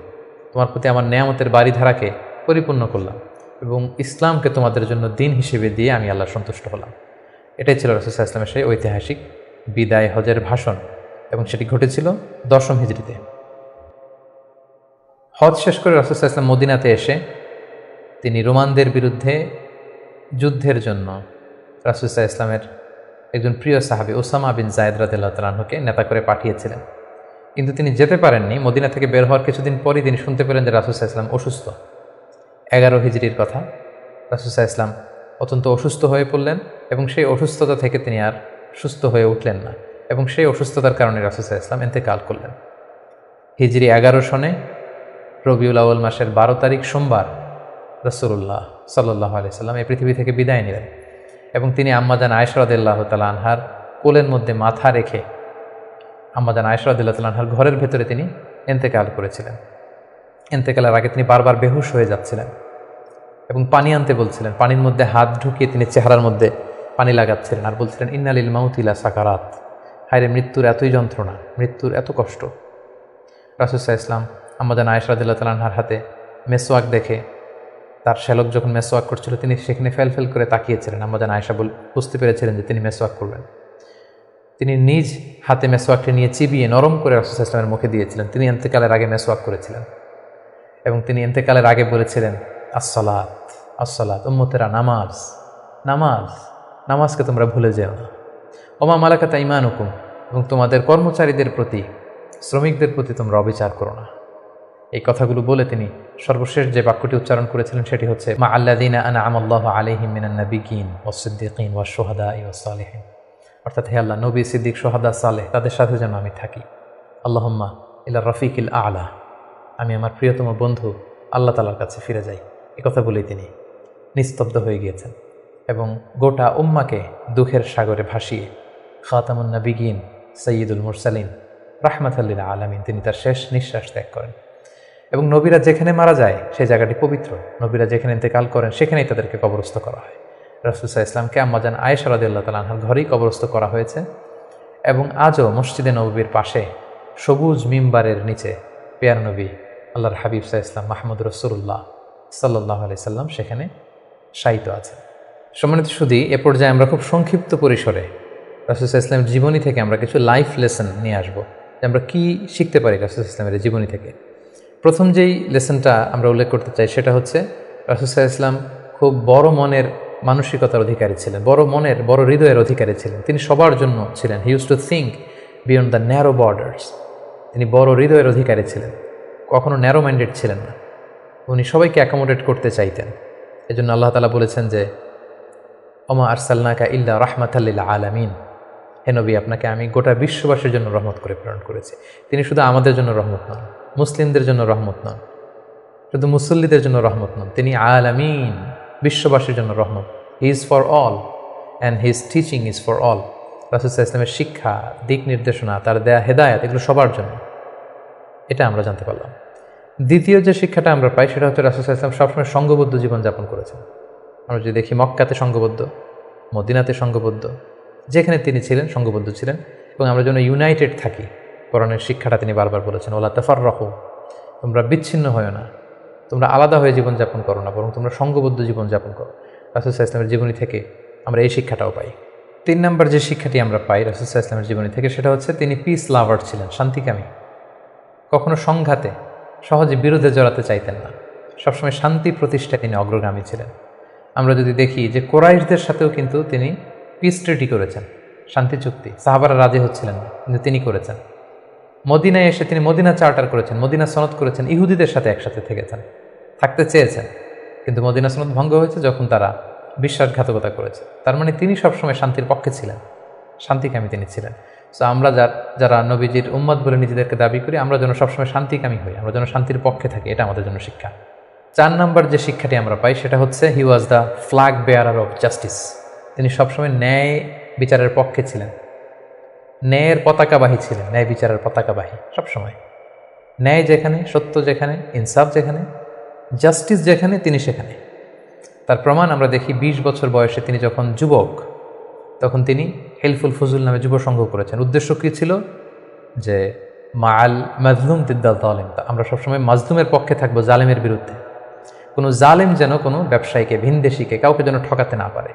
তোমার প্রতি আমার নেয়ামতের বাড়িধারাকে পরিপূর্ণ করলাম, এবং ইসলামকে তোমাদের জন্য দিন হিসেবে দিয়ে আমি আল্লাহ সন্তুষ্ট হলাম। এটাই ছিল রাসূল সাল্লাল্লাহু আলাইহি ওয়াসাল্লামের সেই ঐতিহাসিক বিদায় হজের ভাষণ, এবং সেটি ঘটেছিল 10ম হিজরিতে। হজ শেষ করে রাসূল সাল্লাল্লাহু আলাইহি ওয়াসাল্লাম মদিনাতে এসে তিনি রোমানদের বিরুদ্ধে যুদ্ধের জন্য রাসূল সাল্লাল্লাহু আলাইহি ওয়াসাল্লামের একজন প্রিয় সাহাবী ওসামা বিন যায়েদ রাদিয়াল্লাহু তাআলা আনহুকে নেতা করে পাঠিয়েছিলেন, কিন্তু তিনি যেতে পারেননি। মদিনা থেকে বের হওয়ার কিছুদিন পরই তিনি শুনতে পেলেন যে রাসূল সাল্লাল্লাহু আলাইহি ওয়াসাল্লাম অসুস্থ। 11 হিজরির কথা। রাসূল সাল্লাল্লাহু আলাইহি ওয়াসাল্লাম অত্যন্ত অসুস্থ হয়ে পড়লেন, এবং সেই অসুস্থতা থেকে তিনি আর সুস্থ হয়ে উঠলেন না, এবং সেই অসুস্থতার কারণে রাসূল সাল্লাল্লাহু আলাইহি ওয়াসাল্লাম ইন্তেকাল করলেন। হিজরি 11 সনে রবিউল আউয়াল মাসের 12 তারিখ সোমবার রাসূলুল্লাহ সাল্লাল্লাহু আলাইহি ওয়াসাল্লাম এই পৃথিবী থেকে বিদায় নিলেন, এবং তিনি আম্মাজান আয়েশা রাদিয়াল্লাহু তাআলা আনহার কোলের মধ্যে মাথা রেখে আম্মাজান আয়েশা রাদিয়াল্লাহু তাআলা আনহার ঘরের ভেতরে তিনি ইন্তেকাল করেছিলেন। ইন্তেকালের আগে তিনি বারবার বেহুশ হয়ে যাচ্ছিলেন এবং পানি আনতে বলছিলেন। পানির মধ্যে হাত ঢুকিয়ে তিনি চেহারার মধ্যে পানি লাগাচ্ছিলেন আর বলছিলেন, ইন্না লিল মাউতি লা সাকারাত, হায়রে মৃত্যুর এতই যন্ত্রণা, মৃত্যুর এত কষ্ট। রাসূল সাল্লাল্লাহু আলাইহি ওয়াসাল্লাম আম্মাজান আয়েশা রাদিয়াল্লাহু তাআলা আনহার হাতে মেসওয়াক দেখে, তার শ্যালক যখন মেসওয়াক করছিল তিনি সেখানে ফেল করে তাকিয়েছিলেন। আম্মাজান আয়েশা বুঝতে পেরেছিলেন যে তিনি মেসওয়াক করবেন। তিনি নিজ হাতে মেসওয়াকটি নিয়ে চিবিয়ে নরম করে রাসূল সাল্লাল্লাহু আলাইহি ওয়াসাল্লামের মুখে দিয়েছিলেন। তিনি ইন্তেকালের আগে মেসওয়াক করেছিলেন, এবং তিনি ইন্তেকালের আগে বলেছিলেন, আসসালাত আসসালাত, উম্মতেরা নামাজ নামাজ, নামাজকে তোমরা ভুলে যেও না। ওমা মালাকাত আইমানুকুম, এবং তোমাদের কর্মচারীদের প্রতি, শ্রমিকদের প্রতি তোমরা অবিচার করো না। এই কথাগুলো বলে তিনি সর্বশেষ যে বাক্যটি উচ্চারণ করেছিলেন সেটি হচ্ছে মা আল্লাযীনা আনআমা আল্লাহু আলাইহিম মিনান নাবিয়্যিন ওয়াস সিদ্দীকিন ওয়াশ শুহাদাই ওয়াস সালিহিন, অর্থাৎ হে আল্লাহ, নবী, সিদ্দিক, শুহাদা, সালেহ তাদের সাথে যেন আমি থাকি। আল্লাহুম্মা ইলা রফিকিল আ'লা, আমি আমার প্রিয়তম বন্ধু আল্লাহ তাআলার কাছে ফিরে যাই। এই কথা বলেই তিনি নিস্তব্ধ হয়ে গিয়েছেন এবং গোটা উম্মাকে দুঃখের সাগরে ভাসিয়ে খাতামুন নবিয়্যিন সাইয়্যিদুল মুরসালিন রাহমাতাল লিল আলামিন তিনি তার শেষ নিঃশ্বাস ত্যাগ করেন। এবং নবীরা যেখানে মারা যায় সেই জায়গাটি পবিত্র, নবীরা যেখানে ইন্তেকাল করেন সেখানেই তাদেরকে কবরস্থ করা হয়। রাসূল সাল্লাল্লাহু আলাইহি ওয়াসাল্লামকে আম্মাজান আয়েশা রাদিয়াল্লাহু তাআলা আনহার ঘরেই কবরস্থ করা হয়েছে এবং আজও মসজিদে নববীর পাশে সবুজ মিম্বারের নিচে পেয়ার নবী আল্লাহর হাবিব সাল্লাল্লাহু আলাইহি ওয়াসাল্লাম মাহমুদ রাসূলুল্লাহ সাল্লাল্লাহু আলাইহি সাল্লাম সেখানে শায়িত আছে। সম্মানিত সুধী, এ পর্যায়ে আমরা খুব সংক্ষিপ্ত পরিসরে রাসূল সাল্লাল্লাহু আলাইহি ওয়াসাল্লামের জীবনী থেকে আমরা কিছু লাইফ লেসন নিয়ে আসবো যে আমরা কী শিখতে পারি রাসূল সাল্লাল্লাহু আলাইহি ওয়াসাল্লামের জীবনী থেকে। প্রথম যেই লেসনটা আমরা উল্লেখ করতে চাই সেটা হচ্ছে রাসূল সাল্লাল্লাহু আলাইহি ওয়াসাল্লাম খুব বড় মনের মানসিকতার অধিকারী ছিলেন, বড় হৃদয়ের অধিকারী ছিলেন। তিনি সবার জন্য ছিলেন। He use to think beyond the narrow borders. তিনি বড় হৃদয়ের অধিকারী ছিলেন, কখনো ন্যারো মাইন্ডেড ছিলেন না। উনি সবাইকে অ্যাকোমোডেট করতে চাইতেন। এজন্য আল্লাহ তাআলা বলেছেন যে ওমা আরসালনাকা ইল্লা রাহমাতাল লিল আলামিন, হে নবী, আপনাকে আমি গোটা বিশ্ববাসীর জন্য রহমত করে প্রেরণ করেছি। তিনি শুধু আমাদের জন্য রহমত নন, মুসলিমদের জন্য রহমত নন, শুধু মুসল্লিদের জন্য রহমত নন, তিনি আলামিন, বিশ্ববাসীর জন্য রহমত। He is for all and his teaching is for all. রাসূল সাল্লাল্লাহু আলাইহি ওয়াসাল্লামের শিক্ষা, দিক নির্দেশনা, তার দেয়া হেদায়েত, এগুলো সবার জন্য। এটা আমরা জানতে পারলাম। দ্বিতীয় যে শিক্ষাটা আমরা পাই সেটা হচ্ছে রাসূল সাল্লাল্লাহু আলাইহি ওয়াসাল্লাম সবসময় সংঘবদ্ধ জীবনযাপন করেছেন। আমরা যদি দেখি মক্কাতে সংঘবদ্ধ, মদিনাতে সংঘবদ্ধ, যেখানে তিনি ছিলেন সংঘবদ্ধ ছিলেন। এবং আমরা যেন ইউনাইটেড থাকি, কোরআনের শিক্ষাটা তিনি বারবার বলেছেন ওয়ালা তাফাররাকু, তোমরা বিচ্ছিন্ন হয় না, তোমরা আলাদা হয়ে জীবনযাপন করো না, বরং তোমরা সংঘবদ্ধ জীবনযাপন করো। রাসূল সাল্লাল্লাহু আলাইহি ওয়াসাল্লামের জীবনী থেকে আমরা এই শিক্ষাটাও পাই। 3 নম্বর যে শিক্ষাটি আমরা পাই রাসূল সাল্লাল্লাহু আলাইহি ওয়াসাল্লামের জীবনী থেকে সেটা হচ্ছে তিনি পিস লাভার ছিলেন, শান্তিকামী। কখনো সংঘাতে সহজে বিরোধে জড়াতে চাইতেন না, সবসময় শান্তি প্রতিষ্ঠায় তিনি অগ্রগামী ছিলেন। আমরা যদি দেখি যে কুরাইশদের সাথেও কিন্তু তিনি পিস ট্রিটি করেছেন, শান্তি চুক্তি। সাহাবারা রাজি হচ্ছিলেন না, কিন্তু তিনি করেছেন। মদিনায় এসে তিনি মদিনা চার্টার করেছেন, মদিনা সনদ করেছেন, ইহুদিদের সাথে একসাথে থেকেছেন, থাকতে চেয়েছেন, কিন্তু মদিনা সনদ ভঙ্গ হয়েছে যখন তারা বিশ্বাসঘাতকতা করেছে। তার মানে তিনি সবসময় শান্তির পক্ষে ছিলেন, শান্তিকামী তিনি ছিলেন। সো আমরা যারা নবীজির উম্মত বলে নিজেদেরকে দাবি করি, আমরা যেন সবসময় শান্তিকামী হই, আমরা যেন শান্তির পক্ষে থাকি, এটা আমাদের জন্য শিক্ষা। 4 নম্বর যে শিক্ষাটি আমরা পাই সেটা হচ্ছে he was the flag bearer of justice. তিনি সবসময় ন্যায় বিচারের পক্ষে ছিলেন, ন্যায়ের পতাকাবাহী ছিলেন, ন্যায় বিচারের পতাকাবাহী। সবসময় ন্যায় যেখানে, সত্য যেখানে, ইনসাফ যেখানে, জাস্টিস যেখানে, তিনি সেখানে। তার প্রমাণ আমরা দেখি 20 বছর বয়সে তিনি যখন যুবক, তখন তিনি হেলফুল ফজুল নামে যুব সংঘ করেছেন। উদ্দেশ্য কী ছিল? যে মাল মাজলুম দিদ্দাল জালিম, আমরা সবসময় মাজলুমের পক্ষে থাকবো, জালেমের বিরুদ্ধে। কোনো জালেম যেন কোনো ব্যবসায়ীকে, ভিনদেশিকে, কাউকে যেন ঠকাতে না পারে,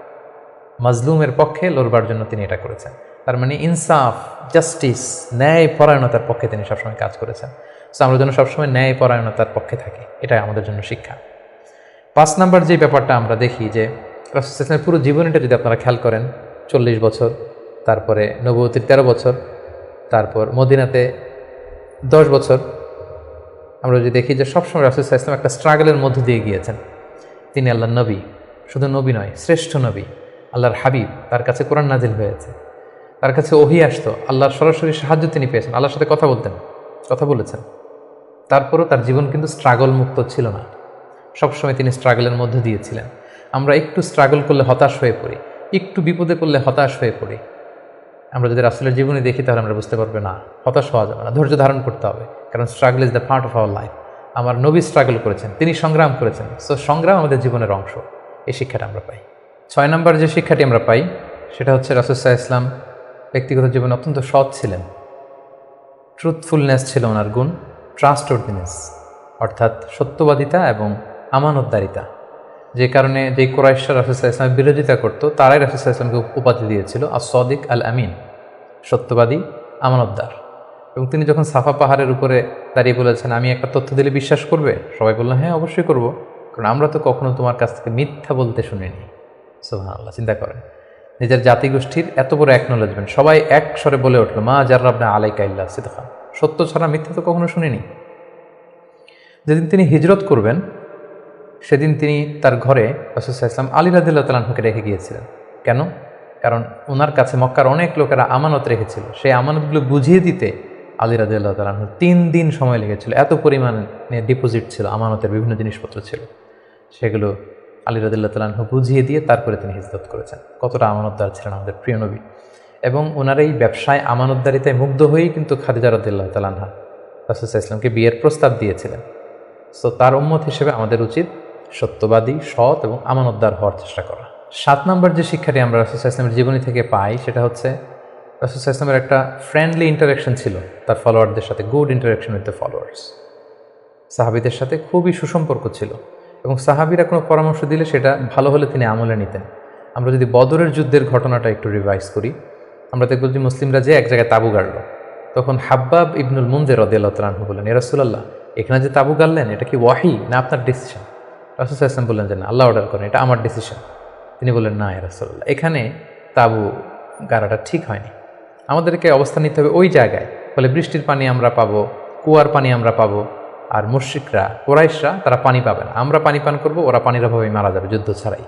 মাজলুমের পক্ষে লড়বার জন্য তিনি এটা করেছেন। তার মানে ইনসাফ, জাস্টিস, ন্যায় পরায়ণতার পক্ষে তিনি সবসময় কাজ করেছেন। সো আমরা যেন সবসময় ন্যায় পরায়ণতার পক্ষে থাকি, এটাই আমাদের জন্য শিক্ষা। 5 নম্বর যে ব্যাপারটা আমরা দেখি যে রাসূল সাল্লাল্লাহু আলাইহি ওয়াসাল্লামের পুরো জীবনীটা যদি আপনারা খেয়াল করেন, 40 বছর, তারপরে নবুয়তির 13 বছর, তারপর মদিনাতে 10 বছর, আমরা যদি দেখি যে সবসময় রাসূল সাল্লাল্লাহু আলাইহি ওয়াসাল্লাম একটা স্ট্রাগলের মধ্য দিয়ে গিয়েছেন। তিনি আল্লাহর নবী, শুধু নবী নয়, শ্রেষ্ঠ নবী, আল্লাহর হাবিব। তার কাছে কোরআন নাজিল হয়েছে, তার কাছে ওহী আসতো, আল্লাহর সরাসরি সাহায্য তিনি পেয়েছেন, আল্লাহর সাথে কথা বলেছেন। তারপরও তার জীবন কিন্তু স্ট্রাগল মুক্ত ছিল না, সবসময় তিনি স্ট্রাগলের মধ্য দিয়েছিলেন। আমরা একটু স্ট্রাগল করলে হতাশ হয়ে পড়ি, একটু বিপদে পড়লে হতাশ হয়ে পড়ি। আমরা যদি রাসূলের জীবনী দেখি তাহলে আমরা বুঝতে পারবো না, হতাশ হওয়া যাবে না, ধৈর্য ধারণ করতে হবে, কারণ struggle is the part of our life. আমার নবী স্ট্রাগল করেছেন, তিনি সংগ্রাম করেছেন। সো সংগ্রাম আমাদের জীবনের অংশ, এই শিক্ষাটা আমরা পাই। 6 নম্বর যে শিক্ষাটি আমরা পাই সেটা হচ্ছে রাসূল সাল্লাল্লাহু আলাইহি ওয়াসাল্লাম ব্যক্তিগত জীবনে অত্যন্ত সৎ ছিলেন। ট্রুথফুলনেস ছিল ওনার গুণ, ট্রাস্টওয়ার্দিনেস অর্থাৎ সত্যবাদিতা এবং আমানতদারিতা। যে কারণে যেই কুরাইশরা রাসূল সাল্লাল্লাহু আলাইহি ওয়াসাল্লামের বিরোধিতা করতো, তারাই রাসূল সাল্লাল্লাহু আলাইহি ওয়াসাল্লামকে উপাধি দিয়েছিল as-সাদিক আল-আমিন, সত্যবাদী, আমানতদার। এবং তিনি যখন সাফা পাহাড়ের উপরে দাঁড়িয়ে বলেছেন, আমি একটা তথ্য দিলে বিশ্বাস করবে? সবাই বলল, হ্যাঁ অবশ্যই করব, কারণ আমরা তো কখনো তোমার কাছ থেকে মিথ্যা বলতে শুনিনি। সুবহানাল্লাহ, চিন্তা করেন, নিজের জাতিগোষ্ঠীর এত বড় অ্যাকনোলেজমেন্ট, সবাই এক স্বরে বলে উঠল, মা জাররাবনা আলাইকা ইল্লা সিদকা, সত্য ছাড়া মিথ্যা তো কখনো শুনিনি। যেদিন তিনি হিজরত করবেন সেদিন তিনি তার ঘরে রাসূল সাল্লাল্লাহু আলাইহি ওয়াসাল্লাম আলী রাদিয়াল্লাহু তাআলা আনহুকে রেখে গিয়েছিলেন। কেন? কারণ ওনার কাছে মক্কার অনেক লোকেরা আমানত রেখেছিল, সেই আমানতগুলো বুঝিয়ে দিতে আলী রাদিয়াল্লাহু তাআলা আনহুর 3 দিন সময় লেগেছিল। এত পরিমাণে ডিপোজিট ছিল, আমানতের বিভিন্ন জিনিসপত্র ছিল, সেগুলো আলী রাদিয়াল্লাহু তাআলা আনহু বুঝিয়ে দিয়ে তারপরে তিনি হিজরত করেছেন। কতটা আমানতদার ছিলেন আমাদের প্রিয় নবী। এবং ওনার এই ব্যবসায় আমানতদারিতায় মুগ্ধ হয়েই কিন্তু খাদিজা রাদিয়াল্লাহু তাআলা আনহা রাসূল সাল্লাল্লাহু আলাইহি ওয়াসাল্লামকে বিয়ের প্রস্তাব দিয়েছিলেন। সো তার উম্মত হিসেবে আমাদের উচিত সত্যবাদী, সৎ এবং আমানতদার হওয়ার চেষ্টা করা। 7 নম্বর যে শিক্ষাটি আমরা রাসূল সাল্লাল্লাহু আলাইহি ওয়াসাল্লামের জীবনী থেকে পাই সেটা হচ্ছে রাসূল সাল্লাল্লাহু আলাইহি ওয়াসাল্লামের একটা ফ্রেন্ডলি ইন্টারাকশন ছিল তার ফলোয়ারদের সাথে, good interaction with the followers. সাহাবীদের সাথে খুবই সুসম্পর্ক ছিল এবং সাহাবীরা কোনো পরামর্শ দিলে সেটা ভালো হলে তিনি আমলে নিতেন। আমরা যদি বদরের যুদ্ধের ঘটনাটা একটু রিভাইজ করি, আমরা দেখব যে মুসলিমরা যে এক জায়গায় তাঁবু গাড়ল, তখন হাব্বাব ইবনুল মুনজির রাদিয়াল্লাহু তাআলা আনহু বললেন, ইয়া রাসূলুল্লাহ, এখানে যে তাঁবু গাড়লেন এটা কি ওয়াহি না আপনার ডিসিশন? রাসূল সাল্লাল্লাহু আলাইহি ওয়াসাল্লাম বললেন যে না, আল্লাহ অর্ডার করেন, এটা আমার ডিসিশন। তিনি বললেন, না ইয়া রাসূলুল্লাহ, এখানে তাঁবু গাড়াটা ঠিক হয়নি, আমাদেরকে অবস্থান নিতে হবে ওই জায়গায়, ফলে বৃষ্টির পানি আমরা পাবো, কুয়ার পানি আমরা পাবো, আর মুশরিকরা কুরাইশরা তারা পানি পাবে না, আমরা পানি পান করবো, ওরা পানির অভাবে মারা যাবে যুদ্ধ ছাড়াই।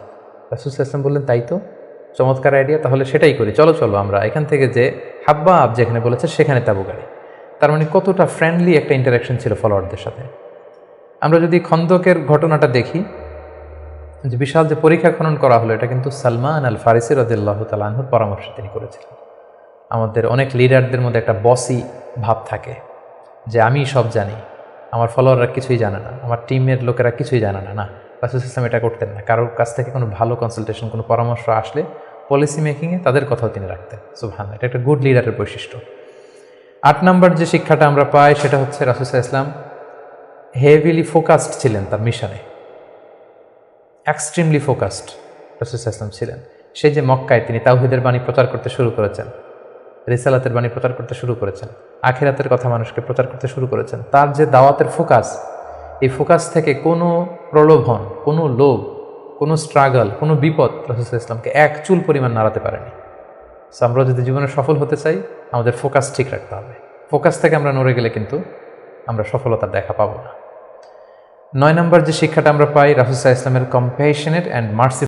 রাসূল সাল্লাল্লাহু আলাইহি ওয়াসাল্লাম বললেন, তাই তো, চমৎকার আইডিয়া, তাহলে সেটাই করি, চলো চলো আমরা এখান থেকে যে হাব্বাব যেখানে বলেছে সেখানে তাঁবু গাড়ি। তার মানে কতটা ফ্রেন্ডলি একটা ইন্টারাকশন ছিল ফলোয়ারদের সাথে। আমরা যদি খন্দকের ঘটনাটা দেখি, যে বিশাল যে পরীক্ষা খনন করা হলো, এটা কিন্তু সালমান আল ফারিসি রাদিয়াল্লাহু তাআলা আনহুর পরামর্শে তিনি করেছিলেন। আমাদের অনেক লিডারদের মধ্যে একটা বসি ভাব থাকে যে আমি সব জানি, আমার ফলোয়াররা কিছুই জানে না, আমার টিমের লোকেরা কিছুই জানে না। না, রাসূল সাল্লাল্লাহু আলাইহি ওয়াসাল্লাম এটা করতেন না। কারোর কাছ থেকে কোনো ভালো কনসালটেশন, কোনো পরামর্শ আসলে পলিসি মেকিংয়ে তাদের কথাও তিনি রাখতেন। সুবহানাল্লাহ, এটা একটা গুড লিডারের বৈশিষ্ট্য। 8 নম্বর যে শিক্ষাটা আমরা পাই সেটা হচ্ছে রাসূল সাল্লাল্লাহু আলাইহি ওয়াসাল্লাম হেভিলি ফোকাসড ছিলেন তার মিশনে, এক্সট্রিমলি ফোকাসড রাসূল সাল্লাল্লাহু আলাইহি ওয়াসাল্লাম ছিলেন। সেই যে মক্কায় তিনি তাওহীদের বাণী প্রচার করতে শুরু করেছেন, রিসালাতের বাণী প্রচার করতে শুরু করেছেন, আখিরাতের কথা মানুষকে প্রচার করতে শুরু করেছেন, তার যে দাওয়াতের ফোকাস, এই ফোকাস থেকে কোনো প্রলোভন, কোনো লোভ, কোনো স্ট্রাগল, কোনো বিপদ রাসূল সাল্লাল্লাহু আলাইহি ওয়াসাল্লামকে এক চুল পরিমাণ নাড়াতে পারেনি। সো আমরা যদি জীবনে সফল হতে চাই, আমাদের ফোকাস ঠিক রাখতে হবে। ফোকাস থেকে আমরা নড়ে গেলে কিন্তু আমরা সফলতার দেখা পাবো না। 9 নম্বর যে শিক্ষাটা আমরা পাই, রাসূল সাল্লাল্লাহু আলাইহি ওয়াসাল্লামের কম্প্যাশনেট অ্যান্ড মার্সি